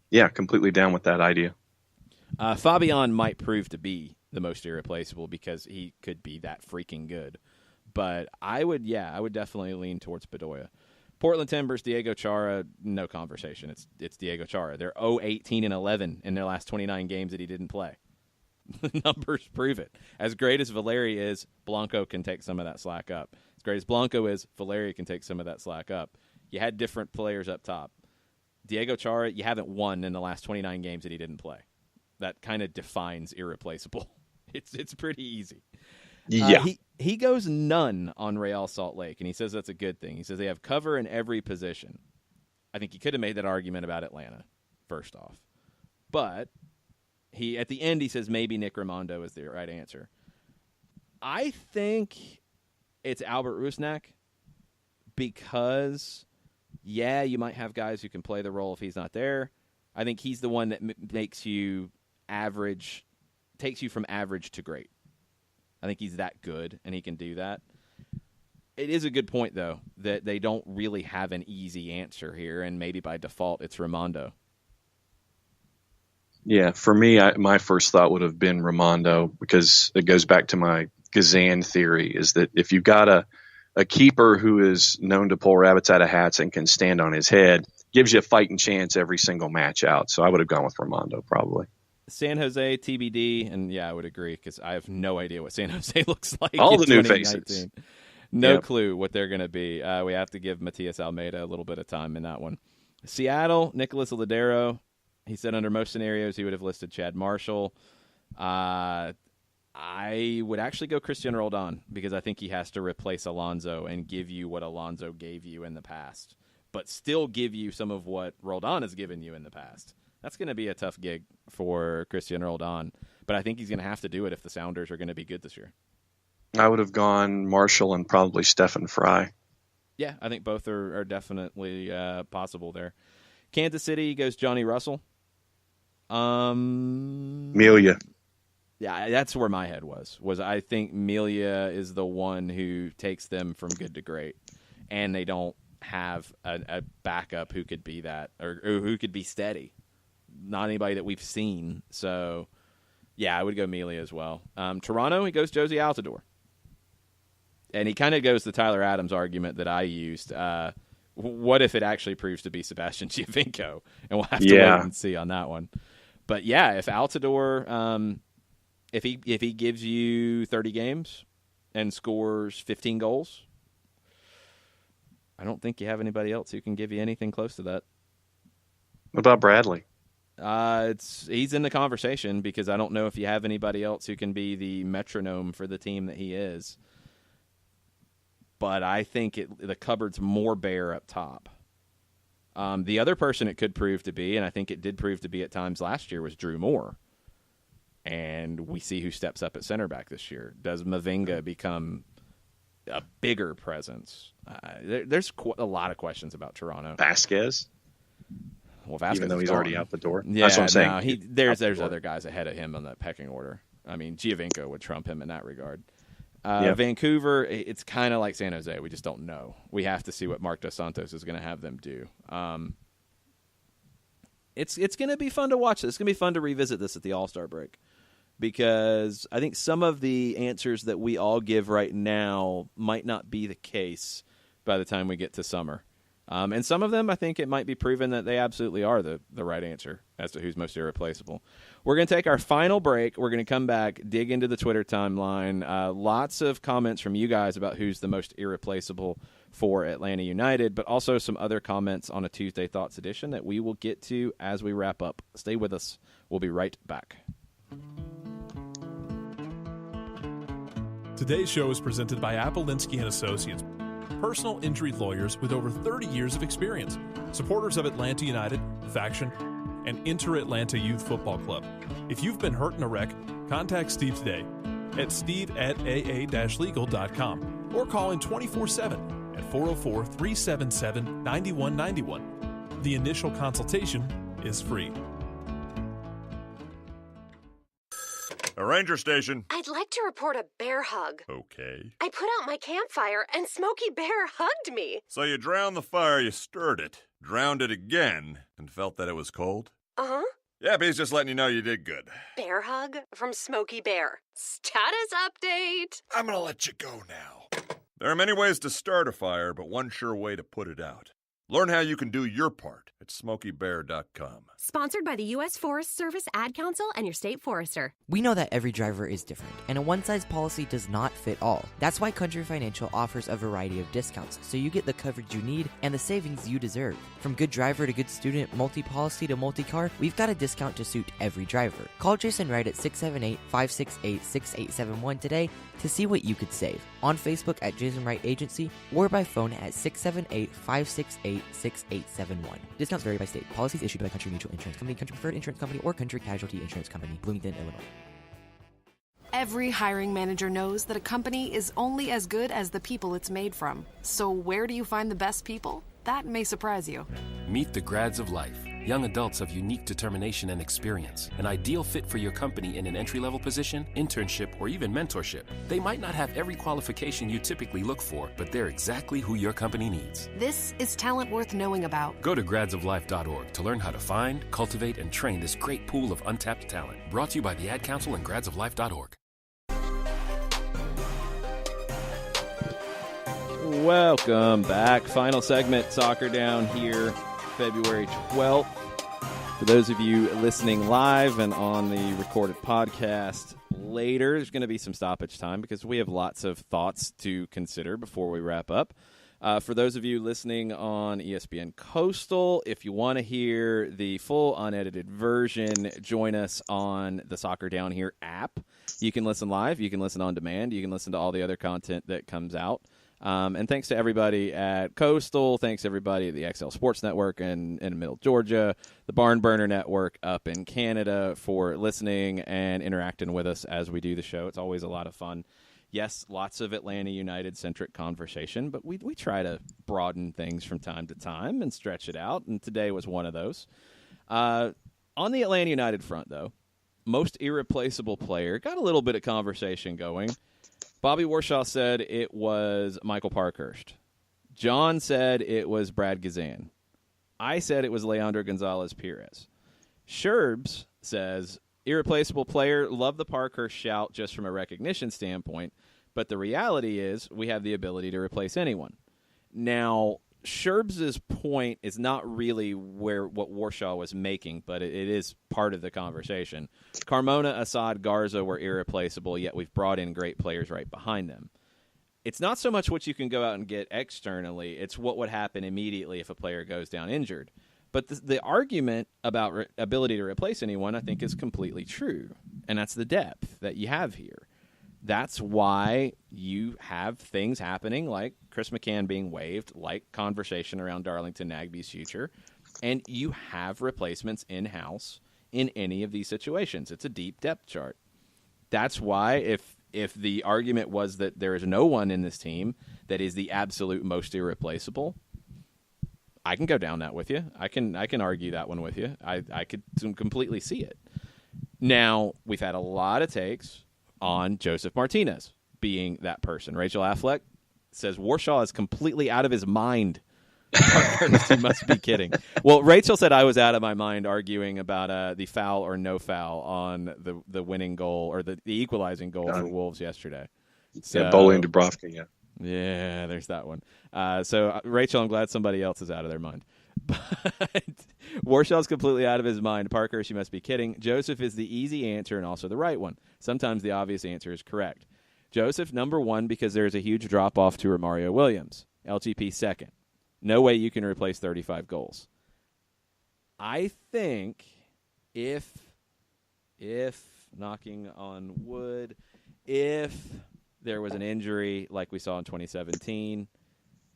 Yeah, completely down with that idea. Fabian might prove to be the most irreplaceable because he could be that freaking good. But I would definitely lean towards Bedoya. Portland Timbers, Diego Chara, no conversation. It's Diego Chara. They're 0-18-11 in their last 29 games that he didn't play. The numbers prove it. As great as Valeri is, Blanco can take some of that slack up. As great as Blanco is, Valeri can take some of that slack up. You had different players up top. Diego Chara, you haven't won in the last 29 games that he didn't play. That kind of defines irreplaceable. It's pretty easy. Yeah. He goes none on Real Salt Lake, and he says that's a good thing. He says they have cover in every position. I think he could have made that argument about Atlanta, first off. But at the end, he says maybe Nick Raimondo is the right answer. I think it's Albert Rusnak because, you might have guys who can play the role if he's not there. I think he's the one that makes you average, takes you from average to great. I think he's that good, and he can do that. It is a good point, though, that they don't really have an easy answer here, and maybe by default it's Raimondo. Yeah, for me, my first thought would have been Raimondo because it goes back to my Gazan theory, is that if you've got a keeper who is known to pull rabbits out of hats and can stand on his head, gives you a fighting chance every single match out. So I would have gone with Raimondo probably. San Jose, TBD, and I would agree because I have no idea what San Jose looks like. All the new faces. No clue what they're going to be. We have to give Matias Almeida a little bit of time in that one. Seattle, Nicholas Ladero. He said under most scenarios he would have listed Chad Marshall. I would actually go Christian Roldan because I think he has to replace Alonso and give you what Alonso gave you in the past, but still give you some of what Roldan has given you in the past. That's going to be a tough gig for Christian Roldan, but I think he's going to have to do it if the Sounders are going to be good this year. I would have gone Marshall and probably Stephen Fry. Yeah, I think both are definitely possible there. Kansas City goes Johnny Russell. Melia. Yeah, that's where my head was I think Melia is the one who takes them from good to great, and they don't have a backup who could be that or who could be steady. Not anybody that we've seen. So, I would go Melia as well. Toronto, he goes Josie Altidore. And he kind of goes the Tyler Adams argument that I used. What if it actually proves to be Sebastian Giovinco? And we'll have to wait and see on that one. But, if Altidore, if he gives you 30 games and scores 15 goals, I don't think you have anybody else who can give you anything close to that. What about Bradley? He's in the conversation because I don't know if you have anybody else who can be the metronome for the team that he is. But I think the cupboard's more bare up top. The other person it could prove to be, and I think it did prove to be at times last year, was Drew Moore. And we see who steps up at center back this year. Does Mavinga become a bigger presence? There's a lot of questions about Toronto. Vasquez? Well, Vasquez, even though he's already out the door. Yeah, that's what I'm saying. There's other guys ahead of him on the pecking order. I mean, Giovinco would trump him in that regard. Vancouver, it's kind of like San Jose. We just don't know. We have to see what Marc Dos Santos is going to have them do. It's going to be fun to watch this. It's going to be fun to revisit this at the All-Star break because I think some of the answers that we all give right now might not be the case by the time we get to summer. And some of them, I think it might be proven that they absolutely are the right answer as to who's most irreplaceable. We're going to take our final break. We're going to come back, dig into the Twitter timeline. Lots of comments from you guys about who's the most irreplaceable for Atlanta United, but also some other comments on a Tuesday Thoughts edition that we will get to as we wrap up. Stay with us. We'll be right back. Today's show is presented by Appolinsky & Associates, personal injury lawyers with over 30 years of experience, supporters of Atlanta United, Faction, and Inter-Atlanta Youth Football Club. If you've been hurt in a wreck, contact Steve today at steve@aa-legal.com or call in 24/7 at 404-377-9191. The initial consultation is free. A ranger station. I'd like to report a bear hug. Okay. I put out my campfire and Smokey Bear hugged me. So you drowned the fire, you stirred it, drowned it again, and felt that it was cold? Uh-huh. Yeah, but he's just letting you know you did good. Bear hug from Smokey Bear. Status update. I'm gonna let you go now. There are many ways to start a fire, but one sure way to put it out. Learn how you can do your part at SmokeyBear.com. Sponsored by the U.S. Forest Service, Ad Council, and your state forester. We know that every driver is different, and a one-size policy does not fit all. That's why Country Financial offers a variety of discounts, so you get the coverage you need and the savings you deserve. From good driver to good student, multi-policy to multi-car, we've got a discount to suit every driver. Call Jason Wright at 678-568-6871 today to see what you could save. On Facebook at Jason Wright Agency, or by phone at 678-568-6871. Discounts vary by state. Policies issued by Country Mutual Insurance Company, Country Preferred Insurance Company, or Country Casualty Insurance Company, Bloomington, Illinois. Every hiring manager knows that a company is only as good as the people it's made from. So where do you find the best people? That may surprise you. Meet the grads of life, young adults of unique determination and experience, an ideal fit for your company in an entry-level position, internship, or even mentorship. They might not have every qualification you typically look for, but they're exactly who your company needs. This is talent worth knowing about. Go to gradsoflife.org to learn how to find, cultivate, and train this great pool of untapped talent. Brought to you by the Ad Council and gradsoflife.org. Welcome back. Final segment, Soccer Down here, February 12th. For those of you listening live and on the recorded podcast later, there's going to be some stoppage time because we have lots of thoughts to consider before we wrap up. For those of you listening on ESPN Coastal, if you want to hear the full unedited version, join us on the Soccer Down Here app. You can listen live. You can listen on demand. You can listen to all the other content that comes out. And thanks to everybody at Coastal. Thanks to everybody at the XL Sports Network in Middle Georgia, the Barn Burner Network up in Canada for listening and interacting with us as we do the show. It's always a lot of fun. Yes, lots of Atlanta United-centric conversation, but we try to broaden things from time to time and stretch it out, and today was one of those. On the Atlanta United front, though, most irreplaceable player, got a little bit of conversation going. Bobby Warshaw said it was Michael Parkhurst. John said it was Brad Gazan. I said it was Leandro Gonzalez-Perez. Sherbs says, irreplaceable player, love the Parkhurst shout just from a recognition standpoint, but the reality is we have the ability to replace anyone. Now, Sherbs' point is not really what Warshaw was making, but it is part of the conversation. Carmona, Assad, Garza were irreplaceable, yet we've brought in great players right behind them. It's not so much what you can go out and get externally, it's what would happen immediately if a player goes down injured. But the argument about ability to replace anyone, I think, is completely true, and that's the depth that you have here. That's why you have things happening like Chris McCann being waived, like conversation around Darlington Nagbe's future, and you have replacements in-house in any of these situations. It's a deep depth chart. That's why if the argument was that there is no one in this team that is the absolute most irreplaceable, I can go down that with you. I can argue that one with you. I could completely see it. Now, we've had a lot of takes on Joseph Martinez being that person. Rachel Affleck says Warshaw is completely out of his mind. He must be kidding. Well, Rachel said I was out of my mind arguing about the foul or no foul on the winning goal or the equalizing goal for Wolves yesterday. So, Bowling Dubrovka, yeah. Yeah, there's that one. So, Rachel, I'm glad somebody else is out of their mind. But Warshaw's completely out of his mind. Parker, she must be kidding. Joseph is the easy answer and also the right one. Sometimes the obvious answer is correct. Joseph, number one, because there's a huge drop-off to Romario Williams. LGP second. No way you can replace 35 goals. I think if knocking on wood, if there was an injury like we saw in 2017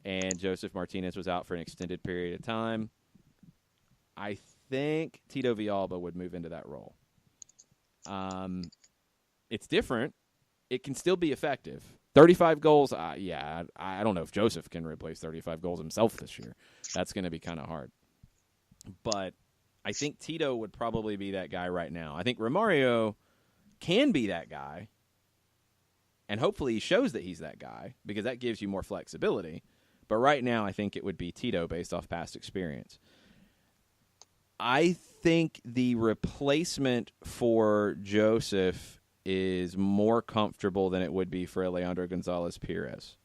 and Joseph Martinez was out for an extended period of time, I think Tito Villalba would move into that role. It's different. It can still be effective. 35 goals, I don't know if Joseph can replace 35 goals himself this year. That's going to be kind of hard. But I think Tito would probably be that guy right now. I think Romario can be that guy, and hopefully he shows that he's that guy because that gives you more flexibility. But right now I think it would be Tito based off past experience. I think the replacement for Joseph is more comfortable than it would be for Leandro Gonzalez-Perez.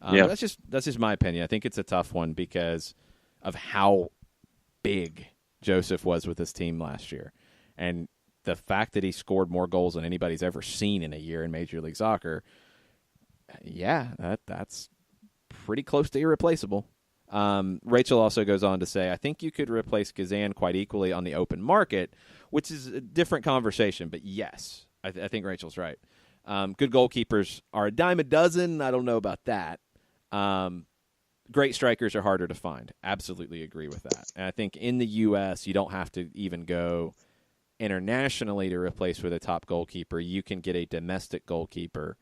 That's just my opinion. I think it's a tough one because of how big Joseph was with his team last year. And the fact that he scored more goals than anybody's ever seen in a year in Major League Soccer, that's pretty close to irreplaceable. Rachel also goes on to say, I think you could replace Kazan quite equally on the open market, which is a different conversation, but yes, I think Rachel's right. Good goalkeepers are a dime a dozen. I don't know about that. Great strikers are harder to find. Absolutely agree with that. And I think in the U.S., you don't have to even go internationally to replace with a top goalkeeper. You can get a domestic goalkeeper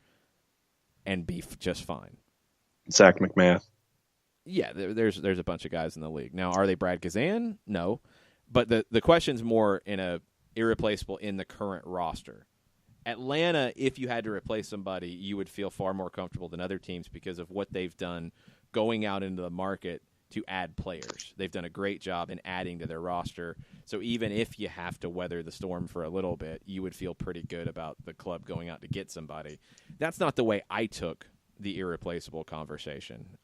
and be just fine. Zach McMath. Yeah, there's a bunch of guys in the league. Now, are they Brad Kazan? No. But the question's more in a irreplaceable in the current roster. Atlanta, if you had to replace somebody, you would feel far more comfortable than other teams because of what they've done going out into the market to add players. They've done a great job in adding to their roster. So even if you have to weather the storm for a little bit, you would feel pretty good about the club going out to get somebody. That's not the way I took the irreplaceable conversation.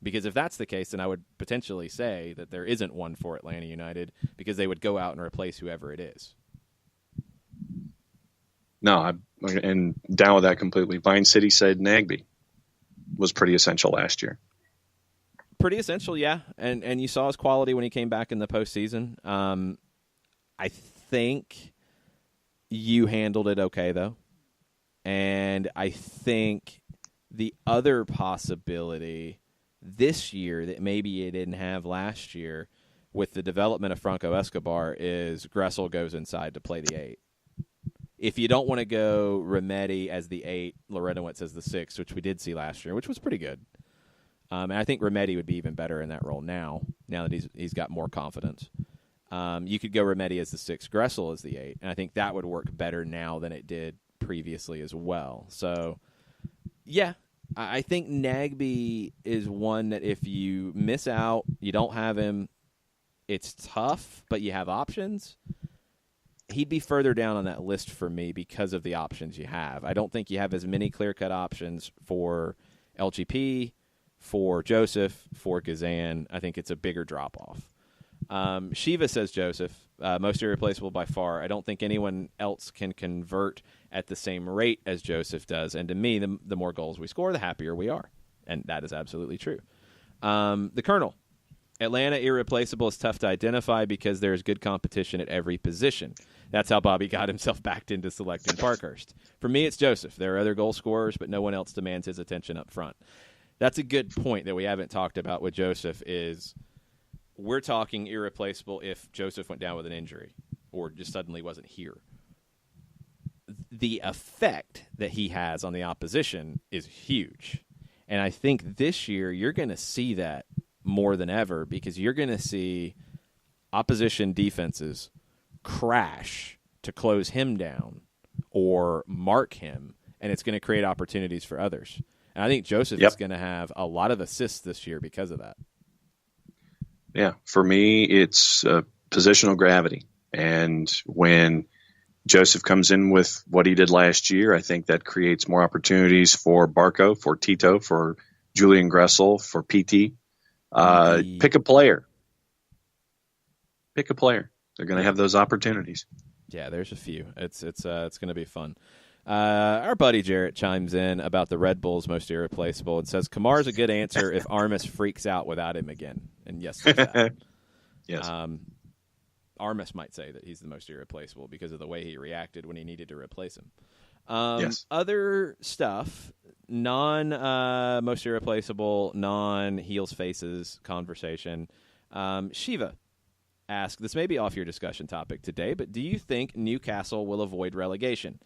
Because if that's the case, then I would potentially say that there isn't one for Atlanta United because they would go out and replace whoever it is. No, and down with that completely. Vine City said Nagby was pretty essential last year. Pretty essential, yeah. And you saw his quality when he came back in the postseason. I think you handled it okay, though. And I think the other possibility this year that maybe you didn't have last year with the development of Franco Escobar is Gressel goes inside to play the 8. If you don't want to go Remedi as the 8, Lorenowitz as the 6, which we did see last year, which was pretty good. And I think Remedi would be even better in that role now that he's got more confidence. You could go Remedi as the 6, Gressel as the 8, and I think that would work better now than it did previously as well. So, yeah, I think Nagby is one that if you miss out, you don't have him, it's tough, but you have options. He'd be further down on that list for me because of the options you have. I don't think you have as many clear-cut options for LGP, for Joseph, for Kazan. I think it's a bigger drop-off. Shiva says Joseph, most irreplaceable by far. I don't think anyone else can convert at the same rate as Joseph does. And to me, the more goals we score, the happier we are. And that is absolutely true. The Colonel. Atlanta irreplaceable is tough to identify because there is good competition at every position. That's how Bobby got himself backed into selecting Parkhurst. For me, it's Joseph. There are other goal scorers, but no one else demands his attention up front. That's a good point that we haven't talked about with Joseph is we're talking irreplaceable if Joseph went down with an injury or just suddenly wasn't here. The effect that he has on the opposition is huge. And I think this year you're going to see that more than ever because you're going to see opposition defenses crash to close him down or mark him, and it's going to create opportunities for others. And I think Joseph is going to have a lot of assists this year because of that. Yeah, for me, it's positional gravity. And when Joseph comes in with what he did last year. I think that creates more opportunities for Barco, for Tito, for Julian Gressel, for PT. Pick a player. Pick a player. They're going to have those opportunities. Yeah, there's a few. It's going to be fun. Our buddy Jarrett chimes in about the Red Bulls most irreplaceable and says Kamar's a good answer if Armas freaks out without him again. And yes, there's that. Yes. Armas might say that he's the most irreplaceable because of the way he reacted when he needed to replace him. Yes. Other stuff, most irreplaceable, non-heels faces conversation. Shiva asked, this may be off your discussion topic today, but do you think Newcastle will avoid relegation?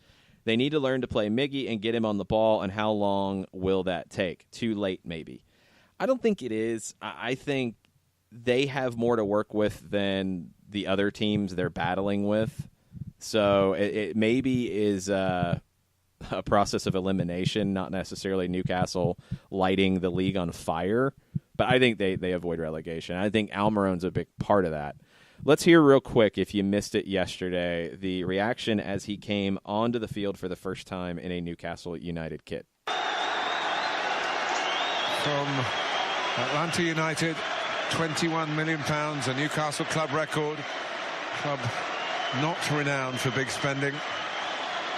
They need to learn to play Miggy and get him on the ball, and how long will that take? Too late, maybe. I don't think it is. I think they have more to work with than the other teams they're battling with. So it maybe is a process of elimination, not necessarily Newcastle lighting the league on fire. But I think they avoid relegation. I think Almiron's a big part of that. Let's hear real quick, if you missed it yesterday, the reaction as he came onto the field for the first time in a Newcastle United kit. From Atlanta United, £21 million, a Newcastle club record. Club not renowned for big spending,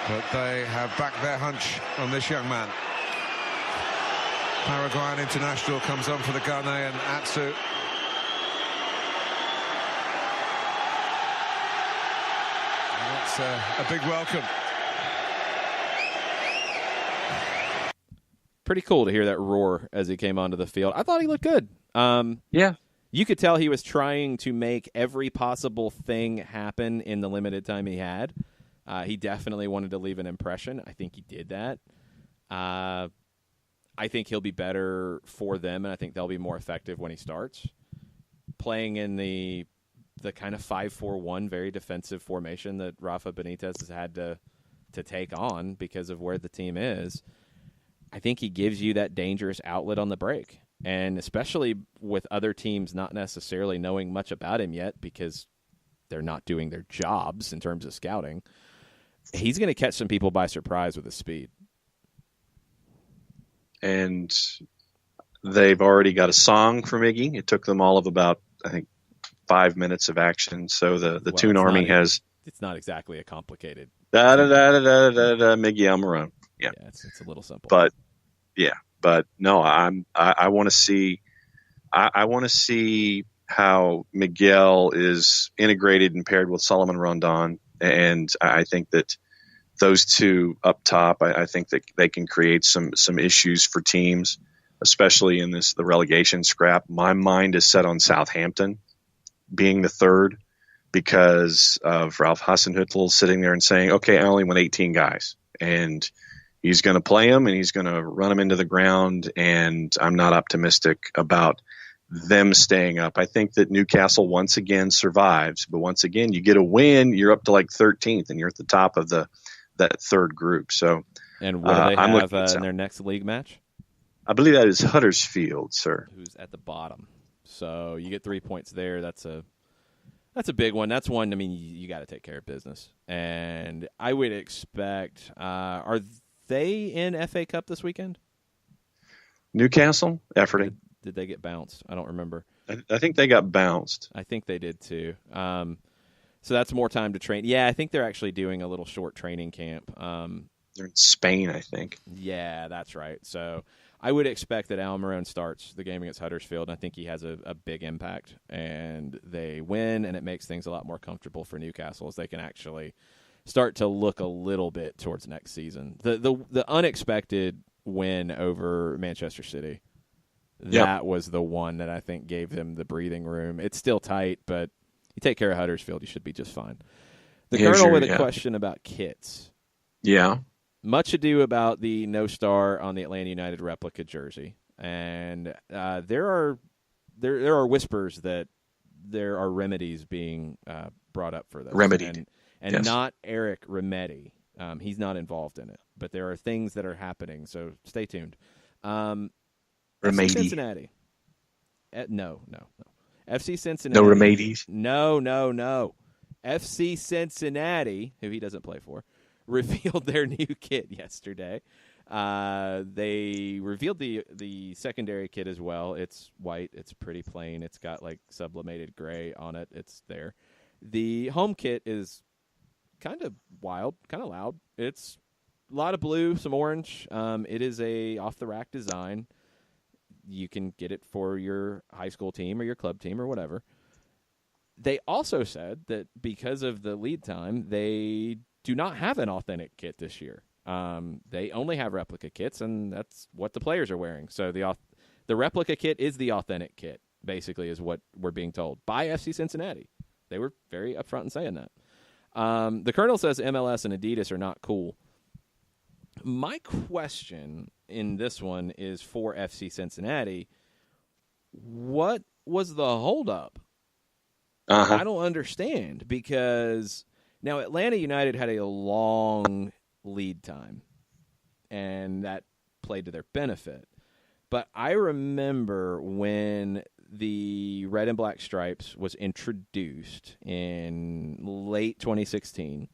but they have backed their hunch on this young man. Paraguayan international comes on for the Ghanaian Atsu. That's a big welcome. Pretty cool to hear that roar as he came onto the field. I thought he looked good. Yeah. You could tell he was trying to make every possible thing happen in the limited time he had. He definitely wanted to leave an impression. I think he did that. I think he'll be better for them, and I think they'll be more effective when he starts. Playing in the kind of 5-4-1, very defensive formation that Rafa Benitez has had to take on because of where the team is, I think he gives you that dangerous outlet on the break. And especially with other teams not necessarily knowing much about him yet because they're not doing their jobs in terms of scouting, he's going to catch some people by surprise with his speed. And they've already got a song for Miggy. It took them all of about, I think, 5 minutes of action. So the Toon Army has... It's not exactly a complicated... Miggy Almiron. Yeah, it's a little simple. But, yeah. But no, I want to see. I want to see how Miguel is integrated and paired with Solomon Rondon, and I think that those two up top, I think that they can create some issues for teams, especially in the relegation scrap. My mind is set on Southampton being the third because of Ralph Hasenhüttl sitting there and saying, "Okay, I only want 18 guys," and he's going to play them and he's going to run them into the ground, and I'm not optimistic about them staying up. I think that Newcastle once again survives, but once again, you get a win, you're up to like 13th, and you're at the top of that third group. So, and what do they have in their next league match? I believe that is Huddersfield, sir. Who's at the bottom. So you get 3 points there. That's a big one. That's one, I mean, you got to take care of business. And I would expect, are they in FA Cup this weekend? Newcastle? Efforting. Did they get bounced? I don't remember. I think they got bounced. I think they did too. So that's more time to train. Yeah, I think they're actually doing a little short training camp. They're in Spain, I think. Yeah, that's right. So I would expect that Almiron starts the game against Huddersfield, and I think he has a big impact. And they win, and it makes things a lot more comfortable for Newcastle as they can actually start to look a little bit towards next season. The unexpected win over Manchester City, that was the one that I think gave them the breathing room. It's still tight, but you take care of Huddersfield, you should be just fine. The Colonel with a question about kits. Yeah. Much ado about the no star on the Atlanta United replica jersey. And there are whispers that there are remedies being brought up for this. Remedied. And yes. Not Eric Remedi. He's not involved in it. But there are things that are happening, so stay tuned. Remedi. FC Cincinnati. No. FC Cincinnati. No Remedies? No. FC Cincinnati, who he doesn't play for, revealed their new kit yesterday. They revealed the secondary kit as well. It's white. It's pretty plain. It's got like sublimated gray on it. It's there. The home kit is kind of wild, kind of loud. It's a lot of blue, some orange. It is a off-the-rack design. You can get it for your high school team or your club team or whatever. They also said that because of the lead time, they do not have an authentic kit this year. They only have replica kits, and that's what the players are wearing. So the replica kit is the authentic kit, basically, is what we're being told by FC Cincinnati. They were very upfront in saying that. The Colonel says MLS and Adidas are not cool. My question in this one is for FC Cincinnati. What was the holdup? I don't understand, because now Atlanta United had a long lead time, and that played to their benefit. But I remember when the red and black stripes was introduced in late 2016,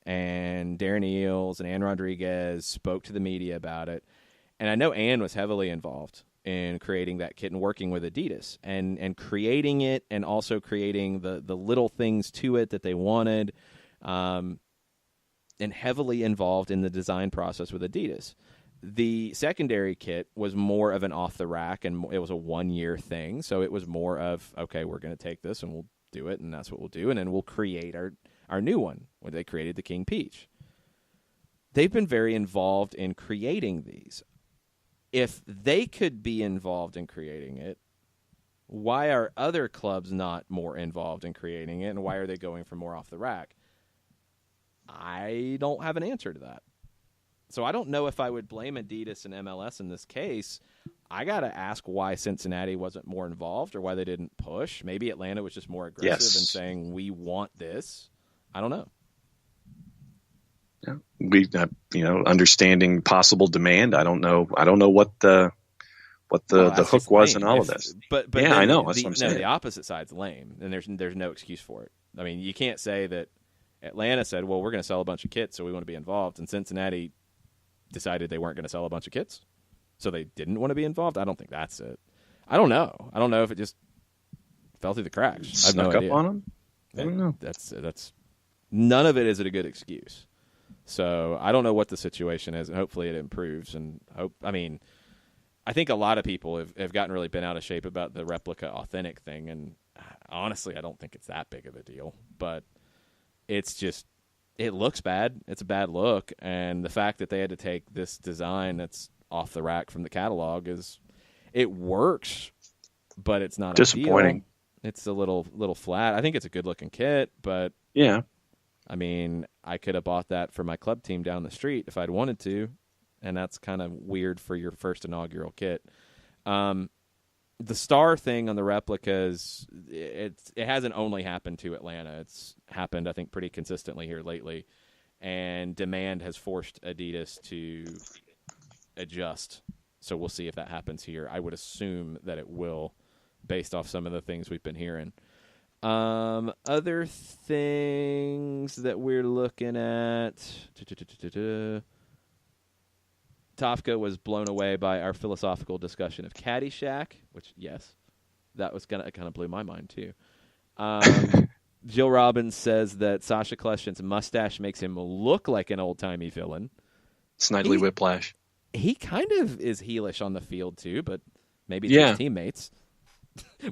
and Darren Eales and Ann Rodriguez spoke to the media about it. And I know Ann was heavily involved in creating that kit and working with Adidas and creating it, and also creating the little things to it that they wanted, and heavily involved in the design process with Adidas. The secondary kit was more of an off-the-rack, and it was a one-year thing. So it was more of, okay, we're going to take this and we'll do it, and that's what we'll do, and then we'll create our new one, where they created the King Peach. They've been very involved in creating these. If they could be involved in creating it, why are other clubs not more involved in creating it, and why are they going for more off-the-rack? I don't have an answer to that. So I don't know if I would blame Adidas and MLS in this case. I got to ask why Cincinnati wasn't more involved, or why they didn't push. Maybe Atlanta was just more aggressive in saying, we want this. I don't know. Yeah. We, understanding possible demand. I don't know what the hook was in all of this. But yeah, I know. That's what I'm saying. The opposite side's lame, and there's no excuse for it. I mean, you can't say that Atlanta said, well, we're going to sell a bunch of kits, so we want to be involved, and Cincinnati decided they weren't going to sell a bunch of kits, so they didn't want to be involved. I don't think that's it. I don't know. I don't know if it just fell through the cracks. I have no idea. Up on them? I don't know. That's none of it is a good excuse. So I don't know what the situation is, and hopefully it improves. And I think a lot of people have gotten really bent out of shape about the replica authentic thing, and honestly, I don't think it's that big of a deal. But it's just, it looks bad. It's a bad look, and the fact that they had to take this design that's off the rack from the catalog it works, but it's not disappointing. Ideal. It's a little flat. I think it's a good looking kit, but yeah. I mean, I could have bought that for my club team down the street if I'd wanted to, and that's kind of weird for your first inaugural kit. The star thing on the replicas, it hasn't only happened to Atlanta. It's happened, I think, pretty consistently here lately, and demand has forced Adidas to adjust. So we'll see if that happens here. I would assume that it will, based off some of the things we've been hearing. Other things that we're looking at. Tofka was blown away by our philosophical discussion of Caddyshack, which, yes, that was kind of blew my mind too. Jill Robbins says that Sasha Kleshin's mustache makes him look like an old-timey villain. Snidely Whiplash. He kind of is heelish on the field too, but maybe it's his teammates.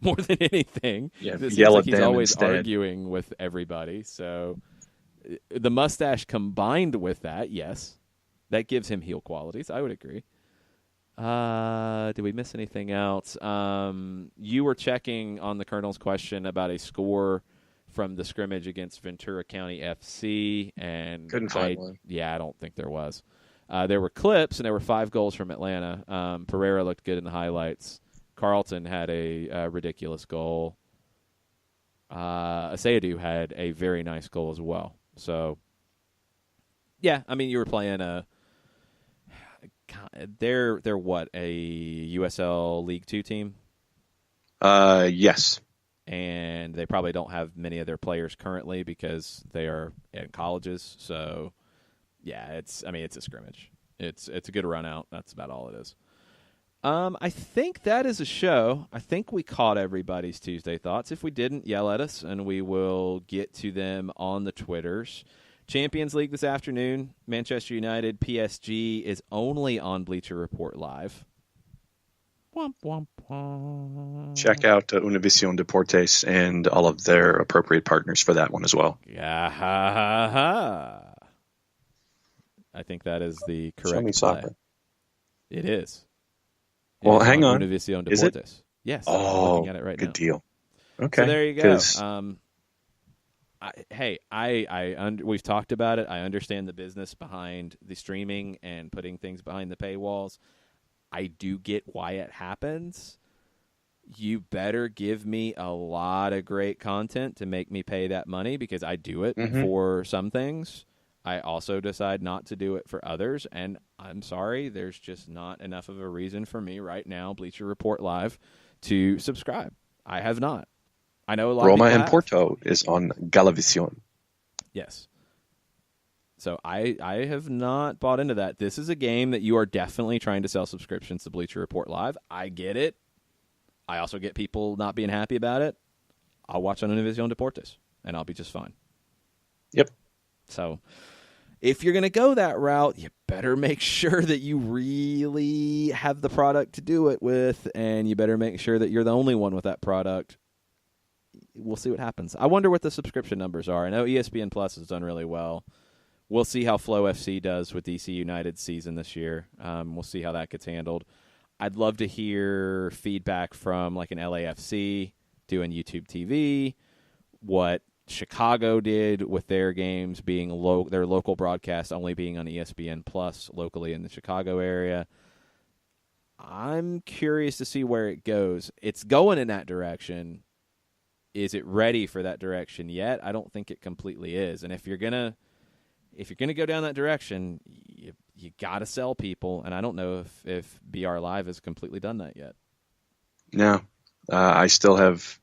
More than anything. Yeah, yell at them. He's always arguing with everybody. So the mustache combined with that, yes, that gives him heel qualities. I would agree. Did we miss anything else? You were checking on the Colonel's question about a score from the scrimmage against Ventura County FC, and couldn't find one. Yeah, I don't think there was. There were clips, and there were 5 goals from Atlanta. Pereira looked good in the highlights. Carlton had a ridiculous goal. Asayadu had a very nice goal as well. So, yeah, I mean, you were playing they're what, a USL League 2 team? Yes. and they probably don't have many of their players currently because they are in colleges. So, yeah, it's a scrimmage. It's a good run out. That's about all it is. I think that is a show. I think we caught everybody's Tuesday thoughts. If we didn't, yell at us, and we will get to them on the Twitters. Champions League this afternoon. Manchester United, PSG is only on Bleacher Report Live. Womp, womp, womp. Check out Univision Deportes and all of their appropriate partners for that one as well. Yeah. I think that is the correct Show me play. soccer. It is. Well, hang on. Univision Is it? Deportes. Yes. Oh, I'm looking at it right good now. deal. Okay. So there you go. We've talked about it. I understand the business behind the streaming and putting things behind the paywalls. I do get why it happens. You better give me a lot of great content to make me pay that money, because I do it for some things. I also decide not to do it for others, and I'm sorry, there's just not enough of a reason for me right now, Bleacher Report Live, to subscribe. I have not. I know a lot Roma of people and Porto is on Galavision. Yes. So I have not bought into that. This is a game that you are definitely trying to sell subscriptions to Bleacher Report Live. I get it. I also get people not being happy about it. I'll watch on Univision Deportes, and I'll be just fine. Yep. So if you're going to go that route, you better make sure that you really have the product to do it with, and you better make sure that you're the only one with that product. We'll see what happens. I wonder what the subscription numbers are. I know ESPN Plus has done really well. We'll see how Flow FC does with DC United's season this year. We'll see how that gets handled. I'd love to hear feedback from like an LAFC doing YouTube TV, what Chicago did with their games being their local broadcast only being on ESPN Plus locally in the Chicago area. I'm curious to see where it goes. It's going in that direction. Is it ready for that direction yet? I don't think it completely is. And if you're gonna go down that direction, you got to sell people. And I don't know if BR Live has completely done that yet. No, I still have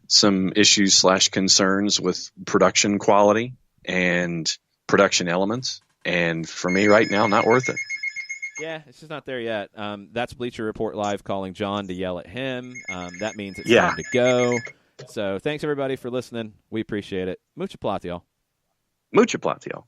some issues / concerns with production quality and production elements. And for me right now, not worth it. Yeah, it's just not there yet. That's Bleacher Report Live calling John to yell at him. That means it's time to go. So thanks, everybody, for listening. We appreciate it. Mucha plata, y'all. Mucha plata, y'all.